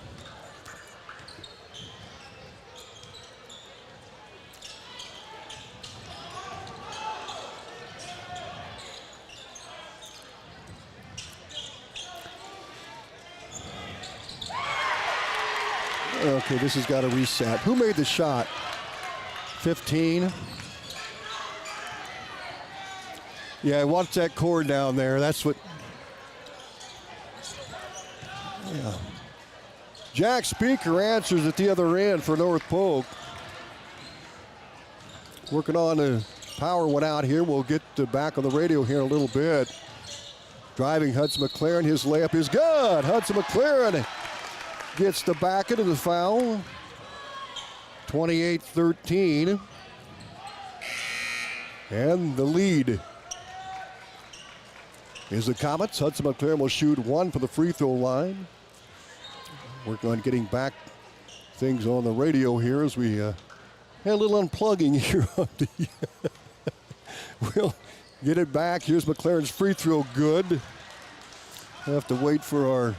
Okay, this has got to reset. Who made the shot? 15. Yeah, watch that cord down there. That's what. Yeah. Jack Speaker answers at the other end for North Polk. Working on the power one out here. We'll get back on the radio here in a little bit. Driving Hudson McLaren. His layup is good. Hudson McLaren gets the back into the foul. 28-13. And the lead is the Comets. Hudson McLaren will shoot 1 for the free throw line. Working on getting back things on the radio here as we had a little unplugging here. We'll get it back. Here's McLaren's free throw good. Have to wait for our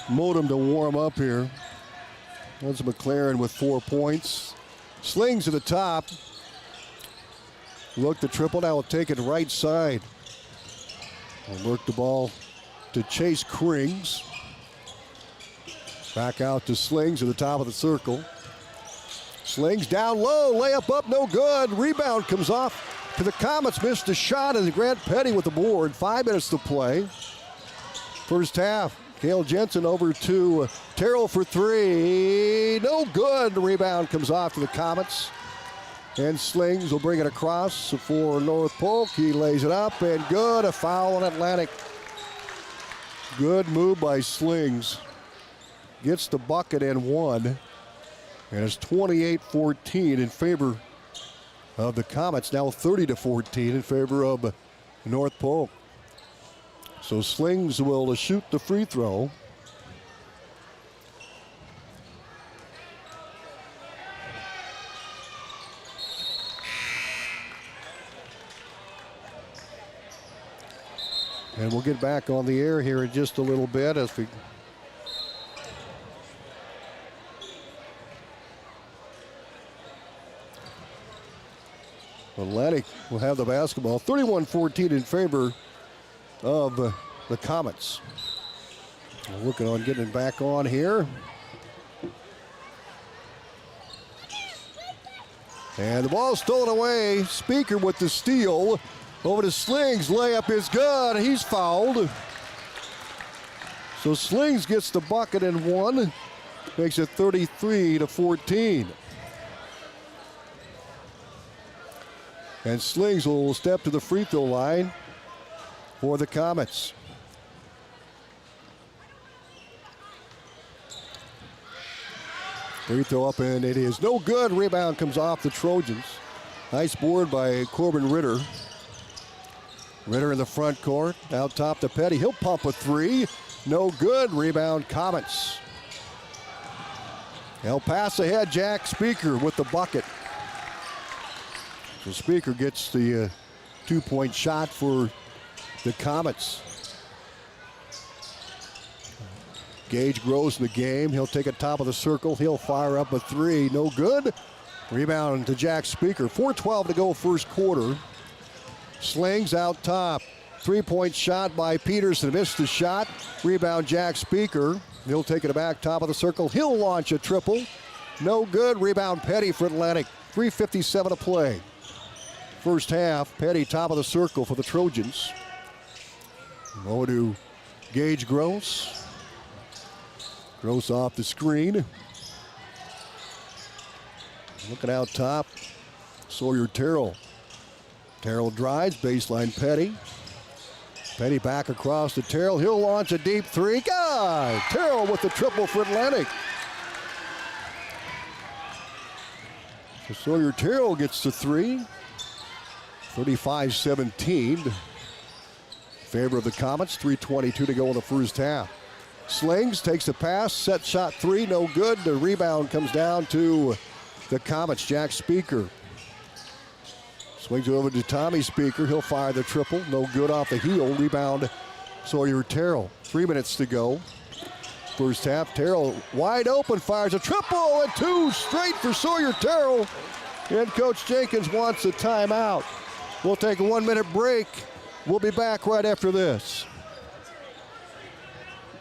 modem to warm up here. That's McLaren with 4 points. Slings to the top. Look, the triple now will take it right side. We'll work the ball to Chase Krings. Back out to Slings at the top of the circle. Slings down low, layup up, no good. Rebound comes off to the Comets. Missed a shot, and Grant Petty with the board. 5 minutes to play. First half. Cale Jensen over to Terrell for 3. No good. The rebound comes off to the Comets. And Slings will bring it across for North Polk. He lays it up and good. A foul on Atlantic. Good move by Slings. Gets the bucket and 1. And it's 28-14 in favor of the Comets, now 30-14 in favor of North Polk. So Slings will shoot the free throw. And we'll get back on the air here in just a little bit as we Atlantic will have the basketball. 31-14 in favor of the Comets. We're working on getting it back on here. And the ball stolen away. Speaker with the steal. Over to Slings. Layup is good. He's fouled. So Slings gets the bucket and one. Makes it 33-14. And Slings will step to the free throw line for the Comets. Free throw up and it is no good. Rebound comes off the Trojans. Nice board by Corbin Ritter. Ritter in the front court. Out top to Petty. He'll pump a three. No good. Rebound Comets. He'll pass ahead. Jack Speaker with the bucket. The Speaker gets the 2-point shot for the Comets. Gage grows in the game. He'll take it top of the circle. He'll fire up a three. No good. Rebound to Jack Speaker. 4:12 to go first quarter. Slings out top. 3-point shot by Peterson. Missed the shot. Rebound Jack Speaker. He'll take it back top of the circle. He'll launch a triple. No good. Rebound Petty for Atlantic. 3:57 to play. First half, Petty top of the circle for the Trojans. Over to Gage Gross. Gross off the screen. Looking out top, Sawyer Terrell. Terrell drives, baseline Petty. Petty back across to Terrell. He'll launch a deep three. God! Terrell with the triple for Atlantic. So Sawyer Terrell gets the three. 35-17. Favor of the Comets. 3:22 to go in the first half. Slings takes a pass. Set shot three. No good. The rebound comes down to the Comets. Jack Speaker. Swings it over to Tommy Speaker. He'll fire the triple. No good off the heel. Rebound Sawyer Terrell. 3 minutes to go. First half. Terrell wide open. Fires a triple and two straight for Sawyer Terrell. And Coach Jenkins wants a timeout. We'll take a 1-minute break. We'll be back right after this.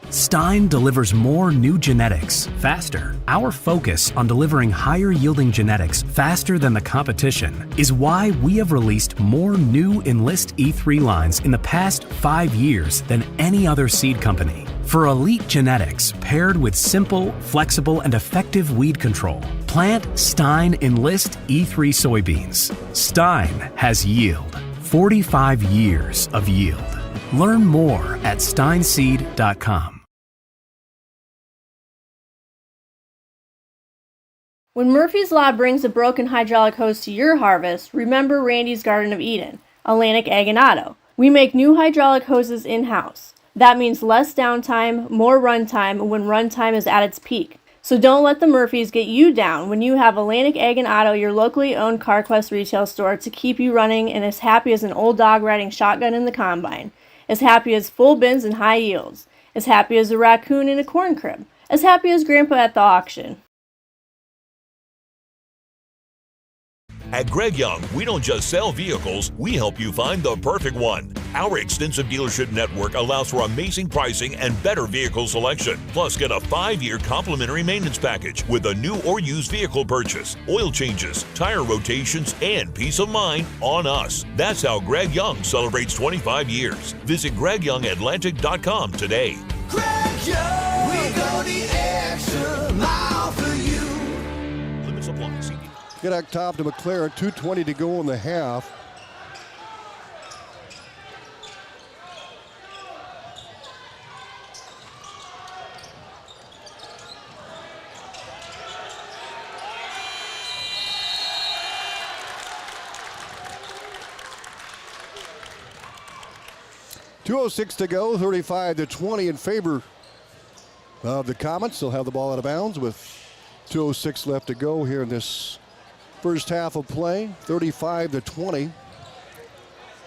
Stein delivers more new genetics faster. Our focus on delivering higher yielding genetics faster than the competition is why we have released more new Enlist E3 lines in the past 5 years than any other seed company. For elite genetics paired with simple, flexible, and effective weed control, plant Stein Enlist E3 soybeans. Stein has yield. 45 years of yield. Learn more at steinseed.com. When Murphy's Law brings a broken hydraulic hose to your harvest, remember Randy's Garden of Eden, Atlantic Ag and Auto. We make new hydraulic hoses in-house. That means less downtime, more runtime when runtime is at its peak. So don't let the Murphys get you down when you have Atlantic Ag and Auto, your locally owned CarQuest retail store, to keep you running and as happy as an old dog riding shotgun in the combine, as happy as full bins and high yields, as happy as a raccoon in a corn crib, as happy as Grandpa at the auction. At Greg Young, we don't just sell vehicles, we help you find the perfect one. Our extensive dealership network allows for amazing pricing and better vehicle selection. Plus, get a 5-year complimentary maintenance package with a new or used vehicle purchase, oil changes, tire rotations, and peace of mind on us. That's how Greg Young celebrates 25 years. Visit GregYoungAtlantic.com today. Greg Young, we go the extra mile for you. Limits apply. See. Get out top to McLaren. 2:20 to go in the half. 2:06 to go, 35-20 in favor of the Comets. They'll have the ball out of bounds with 2:06 left to go here in this first half of play. 35-20.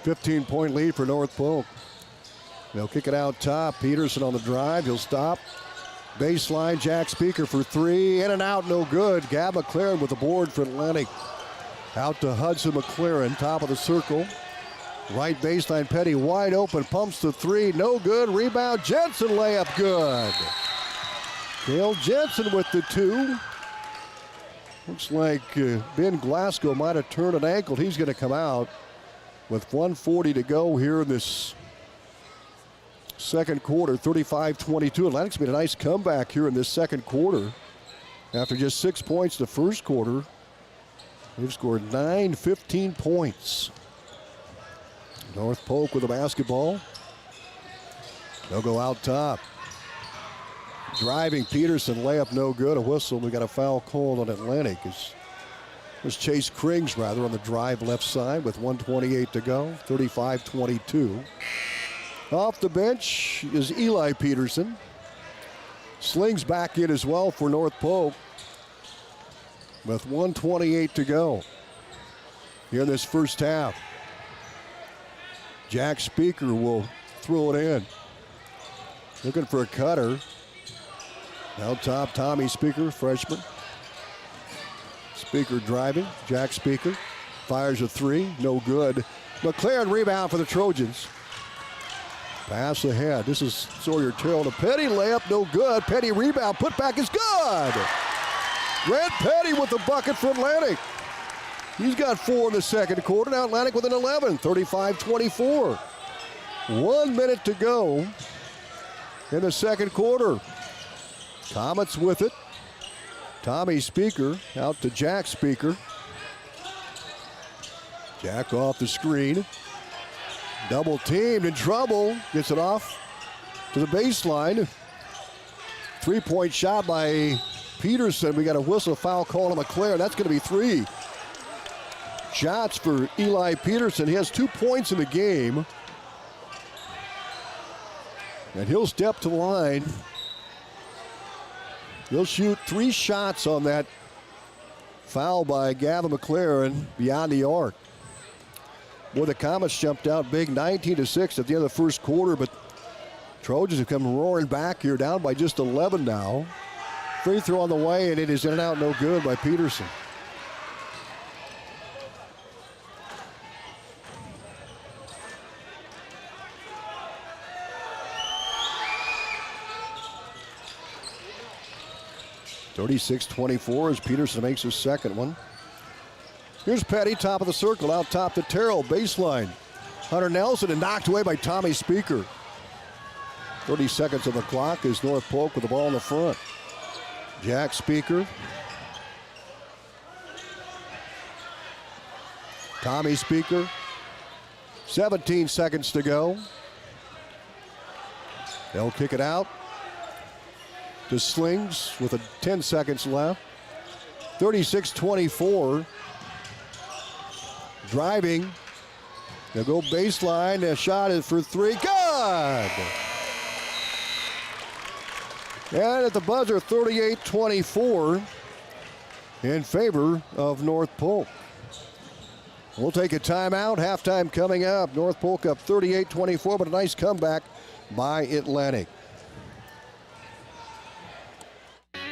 15-point lead for North Polk. They'll kick it out top. Peterson on the drive. He'll stop. Baseline, Jack Speaker for three. In and out, no good. Gab McLaren with the board for Atlantic. Out to Hudson McLaren, top of the circle. Right baseline, Petty wide open. Pumps the three, no good. Rebound, Jensen layup, good. Cale Jensen with the two. Looks like Ben Glasgow might have turned an ankle. He's going to come out with 1:40 to go here in this second quarter. 35-22. Atlantic's made a nice comeback here in this second quarter. After just 6 points the first quarter, they've scored 15 points. North Polk with the basketball. They'll go out top. Driving Peterson, layup no good. A whistle. We got a foul called on Atlantic. It was Chase Krings rather on the drive left side with 1:28 to go. 35-22. Off the bench is Eli Peterson. Slings back in as well for North Polk with 1:28 to go here in this first half. Jack Speaker will throw it in. Looking for a cutter. Out top, Tommy Speaker, freshman. Speaker driving. Jack Speaker fires a three. No good. McLaren rebound for the Trojans. Pass ahead. This is Sawyer Terrell to Petty. Layup no good. Petty rebound. Put back is good. Grant Petty with the bucket for Atlantic. He's got 4 in the second quarter. Now Atlantic with an 11. 35-24. 1 minute to go in the second quarter. Comets with it. Tommy Speaker out to Jack Speaker. Jack off the screen. Double teamed, in trouble. Gets it off to the baseline. 3-point shot by Peterson. We got a whistle foul call on McLaren. That's going to be 3 shots for Eli Peterson. He has 2 points in the game. And he'll step to the line. He'll shoot 3 shots on that foul by Gavin McLaren beyond the arc. Boy, the Comets jumped out big, 19-6 at the end of the first quarter, but Trojans have come roaring back here, down by just 11 now. Free throw on the way, and it is in and out, no good by Peterson. (36-24) as Peterson makes his second one. Here's Petty, top of the circle, out top to Terrell, baseline. Hunter Nelson, and knocked away by Tommy Speaker. 30 seconds on the clock as North Polk with the ball in the front. Jack Speaker. Tommy Speaker. 17 seconds to go. They'll kick it out to Slings with 10 seconds left. 36-24. Driving. They'll go baseline. The shot is for 3. Good! And at the buzzer, 38-24 in favor of North Polk. We'll take a timeout. Halftime coming up. North Polk up 38-24, but a nice comeback by Atlantic.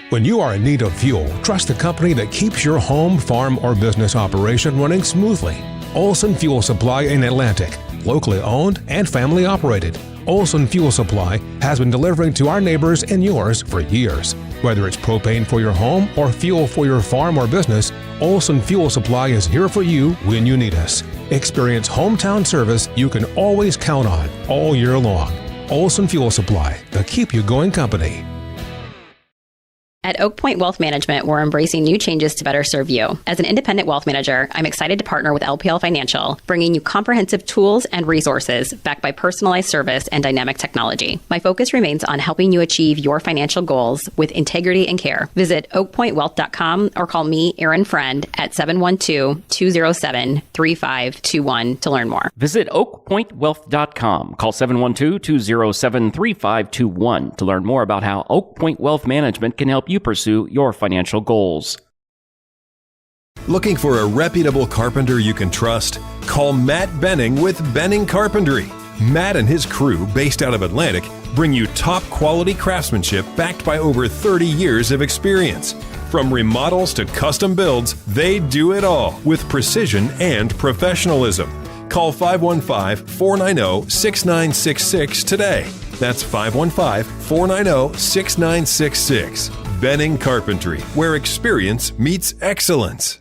When you are in need of fuel, trust the company that keeps your home, farm, or business operation running smoothly. Olson Fuel Supply in Atlantic, locally owned and family operated. Olson Fuel Supply has been delivering to our neighbors and yours for years. Whether it's propane for your home or fuel for your farm or business, Olson Fuel Supply is here for you when you need us. Experience hometown service you can always count on all year long. Olson Fuel Supply, the keep you going company. At Oak Point Wealth Management, we're embracing new changes to better serve you. As an independent wealth manager, I'm excited to partner with LPL Financial, bringing you comprehensive tools and resources backed by personalized service and dynamic technology. My focus remains on helping you achieve your financial goals with integrity and care. Visit oakpointwealth.com or call me, Erin Friend, at 712-207-3521 to learn more. Visit oakpointwealth.com. Call 712-207-3521 to learn more about how Oak Point Wealth Management can help you pursue your financial goals. Looking for a reputable carpenter you can trust? Call Matt Benning with Benning Carpentry. Matt and his crew, based out of Atlantic, bring you top quality craftsmanship backed by over 30 years of experience. From remodels to custom builds, they do it all with precision and professionalism. Call 515-490-6966 today. That's 515-490-6966. Benning Carpentry, where experience meets excellence.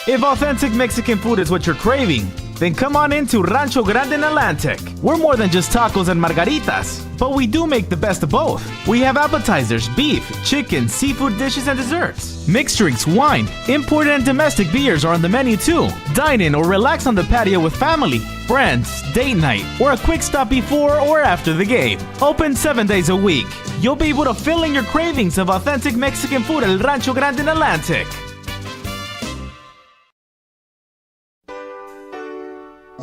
If authentic Mexican food is what you're craving, then come on into Rancho Grande in Atlantic. We're more than just tacos and margaritas, but we do make the best of both. We have appetizers, beef, chicken, seafood dishes, and desserts. Mixed drinks, wine, imported and domestic beers are on the menu too. Dine in or relax on the patio with family, friends, date night, or a quick stop before or after the game. Open 7 days a week. You'll be able to fill in your cravings of authentic Mexican food at Rancho Grande in Atlantic.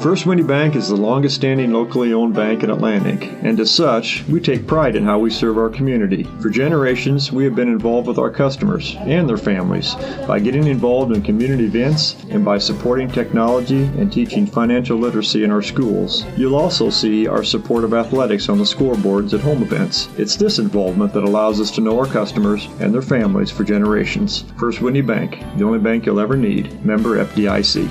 First Winnie Bank is the longest standing locally owned bank in Atlantic, and as such, we take pride in how we serve our community. For generations, we have been involved with our customers and their families by getting involved in community events and by supporting technology and teaching financial literacy in our schools. You'll also see our support of athletics on the scoreboards at home events. It's this involvement that allows us to know our customers and their families for generations. First Winnie Bank, the only bank you'll ever need. Member FDIC.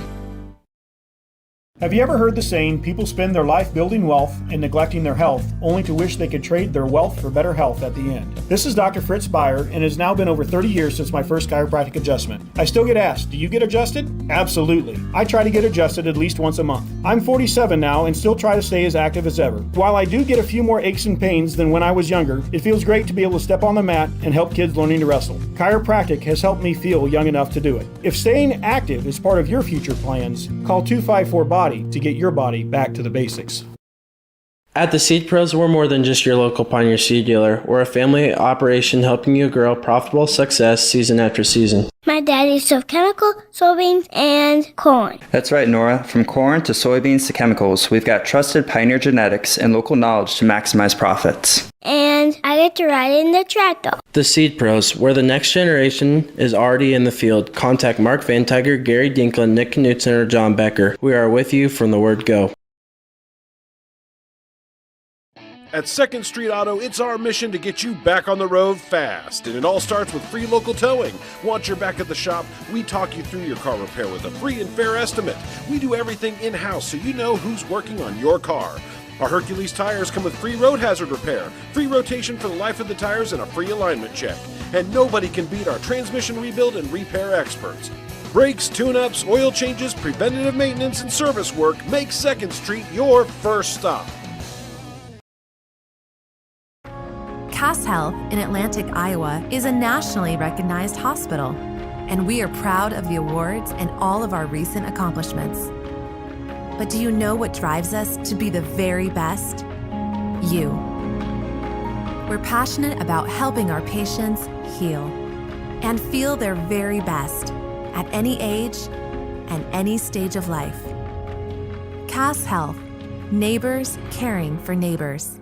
Have you ever heard the saying, people spend their life building wealth and neglecting their health, only to wish they could trade their wealth for better health at the end? This is Dr. Fritz Beyer, and it has now been over 30 years since my first chiropractic adjustment. I still get asked, do you get adjusted? Absolutely. I try to get adjusted at least once a month. I'm 47 now and still try to stay as active as ever. While I do get a few more aches and pains than when I was younger, it feels great to be able to step on the mat and help kids learning to wrestle. Chiropractic has helped me feel young enough to do it. If staying active is part of your future plans, call 254-BODY to get your body back to the basics. At the Seed Pros, we're more than just your local Pioneer seed dealer. We're a family operation helping you grow profitable success season after season. My daddy sold chemical, soybeans, and corn. That's right, Nora. From corn to soybeans to chemicals, we've got trusted Pioneer genetics and local knowledge to maximize profits. And I get to ride in the tractor. The Seed Pros, where the next generation is already in the field. Contact Mark Van Tiger, Gary Dinklin, Nick Knutson, or John Becker. We are with you from the word go. At 2nd Street Auto, it's our mission to get you back on the road fast. And it all starts with free local towing. Want your back at the shop? We talk you through your car repair with a free and fair estimate. We do everything in-house so you know who's working on your car. Our Hercules tires come with free road hazard repair, free rotation for the life of the tires, and a free alignment check. And nobody can beat our transmission rebuild and repair experts. Brakes, tune-ups, oil changes, preventative maintenance, and service work make 2nd Street your first stop. Cass Health in Atlantic, Iowa is a nationally recognized hospital, and we are proud of the awards and all of our recent accomplishments. But do you know what drives us to be the very best? You. We're passionate about helping our patients heal and feel their very best at any age and any stage of life. Cass Health, neighbors caring for neighbors.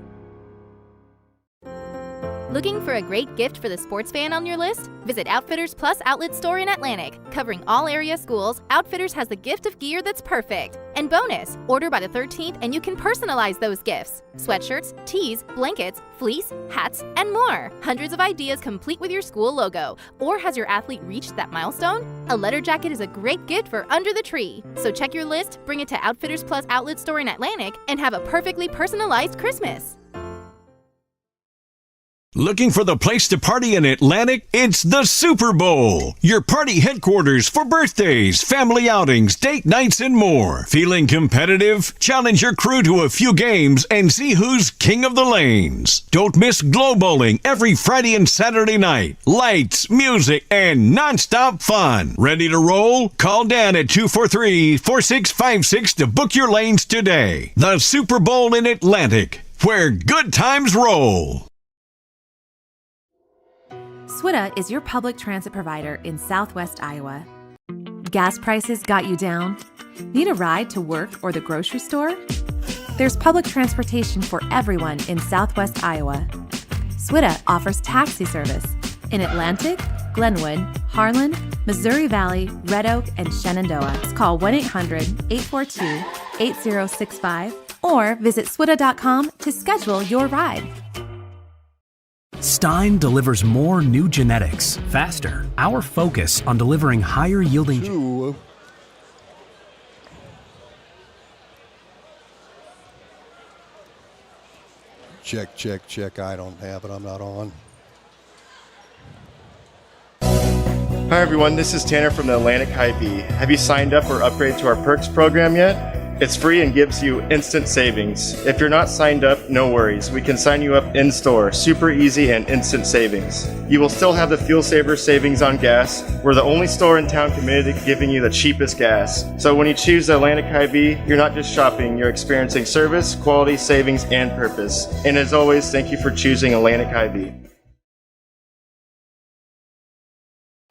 Looking for a great gift for the sports fan on your list? Visit Outfitters Plus Outlet Store in Atlantic. Covering all area schools, Outfitters has the gift of gear that's perfect. And bonus, order by the 13th and you can personalize those gifts. Sweatshirts, tees, blankets, fleece, hats, and more. Hundreds of ideas complete with your school logo. Or has your athlete reached that milestone? A letter jacket is a great gift for under the tree. So check your list, bring it to Outfitters Plus Outlet Store in Atlantic, and have a perfectly personalized Christmas. Looking for the place to party in Atlantic? It's the Super Bowl, your party headquarters for birthdays, family outings, date nights, and more. Feeling competitive? Challenge your crew to a few games and see who's king of the lanes. Don't miss Glow Bowling every Friday and Saturday night. Lights, music, and nonstop fun. Ready to roll? Call Dan at 243-4656 to book your lanes today. The Super Bowl in Atlantic, where good times roll. SWITA is your public transit provider in Southwest Iowa. Gas prices got you down? Need a ride to work or the grocery store? There's public transportation for everyone in Southwest Iowa. SWITA offers taxi service in Atlantic, Glenwood, Harlan, Missouri Valley, Red Oak, and Shenandoah. Call 1-800-842-8065 or visit swita.com to schedule your ride. Stein delivers more new genetics faster. Our focus on delivering higher yielding. Check. I don't have it. I'm not on. Hi everyone, this is Tanner from the Atlantic Hy-Vee. Have you signed up or upgraded to our Perks program yet? It's free and gives you instant savings. If you're not signed up, no worries. We can sign you up in-store. Super easy and instant savings. You will still have the Fuel Saver savings on gas. We're the only store in town committed to giving you the cheapest gas. So when you choose the Atlantic Hy-Vee, you're not just shopping, you're experiencing service, quality, savings, and purpose. And as always, thank you for choosing Atlantic Hy-Vee.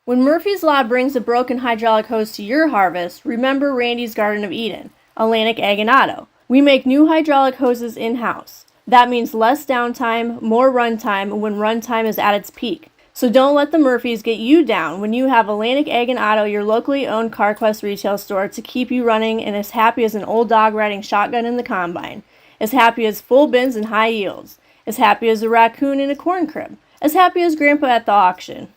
When Murphy's Law brings a broken hydraulic hose to your harvest, remember Randy's Garden of Eden, Atlantic Ag and Auto. We make new hydraulic hoses in-house. That means less downtime, more runtime when runtime is at its peak. So don't let the Murphys get you down when you have Atlantic Ag and Auto, your locally owned CarQuest retail store, to keep you running and as happy as an old dog riding shotgun in the combine, as happy as full bins and high yields, as happy as a raccoon in a corn crib, as happy as Grandpa at the auction.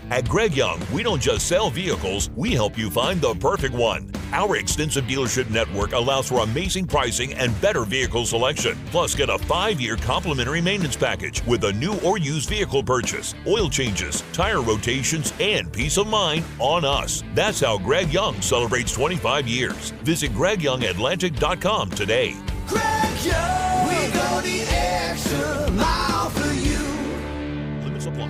At Greg Young, we don't just sell vehicles, we help you find the perfect one. Our extensive dealership network allows for amazing pricing and better vehicle selection. Plus, get a 5-year complimentary maintenance package with a new or used vehicle purchase, oil changes, tire rotations, and peace of mind on us. That's how Greg Young celebrates 25 years. Visit GregYoungAtlantic.com today. Greg Young, we go the extra mile for you. Limits apply.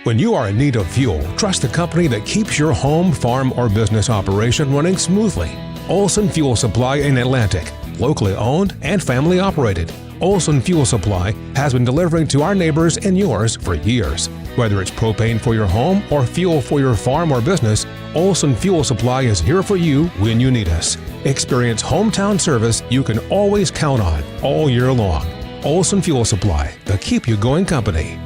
When you are in need of fuel, trust the company that keeps your home, farm, or business operation running smoothly. Olson Fuel Supply in Atlantic, locally owned and family operated. Olson Fuel Supply has been delivering to our neighbors and yours for years. Whether it's propane for your home or fuel for your farm or business, Olson Fuel Supply is here for you when you need us. Experience hometown service you can always count on all year long. Olson Fuel Supply, the keep you going company.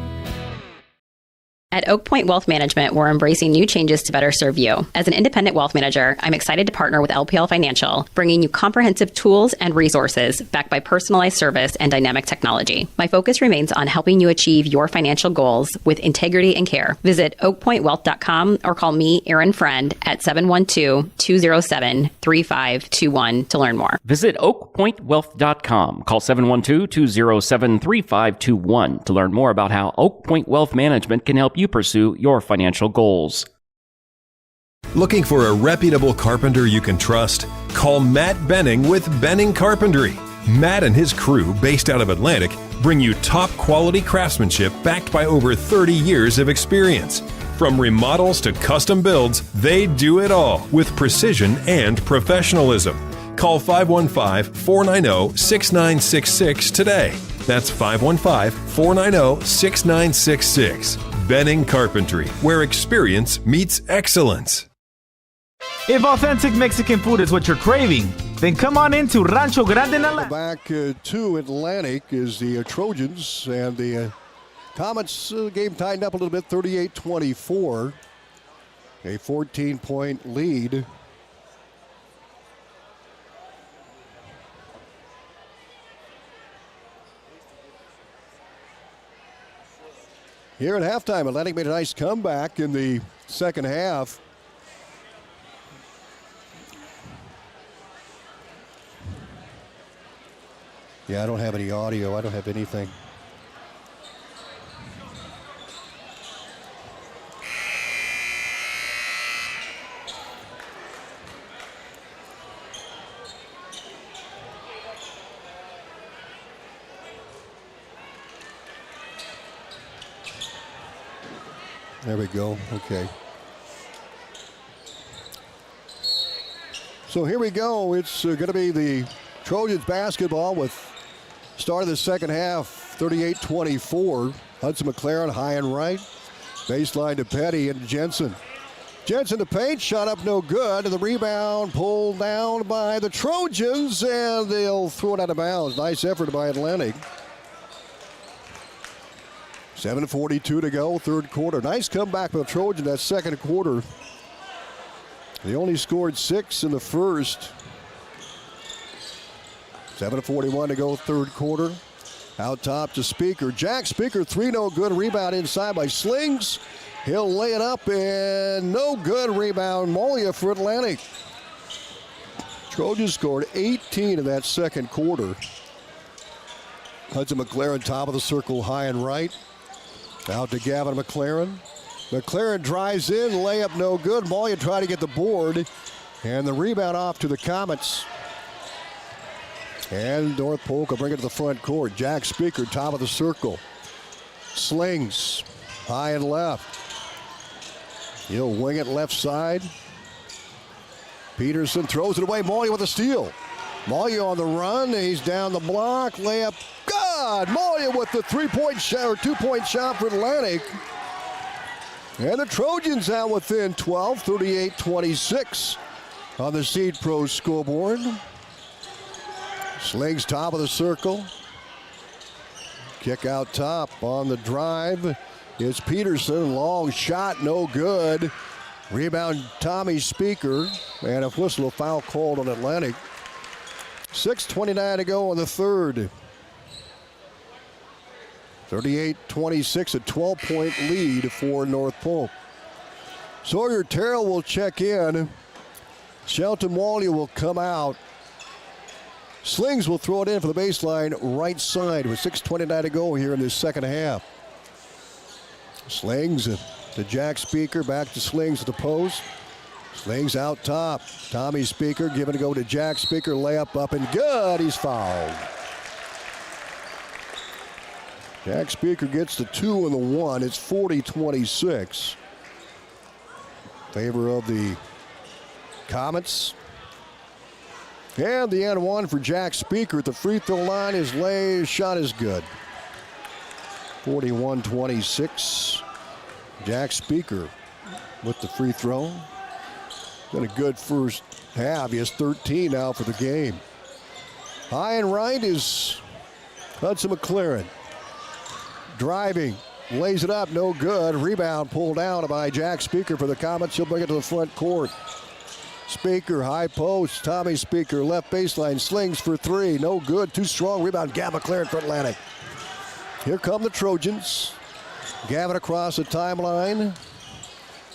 At Oak Point Wealth Management, we're embracing new changes to better serve you. As an independent wealth manager, I'm excited to partner with LPL Financial, bringing you comprehensive tools and resources backed by personalized service and dynamic technology. My focus remains on helping you achieve your financial goals with integrity and care. Visit oakpointwealth.com or call me, Erin Friend, at 712-207-3521 to learn more. Visit oakpointwealth.com. Call 712-207-3521 to learn more about how Oak Point Wealth Management can help you pursue your financial goals. Looking for a reputable carpenter you can trust? Call Matt Benning with Benning Carpentry. Matt and his crew, based out of Atlantic, bring you top quality craftsmanship backed by over 30 years of experience. From remodels to custom builds, they do it all with precision and professionalism. Call 515-490-6966 today. That's 515-490-6966. Benning Carpentry, where experience meets excellence. If authentic Mexican food is what you're craving, then come on into Rancho Grande in Atlantic. Back to Atlantic is the Trojans, and the Comets game tightened up a little bit, 38-24. A 14-point lead. Here at halftime, Atlantic made a nice comeback in the second half. Yeah, I don't have any audio. I don't have anything. There we go. Okay. So here we go. It's going to be the Trojans basketball with start of the second half, 38-24. Hudson McLaren high and right. Baseline to Petty and Jensen. Jensen to paint, shot up no good. The rebound pulled down by the Trojans, and they'll throw it out of bounds. Nice effort by Atlantic. 7:42 to go, third quarter. Nice comeback by the Trojans that second quarter. They only scored 6 in the first. 7:41 to go, third quarter. Out top to Speaker. Jack Speaker, 3 no good. Rebound inside by Slings. He'll lay it up and no good. Rebound Molia for Atlantic. Trojans scored 18 in that second quarter. Hudson McLaren, top of the circle, high and right. Out to Gavin McLaren. McLaren drives in, layup no good. Molia trying to get the board. And the rebound off to the Comets. And North Polk will bring it to the front court. Jack Speaker, top of the circle. Slings, high and left. He'll wing it left side. Peterson throws it away. Molia with a steal. Molia on the run. He's down the block. Layup. God! Molia with the 3-point shot or 2-point shot for Atlantic. And the Trojans out within 12, 38-26 on the Seed Pro scoreboard. Slings top of the circle. Kick out top on the drive. It's Peterson. Long shot, no good. Rebound Tommy Speaker. And a whistle, a foul called on Atlantic. 6:29 to go in the third. 38-26, a 12-point lead for North Polk. Sawyer Terrell will check in. Shelton Walia will come out. Slings will throw it in for the baseline right side with 6:29 to go here in this second half. Slings to Jack Speaker, back to Slings at the post. Slings out top. Tommy Speaker giving a go to Jack Speaker. Layup up and good. He's fouled. Jack Speaker gets the 2 and the 1. It's 40-26. Favor of the Comets. And the and one for Jack Speaker at the free throw line. His shot is good. 41-26. Jack Speaker with the free throw. Been a good first half. He has 13 now for the game. High and right is Hudson McLaren. Driving, lays it up, no good. Rebound pulled down by Jack Speaker for the Comets. He'll bring it to the front court. Speaker, high post. Tommy Speaker, left baseline, slings for 3. No good, too strong. Rebound, Gavin McLaren for Atlantic. Here come the Trojans. Gavin across the timeline.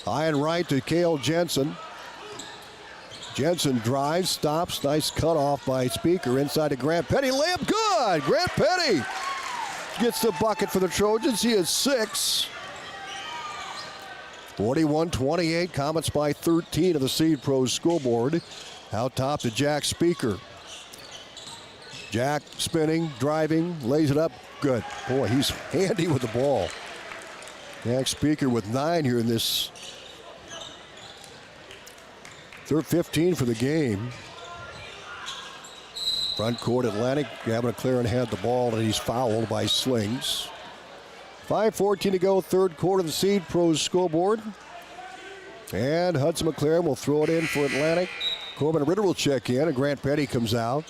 High and right to Cale Jensen. Jensen drives, stops. Nice cutoff by Speaker. Inside to Grant Petty. Layup good. Grant Petty gets the bucket for the Trojans. He has 6. 41-28. Comets by 13 of the Seed Pro scoreboard. Out top to Jack Speaker. Jack spinning, driving, lays it up. Good. Boy, he's handy with the ball. Jack Speaker with 9 here in this third, 15 for the game. Front court Atlantic. Gavin McLaren had the ball and he's fouled by Slings. 5:14 to go, third quarter of the Seed Pros scoreboard. And Hudson McLaren will throw it in for Atlantic. Corbin Ritter will check in and Grant Petty comes out.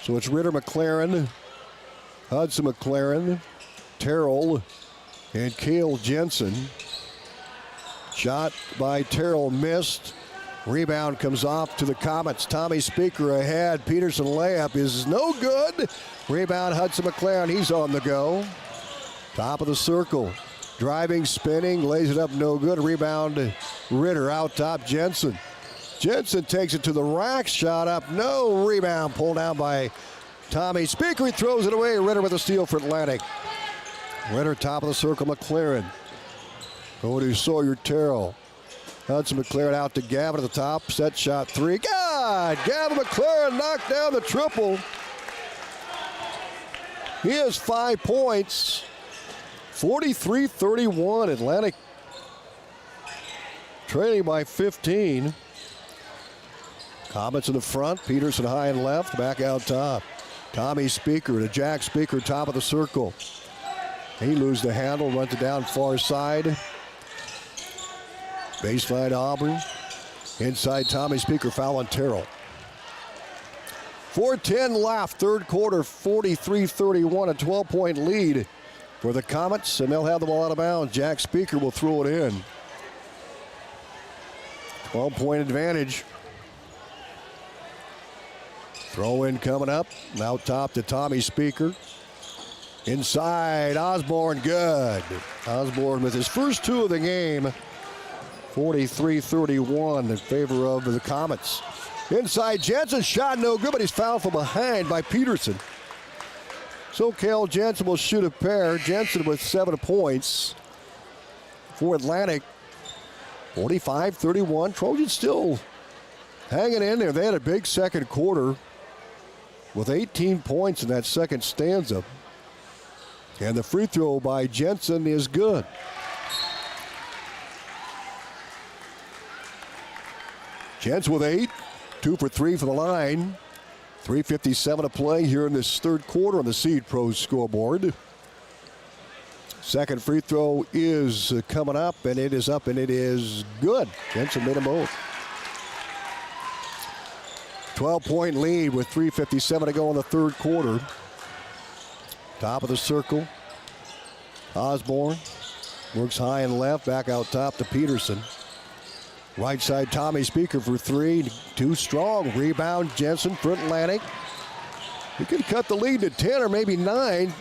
So it's Ritter, McLaren, Hudson McLaren, Terrell, and Cale Jensen. Shot by Terrell missed. Rebound comes off to the Comets. Tommy Speaker ahead. Peterson layup is no good. Rebound Hudson McLaren. He's on the go. Top of the circle. Driving, spinning, lays it up no good. Rebound Ritter out top Jensen. Jensen takes it to the rack. Shot up no. Rebound pulled down by Tommy Speaker, he throws it away. Ritter with a steal for Atlantic. Ritter top of the circle, McLaren. Over to Sawyer Terrell. Hudson McLaren out to Gavin at the top. Set shot three. God! Gavin McLaren knocked down the triple. He has 5 points. 43-31. Atlantic trailing by 15. Comets in the front. Peterson high and left. Back out top. Tommy Speaker to Jack Speaker, top of the circle. He loses the handle, runs it down far side. Baseline Auburn. Inside Tommy Speaker, foul on Terrell. 4:10 left, third quarter, 43-31, a 12-point lead for the Comets, and they'll have the ball out of bounds. Jack Speaker will throw it in. 12-point advantage. Throw in coming up. Now top to Tommy Speaker. Inside, Osborne, good. Osborne with his first 2 of the game. 43-31 in favor of the Comets. Inside, Jensen, shot no good, but he's fouled from behind by Peterson. So Cale Jensen will shoot a pair. Jensen with 7 points for Atlantic. 45-31. Trojans still hanging in there. They had a big second quarter with 18 points in that second stanza. And the free throw by Jensen is good. Jensen with 8, 2 for 3 for the line. 3:57 to play here in this third quarter on the Seed Pros scoreboard. Second free throw is coming up, and it is up, and it is good. Jensen made them both. 12-point lead with 3:57 to go in the third quarter. Top of the circle. Osborne works high and left, back out top to Peterson. Right side, Tommy Speaker for 3. Too strong. Rebound, Jensen for Atlantic. He could cut the lead to 10 or maybe 9.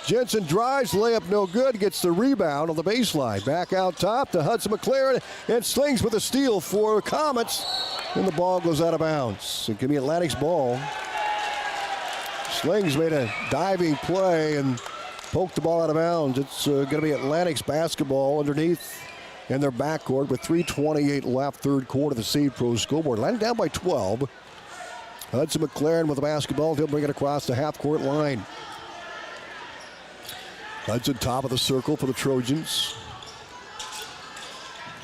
Jensen drives, layup no good, gets the rebound on the baseline. Back out top to Hudson McLaren, and Slings with a steal for Comets. And the ball goes out of bounds. It can be Atlantic's ball. Slings made a diving play and poked the ball out of bounds. It's going to be Atlantic's basketball underneath in their backcourt with 3:28 left, third quarter, the Seed Pro scoreboard. Atlantic down by 12. Hudson McLaren with the basketball. He'll bring it across the half-court line. Hudson top of the circle for the Trojans.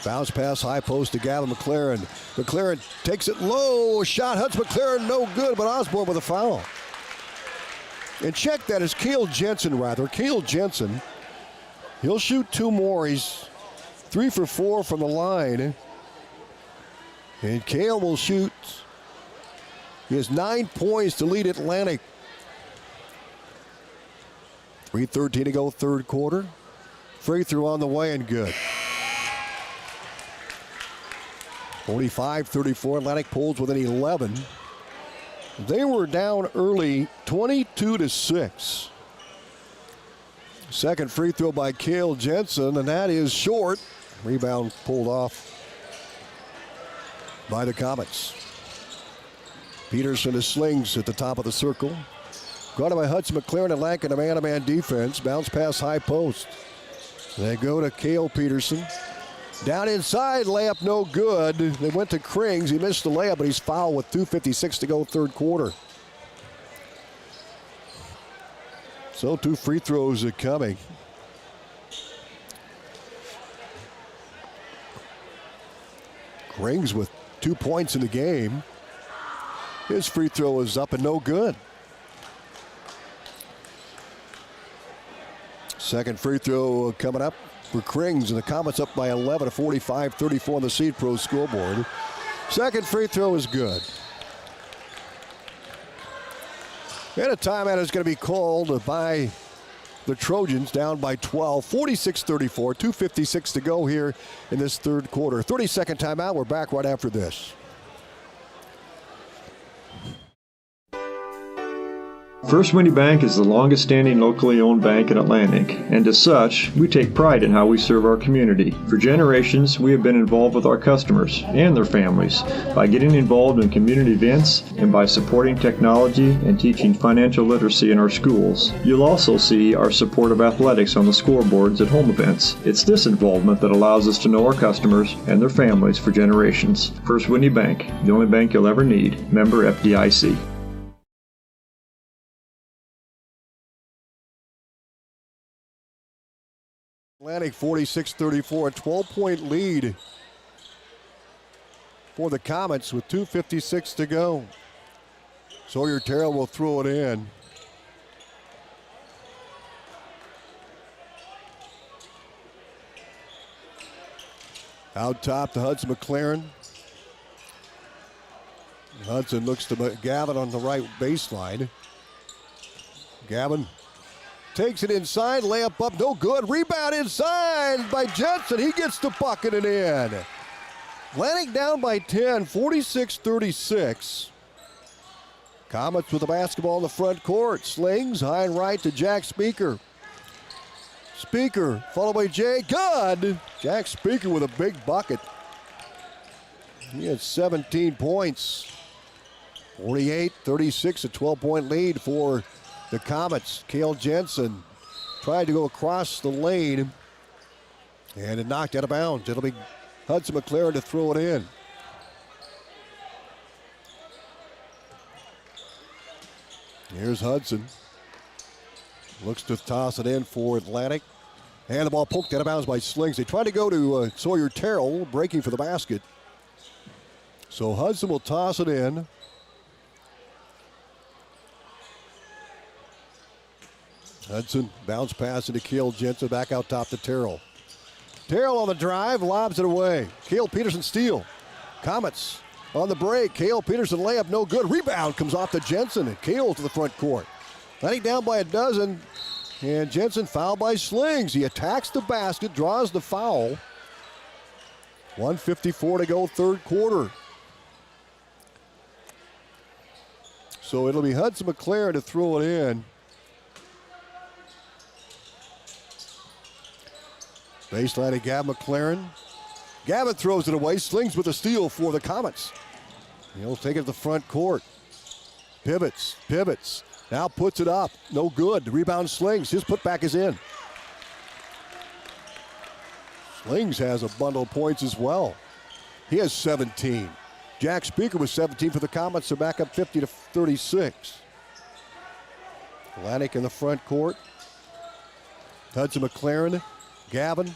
Bounce pass, high post to Gavin McLaren. McLaren takes it low. Shot, Hudson McLaren, no good, but Osborne with a foul. And check that, is Cale Jensen, rather. Cale Jensen. He'll shoot 2 more. He's 3 for 4 from the line. And Cale will shoot. He has 9 points to lead Atlantic. 3:13 to go, third quarter. Free throw on the way and good. 45-34, Atlantic pulls within 11. They were down early, 22-6. Second free throw by Cale Jensen, and that is short. Rebound pulled off by the Comets. Peterson to Slings at the top of the circle. Guarded by Hudson McLaren, Atlantic in a man-to-man defense. Bounce pass, high post. They go to Cale Peterson. Down inside, layup no good. They went to Krings. He missed the layup, but he's fouled with 2:56 to go, third quarter. So 2 free throws are coming. Krings with 2 points in the game. His free throw is up and no good. Second free throw coming up for Krings, and the Comets up by 11 at 45-34 on the Seed Pro scoreboard. Second free throw is good. And a timeout is going to be called by the Trojans, down by 12, 46-34, 2:56 to go here in this third quarter. 30-second timeout. We're back right after this. First Windy Bank is the longest standing locally owned bank in Atlantic, and as such, we take pride in how we serve our community. For generations, we have been involved with our customers and their families by getting involved in community events and by supporting technology and teaching financial literacy in our schools. You'll also see our support of athletics on the scoreboards at home events. It's this involvement that allows us to know our customers and their families for generations. First Windy Bank, the only bank you'll ever need. Member FDIC. Atlantic 46-34, a 12-point lead for the Comets with 2:56 to go. Sawyer Terrell will throw it in. Out top to Hudson McLaren. Hudson looks to Gavin on the right baseline. Gavin takes it inside, layup up, no good. Rebound inside by Jensen. He gets the bucket and in. Atlantic down by 10, 46-36. Comets with the basketball in the front court. Slings high and right to Jack Speaker. Speaker followed by Jay. Good. Jack Speaker with a big bucket. He had 17 points. 48-36, a 12-point lead for the Comets. Cale Jensen tried to go across the lane and it knocked out of bounds. It'll be Hudson McLaren to throw it in. Here's Hudson. Looks to toss it in for Atlantic. And the ball poked out of bounds by Slings. They tried to go to Sawyer Terrell, breaking for the basket. So Hudson will toss it in. Hudson bounce pass into Cale Jensen, back out top to Terrell. Terrell on the drive, lobs it away. Cale Peterson steal. Comets on the break. Cale Peterson layup, no good. Rebound comes off to Jensen, and Cale to the front court. Letting down by a dozen, and Jensen fouled by Slings. He attacks the basket, draws the foul. 1:54 to go, third quarter. So it'll be Hudson McLaren to throw it in. Baseline to Gavin McLaren. Gavin throws it away. Slings with a steal for the Comets. He'll take it to the front court. Pivots. Now puts it up. No good. Rebound Slings. His putback is in. Slings has a bundle of points as well. He has 17. Jack Speaker was 17 for the Comets, so back up 50-36. Atlantic in the front court. Hudson McLaren. Gavin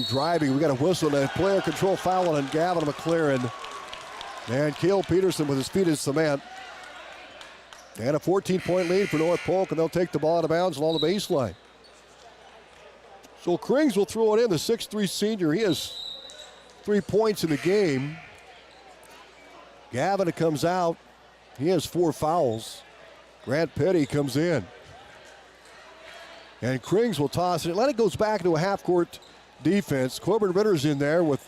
driving. We got a whistle and a player control foul on Gavin McLaren. And Cale Peterson with his feet in cement. And a 14-point lead for North Polk, and they'll take the ball out of bounds along the baseline. So Krings will throw it in, the 6'3 senior. He has 3 points in the game. Gavin comes out. He has 4 fouls. Grant Petty comes in. And Krings will toss it. Atlantic goes back to a half-court defense. Corbin Ritter's in there with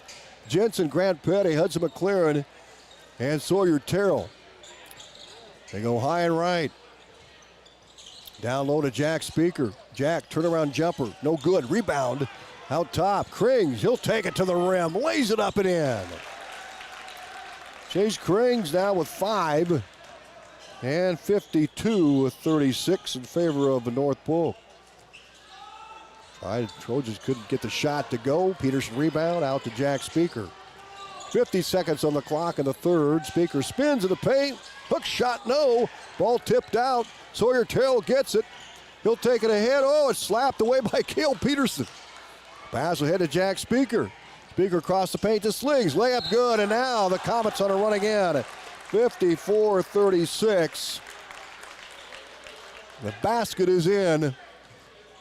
Jensen, Grant Petty, Hudson McLaren, and Sawyer Terrell. They go high and right. Down low to Jack Speaker. Jack, turnaround jumper. No good. Rebound. Out top. Krings, he'll take it to the rim. Lays it up and in. Chase Krings now with 5. And 52-36 in favor of the North Polk. Trojans couldn't get the shot to go. Peterson rebound out to Jack Speaker. 50 seconds on the clock in the third. Speaker spins in the paint. Hook shot, no. Ball tipped out. Sawyer Terrell gets it. He'll take it ahead. Oh, it's slapped away by Cale Peterson. Pass ahead to Jack Speaker. Speaker across the paint to Slings. Layup good, and now the Comets on a run again. 54-36. The basket is in.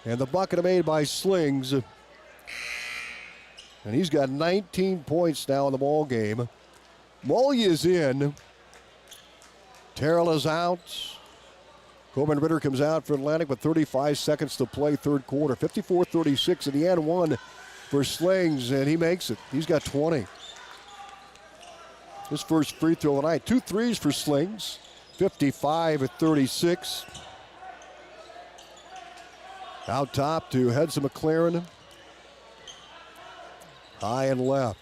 And the bucket made by Slings. And he's got 19 points now in the ball game. Molly is in. Terrell is out. Corbin Ritter comes out for Atlantic with 35 seconds to play third quarter. 54-36 in the end one for Slings, and he makes it. He's got 20. His first free throw of the night. 2 threes for Slings. 55-36. Out top to Hudson McLaren. High and left.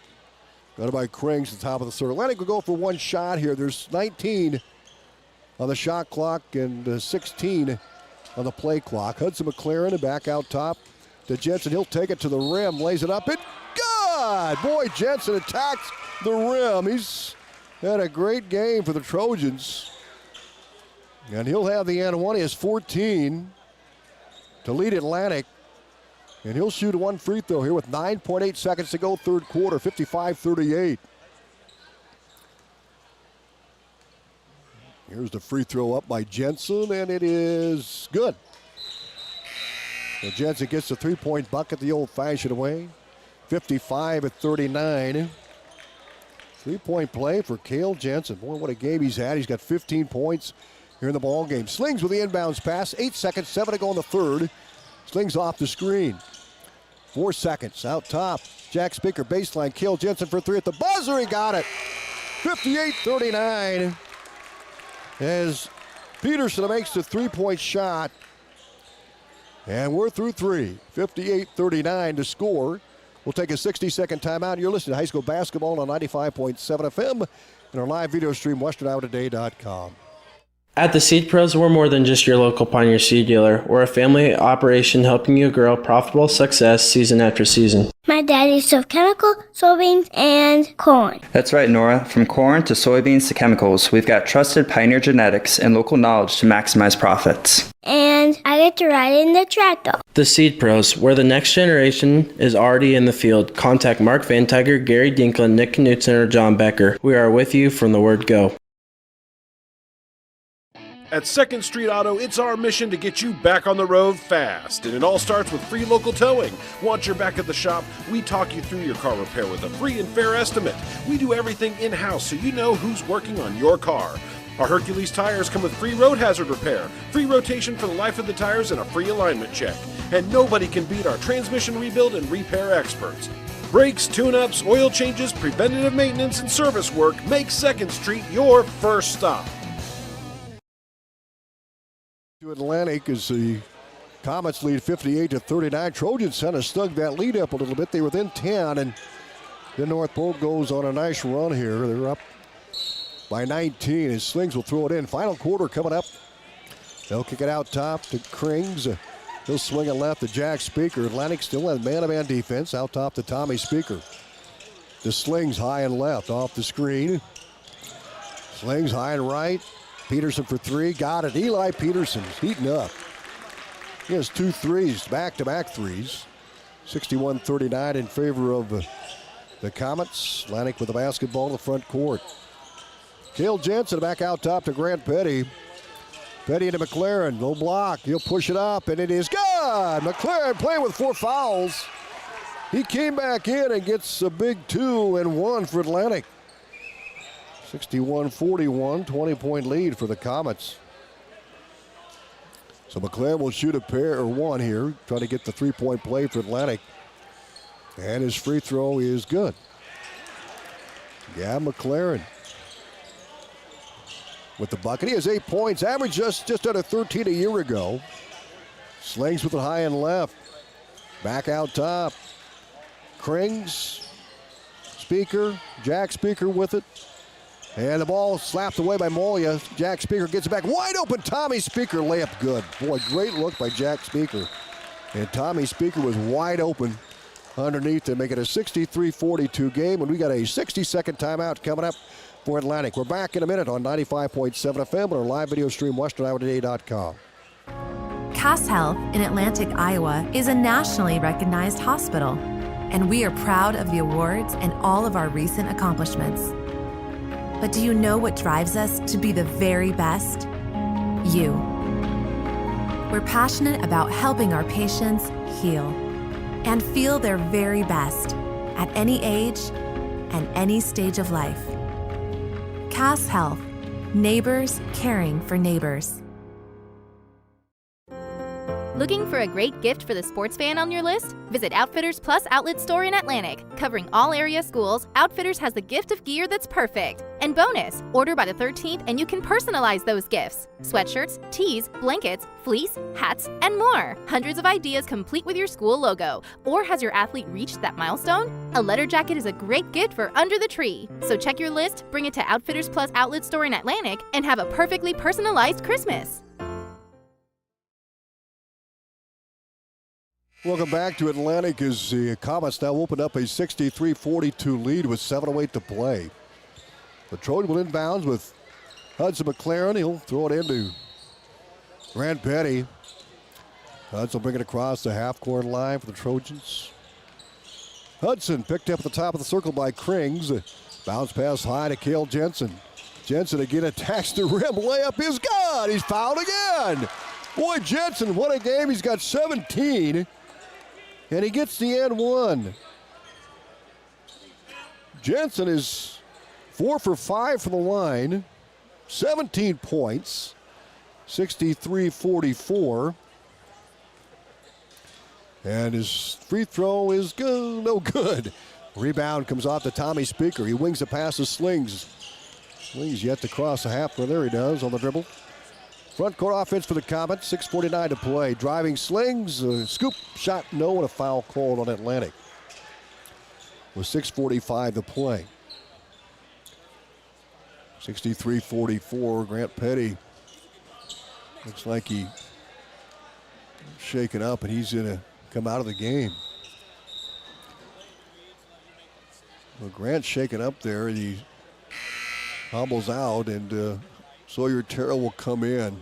Got by Krings at the top of the circle. Atlantic will go for one shot here. There's 19 on the shot clock and 16 on the play clock. Hudson McLaren back out top to Jensen. He'll take it to the rim, lays it up, and good! Boy, Jensen attacks the rim. He's had a great game for the Trojans. And he'll have the and one. He has 14 to lead Atlantic. And he'll shoot one free throw here with 9.8 seconds to go, third quarter, 55-38. Here's the free throw up by Jensen, and it is good. So Jensen gets the three-point bucket the old-fashioned way, 55-39. Three-point play for Cale Jensen. Boy, what a game he's had. He's got 15 points here in the ball game. Slings with the inbounds pass, 8 seconds, 7 to go in the third. Slings off the screen. 4 seconds out top. Jack Speaker baseline. Cale Jensen for three at the buzzer. He got it. 58-39. As Peterson makes the three-point shot. And we're through three. 58-39 to score. We'll take a 60-second timeout. You're listening to High School Basketball on 95.7 FM and our live video stream, westernourtoday.com. At the Seed Pros, we're more than just your local Pioneer seed dealer. We're a family operation helping you grow profitable success season after season. My daddy sold chemical, soybeans, and corn. That's right, Nora. From corn to soybeans to chemicals, we've got trusted Pioneer genetics and local knowledge to maximize profits. And I get to ride in the tractor. The Seed Pros, where the next generation is already in the field. Contact Mark Van Tiger, Gary Dinklin, Nick Knutson, or John Becker. We are with you from the word go. At 2nd Street Auto, it's our mission to get you back on the road fast. And it all starts with free local towing. Once you're back at the shop, we talk you through your car repair with a free and fair estimate. We do everything in-house so you know who's working on your car. Our Hercules tires come with free road hazard repair, free rotation for the life of the tires, and a free alignment check. And nobody can beat our transmission rebuild and repair experts. Brakes, tune-ups, oil changes, preventative maintenance, and service work make 2nd Street your first stop. To Atlantic as the Comets lead 58-39. Trojans kind of snug that lead up a little bit. They were within 10, and then North Polk goes on a nice run here. They're up by 19 as Slings will throw it in. Final quarter coming up. They'll kick it out top to Krings. He'll swing it left to Jack Speaker. Atlantic still has man-to-man defense. Out top to Tommy Speaker. The Slings high and left off the screen. Slings high and right. Peterson for three, got it. Eli Peterson's heating up. He has 2 threes, back-to-back threes. 61-39 in favor of the Comets. Atlantic with the basketball in the front court. Cale Jensen back out top to Grant Petty. Petty into McLaren, low block. He'll push it up, and it is good. McLaren playing with 4 fouls. He came back in and gets a big 2 and 1 for Atlantic. 61-41, 20-point lead for the Comets. So McLaren will shoot a pair or one here, trying to get the three-point play for Atlantic. And his free throw is good. Yeah, McLaren with the bucket. He has 8 points, averaged just under 13 a year ago. Slings with it high and left. Back out top. Krings, Speaker, Jack Speaker with it. And the ball slapped away by Molia. Jack Speaker gets it back. Wide open, Tommy Speaker layup good. Boy, great look by Jack Speaker. And Tommy Speaker was wide open underneath to make it a 63-42 game. And we got a 60-second timeout coming up for Atlantic. We're back in a minute on 95.7 FM and our live video stream, westernourtoday.com. Cass Health in Atlantic, Iowa is a nationally recognized hospital, and we are proud of the awards and all of our recent accomplishments. But do you know what drives us to be the very best? You. We're passionate about helping our patients heal and feel their very best at any age and any stage of life. Cass Health, neighbors caring for neighbors. Looking for a great gift for the sports fan on your list? Visit Outfitters Plus Outlet Store in Atlantic. Covering all area schools, Outfitters has the gift of gear that's perfect. And bonus, order by the 13th and you can personalize those gifts. Sweatshirts, tees, blankets, fleece, hats, and more. Hundreds of ideas complete with your school logo. Or has your athlete reached that milestone? A letter jacket is a great gift for under the tree. So check your list, bring it to Outfitters Plus Outlet Store in Atlantic, and have a perfectly personalized Christmas. Welcome back to Atlantic as the Comets now open up a 63-42 lead with 7:08 to play. The Trojan will inbounds with Hudson McLaren. He'll throw it into Grant Petty. Hudson will bring it across the half-court line for the Trojans. Hudson picked up at the top of the circle by Krings. Bounce pass high to Cale Jensen. Jensen again attacks the rim. Layup is good. He's fouled again. Boy, Jensen, what a game. He's got 17. And he gets the and one. Jensen is 4 for 5 from the line. 17 points. 63-44. And his free throw is good, no good. Rebound comes off to Tommy Speaker. He wings the pass to Slings. Slings yet to cross the half. Well, there he does on the dribble. Front court offense for the Comets. 6:49 to play. Driving Slings. Scoop shot no and a foul called on Atlantic. With 6:45 to play. 63-44. Grant Petty looks like he shaken up and he's going to come out of the game. Well, Grant's shaken up there and he hobbles out and Sawyer Terrell will come in.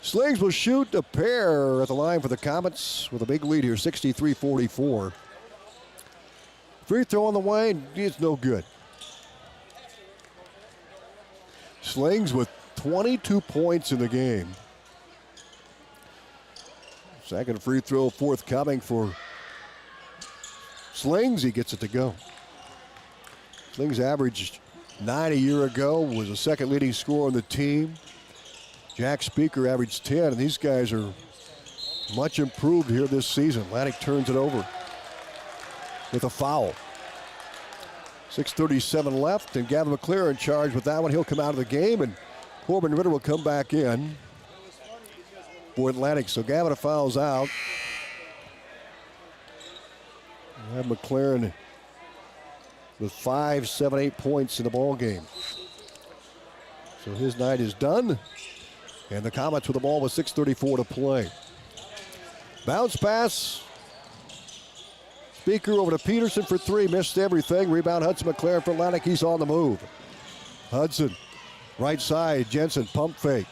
Slings will shoot a pair at the line for the Comets with a big lead here, 63-44. Free throw on the way, it's no good. Slings with 22 points in the game. Second free throw forthcoming for Slings. He gets it to go. Slings averaged 9 a year ago, was the second leading scorer on the team. Jack Speaker averaged 10, and these guys are much improved here this season. Atlantic turns it over with a foul. 6:37 left, and Gavin McClure in charge with that one. He'll come out of the game, and Corbin Ritter will come back in for Atlantic. So Gavin fouls out. We have McLaren with 5, 7, 8 points in the ball game. So his night is done. And the Comets with the ball with 6:34 to play. Bounce pass. Speaker over to Peterson for 3. Missed everything. Rebound Hudson McLaren for Atlantic. He's on the move. Hudson, right side. Jensen, pump fake.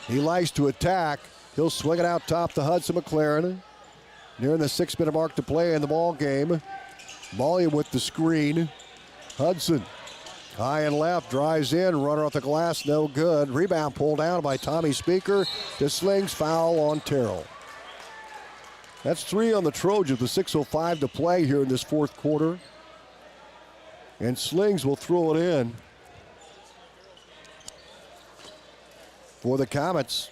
He likes to attack. He'll swing it out top to Hudson McLaren. Nearing the 6-minute mark to play in the ball game. Molly with the screen. Hudson, high and left, drives in, runner off the glass, no good. Rebound pulled down by Tommy Speaker. To Slings, foul on Terrell. That's 3 on the Trojans, with 6:05 to play here in this fourth quarter. And Slings will throw it in for the Comets.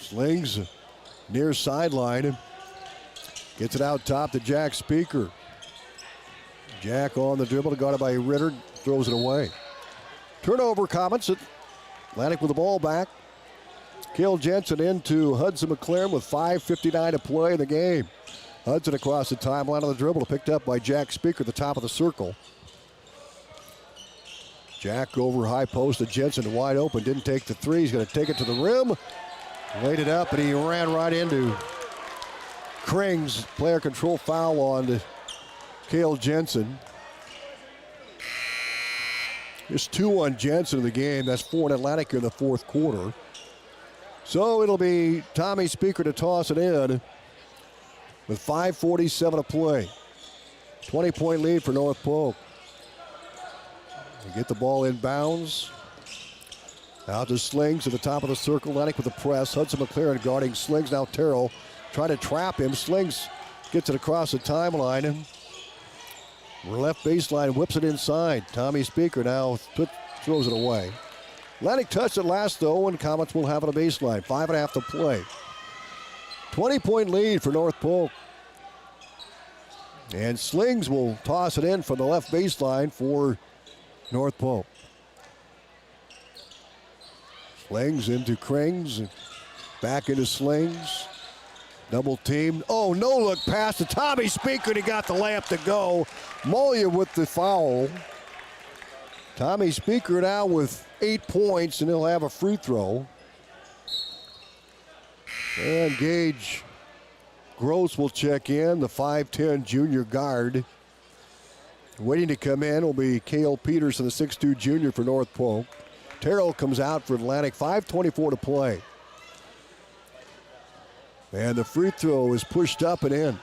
Slings near sideline. Gets it out top to Jack Speaker. Jack on the dribble, guarded by Ritter, throws it away. Turnover, Comets. Atlantic with the ball back. Cale Jensen into Hudson McLaren with 5:59 to play in the game. Hudson across the timeline on the dribble, picked up by Jack Speaker at the top of the circle. Jack over high post to Jensen, wide open, didn't take the 3. He's going to take it to the rim. Laid it up, and he ran right into Krings. Player control foul on Cale Jensen. Just 2 on Jensen in the game. That's 4 in Atlantic in the fourth quarter. So it'll be Tommy Speaker to toss it in with 5:47 to play. 20-point lead for North Polk. They get the ball in bounds. Out to Slings at the top of the circle. Atlantic with the press. Hudson McLaren guarding Slings. Now Terrell trying to trap him. Slings gets it across the timeline. Left baseline, whips it inside. Tommy Speaker now throws it away. Atlantic touched it last, though, and Comets will have it a baseline. 5.5 to play. 20-point lead for North Polk. And Slings will toss it in from the left baseline for North Polk. Slings into Krings. Back into Slings. Double team. Oh, no look pass to Tommy Speaker. He got the layup to go. Molia with the foul. Tommy Speaker now with 8 points, and he'll have a free throw. And Gage Gross will check in, the 5'10 junior guard. Waiting to come in will be Cale Peterson, the 6'2 junior for North Polk. Terrell comes out for Atlantic, 5:24 to play. And the free throw is pushed up and in.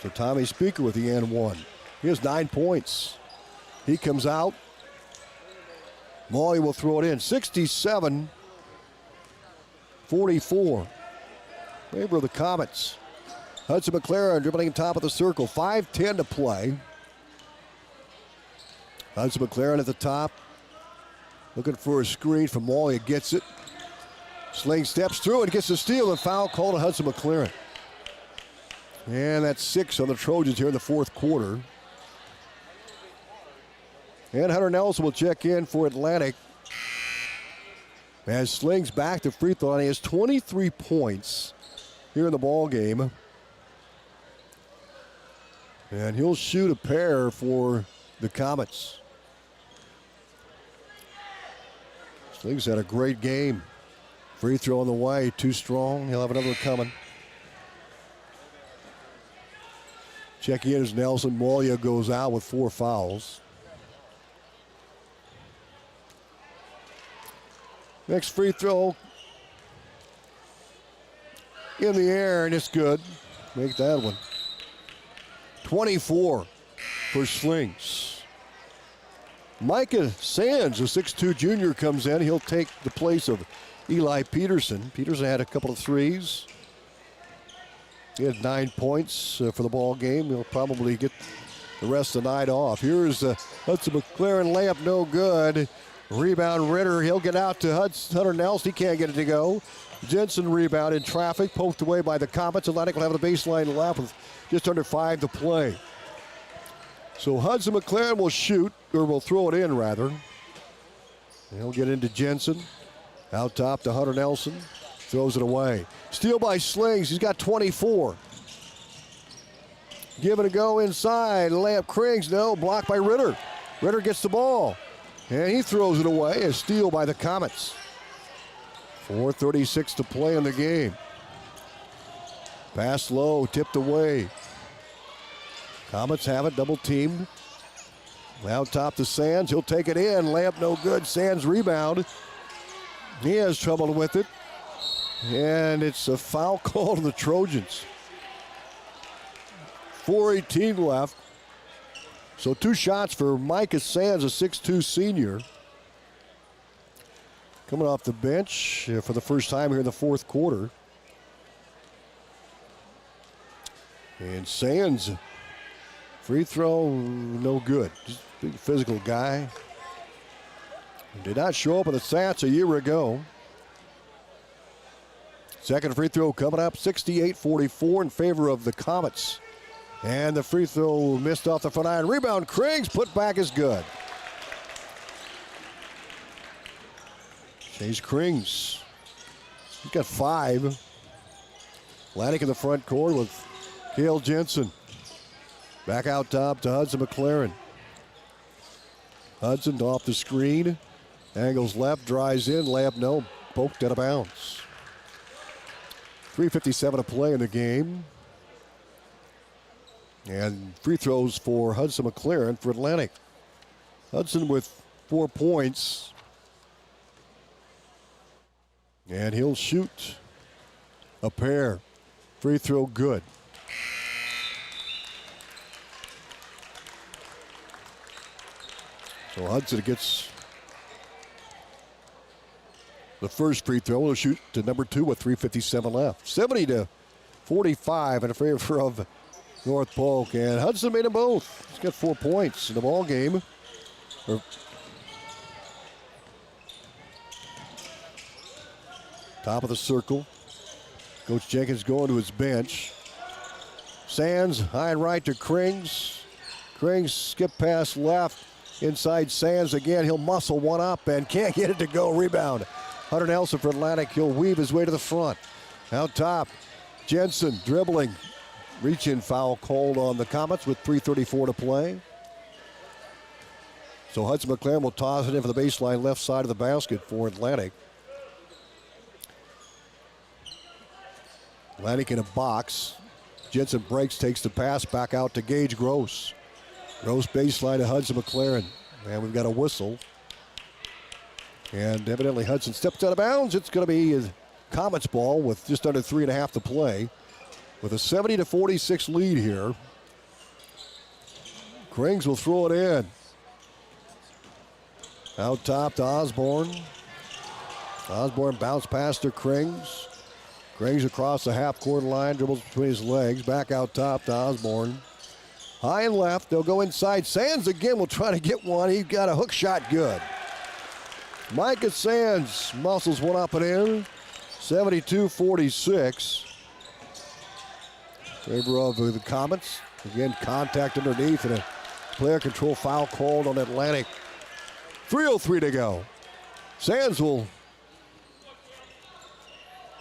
So Tommy Speaker with the and one. He has 9 points. He comes out. Molly will throw it in. 67-44. Favor of the Comets. Hudson McLaren dribbling top of the circle. 5:10 to play. Hudson McLaren at the top. Looking for a screen from Molly. Gets it. Sling steps through and gets the steal and foul called to Hudson McLaren. And that's 6 on the Trojans here in the fourth quarter. And Hunter Nelson will check in for Atlantic. As Slings back to free throw line, he has 23 points here in the ball game. And he'll shoot a pair for the Comets. Slings had a great game. Free throw on the way, too strong. He'll have another one coming. Checking in as Nelson Molia goes out with 4 fouls. Next free throw in the air, and it's good. Make that one. 24 for Slings. Micah Sands, a 6'2 junior, comes in. He'll take the place of Eli Peterson. Peterson had a couple of threes. He had 9 points for the ball game. He'll probably get the rest of the night off. Here's Hudson McLaren layup, no good. Rebound Ritter. He'll get out to Hunter Nelson. He can't get it to go. Jensen rebound in traffic. Poked away by the Comets. Atlantic will have the baseline left with just under 5 to play. So Hudson McLaren will shoot, or will throw it in rather. He'll get into Jensen. Out top to Hunter Nelson. Throws it away. Steal by Slings. He's got 24. Give it a go inside. Layup Krings. No. Blocked by Ritter. Ritter gets the ball. And he throws it away. A steal by the Comets. 4:36 to play in the game. Pass low. Tipped away. Comets have it. Double teamed. Out top to Sands. He'll take it in. Layup no good. Sands rebound. He has trouble with it. And it's a foul call to the Trojans. 4:18 left. So 2 shots for Micah Sands, a 6'2 senior. Coming off the bench for the first time here in the fourth quarter. And Sands, free throw, no good. Just a big physical guy. Did not show up at the Sats a year ago. Second free throw coming up, 68-44 in favor of the Comets. And the free throw missed off the front iron. Rebound, Krings, put back is good. Chase Krings. He's got 5. Atlantic in the front court with Cale Jensen. Back out top to Hudson McLaren. Hudson off the screen. Angles left, drives in, layup no, poked out of bounds. 3:57 to play in the game. And free throws for Hudson McLaren for Atlantic. Hudson with 4 points. And he'll shoot a pair. Free throw good. So Hudson gets the first free throw. He'll shoot to number 2 with 3:57 left. 70-45 in favor of North Polk. And Hudson made them both. He's got 4 points in the ball game. Top of the circle. Coach Jenkins going to his bench. Sands high and right to Krings. Krings skip pass left. Inside Sands again. He'll muscle one up and can't get it to go. Rebound. Hunter Nelson for Atlantic. He'll weave his way to the front. Out top. Jensen dribbling. Reach-in foul called on the Comets with 3:34 to play. So Hudson McLaren will toss it in for the baseline left side of the basket for Atlantic. Atlantic in a box. Jensen breaks, takes the pass back out to Gage Gross. Gross baseline to Hudson McLaren. And we've got a whistle. And evidently Hudson steps out of bounds. It's going to be a Comets ball with just under 3.5 to play. With a 70-46 lead here. Krings will throw it in. Out top to Osborne. Osborne bounced past to Krings. Krings across the half-court line, dribbles between his legs. Back out top to Osborne. High and left, they'll go inside. Sands again will try to get one. He got a hook shot good. Micah Sands muscles one up and in. 72-46. Favor of the Comets. Again, contact underneath and a player control foul called on Atlantic. 3:03 to go. Sands will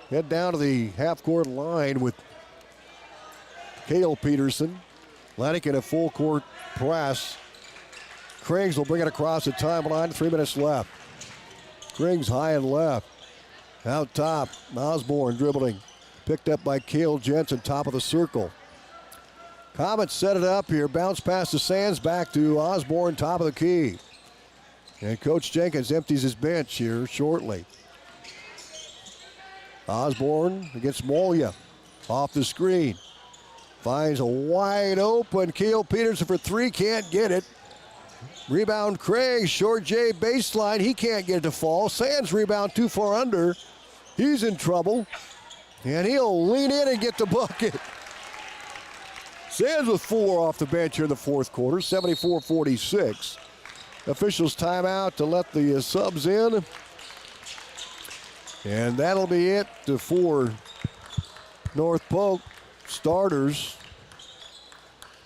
head down to the half-court line with Cale Peterson. Atlantic in a full-court press. Krings will bring it across the timeline. 3 minutes left. Krings high and left. Out top, Osborne dribbling. Picked up by Cale Jensen, top of the circle. Comets set it up here. Bounce past the Sands, back to Osborne, top of the key. And Coach Jenkins empties his bench here shortly. Osborne against Molia. Off the screen. Finds a wide open Cale Peterson for three. Can't get it. Rebound Craig. Short J baseline. He can't get it to fall. Sands rebound too far under. He's in trouble. And he'll lean in and get the bucket. Sands with 4 off the bench here in the fourth quarter. 74-46. Officials timeout to let the subs in. And that'll be it for North Polk starters.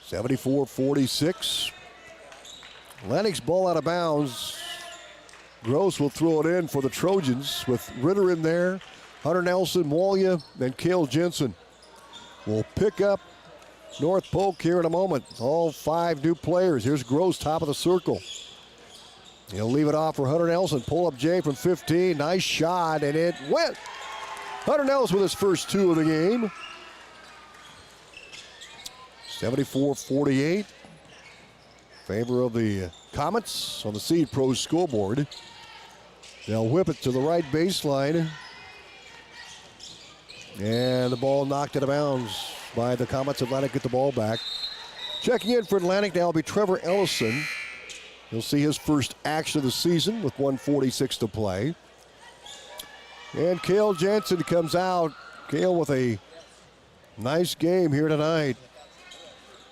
74-46. Atlantic's ball out of bounds. Gross will throw it in for the Trojans with Ritter in there. Hunter Nelson, Molia, and Cale Jensen will pick up North Polk here in a moment. All 5 new players. Here's Gross, top of the circle. He'll leave it off for Hunter Nelson. Pull up Jay from 15. Nice shot, and it went. Hunter Nelson with his first 2 of the game. 74-48. Favor of the Comets on the Seed Pro scoreboard. They'll whip it to the right baseline. And the ball knocked out of bounds by the Comets. Atlantic get the ball back. Checking in for Atlantic now will be Trevor Ellison. He'll see his first action of the season with 1:46 to play. And Cale Jensen comes out. Cale with a nice game here tonight.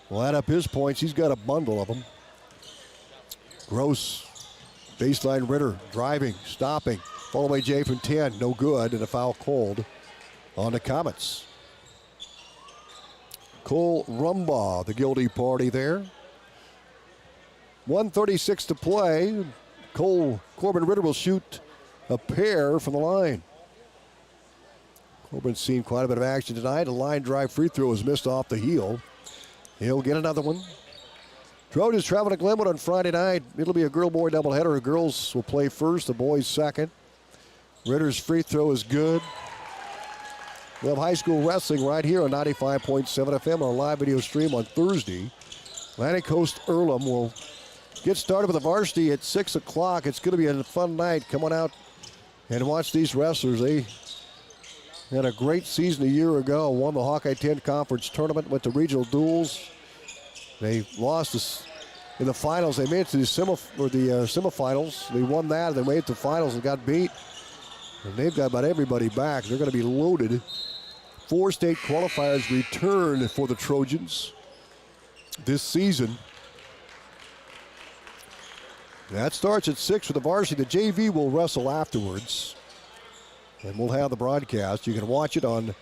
Will add up his points. He's got a bundle of them. Gross, baseline Ritter, driving, stopping. Fall away Jay from 10, no good, and a foul called on the Comets. Cole Rumbaugh, the guilty party there. 1:36 to play. Corbin Ritter will shoot a pair from the line. Corbin's seen quite a bit of action tonight. A line drive free throw was missed off the heel. He'll get another one. Trojans travel to Glenwood on Friday night. It'll be a girl-boy doubleheader. The girls will play first, the boys second. Ritter's free throw is good. We'll have high school wrestling right here on 95.7 FM, our live video stream on Thursday. Atlantic host Earlham will get started with the varsity at 6 o'clock. It's going to be a fun night. Come on out and watch these wrestlers. They had a great season a year ago. Won the Hawkeye 10 Conference Tournament, went to regional duels. They lost in the finals. They made it to the semifinals. They won that. They made it to the finals and got beat. And they've got about everybody back. They're going to be loaded. 4 state qualifiers return for the Trojans this season. That starts at 6 for the varsity. The JV will wrestle afterwards. And we'll have the broadcast. You can watch it on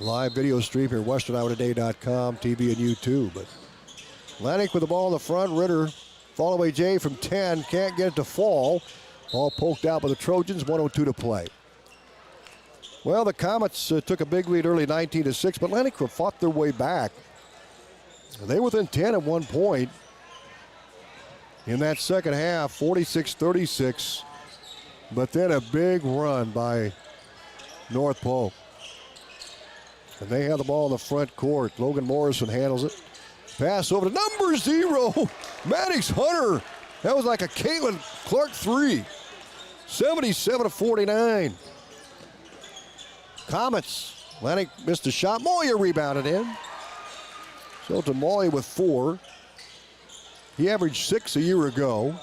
live video stream here, westerniowatoday.com, TV and YouTube. But Atlantic with the ball in the front. Ritter, fall away Jay from 10. Can't get it to fall. Ball poked out by the Trojans, 1:02 to play. Well, the Comets took a big lead early, 19-6, but Atlantic fought their way back. They were within 10 at one point in that second half, 46-36. But then a big run by North Polk. And they have the ball in the front court. Logan Morrison handles it. Pass over to number 0, Maddox Hunter. That was like a Caitlin Clark 3. 77-49. Comets. Atlantic missed a shot. Moya rebounded in. So to Moya with 4. He averaged 6 a year ago.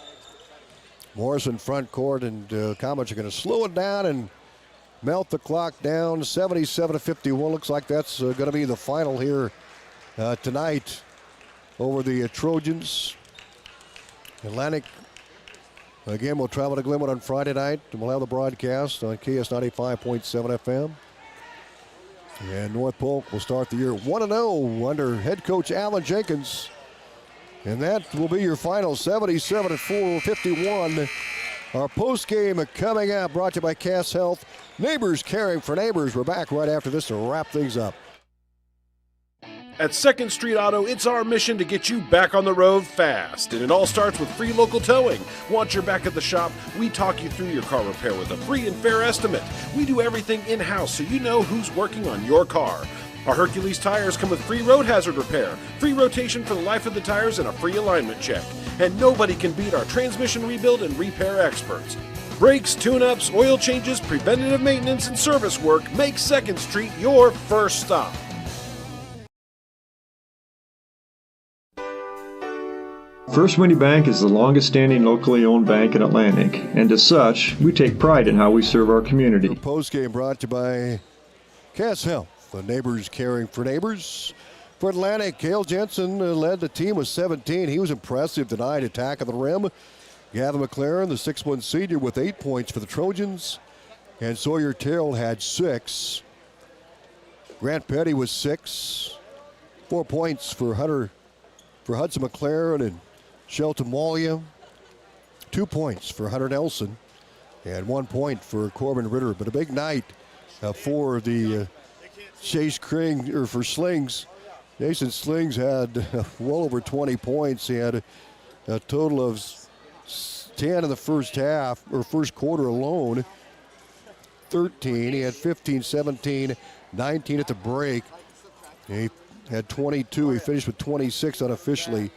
Morrison front court, and Comets are going to slow it down and melt the clock down. 77-51. Looks like that's going to be the final here tonight over the Trojans. Atlantic, again, will travel to Glenwood on Friday night, and we'll have the broadcast on KS 95.7 FM. And North Polk will start the year 1-0 under head coach Alan Jenkins. And that will be your final, 77-51. Our post-game coming up, brought to you by Cass Health. Neighbors caring for neighbors. We're back right after this to wrap things up. At 2nd Street Auto, it's our mission to get you back on the road fast. And it all starts with free local towing. Once you're back at the shop, we talk you through your car repair with a free and fair estimate. We do everything in-house so you know who's working on your car. Our Hercules tires come with free road hazard repair, free rotation for the life of the tires, and a free alignment check. And nobody can beat our transmission rebuild and repair experts. Brakes, tune-ups, oil changes, preventative maintenance, and service work make 2nd Street your first stop. First Winnie Bank is the longest-standing locally owned bank in Atlantic, and as such, we take pride in how we serve our community. Post-game brought to you by Cass Health. The neighbors caring for neighbors. For Atlantic, Cale Jensen led the team with 17. He was impressive tonight, attack of the rim. Gavin McLaren, the 6'1 senior, with 8 points for the Trojans. And Sawyer Terrell had 6. Grant Petty was 6. 4 points for Hudson McLaren and Shelton Molia. 2 points for Hunter Nelson. And 1 point for Corbin Ritter. But a big night for the Chase Kring, or for Slings. Jason Slings had well over 20 points. He had a total of 10 in the first half, or first quarter alone. 13. He had 15, 17, 19 at the break. He had 22. He finished with 26 unofficially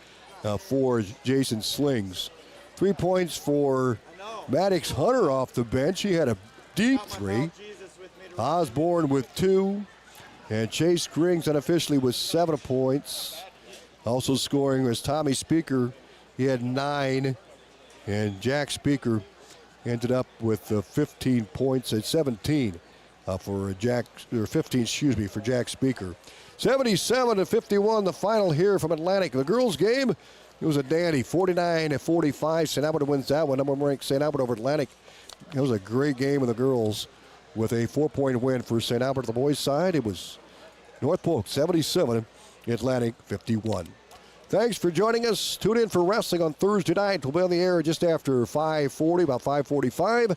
for Jason Slings. 3 points for Maddox Hunter off the bench. He had a deep 3. Osborne with 2. And Chase Grings unofficially with 7 points. Also scoring was Tommy Speaker. He had 9. And Jack Speaker ended up with 15 points at 17 for Jack Speaker. 77-51, the final here from Atlantic. The girls' game, it was a dandy, 49-45. St. Albert wins that one. Number one ranked St. Albert over Atlantic. It was a great game of the girls with a 4-point win for St. Albert. The boys' side, it was North Polk 77, Atlantic 51. Thanks for joining us. Tune in for wrestling on Thursday night. We'll be on the air just after 5:40, about 5:45,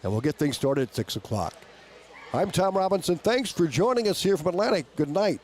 and we'll get things started at 6 o'clock. I'm Tom Robinson. Thanks for joining us here from Atlantic. Good night.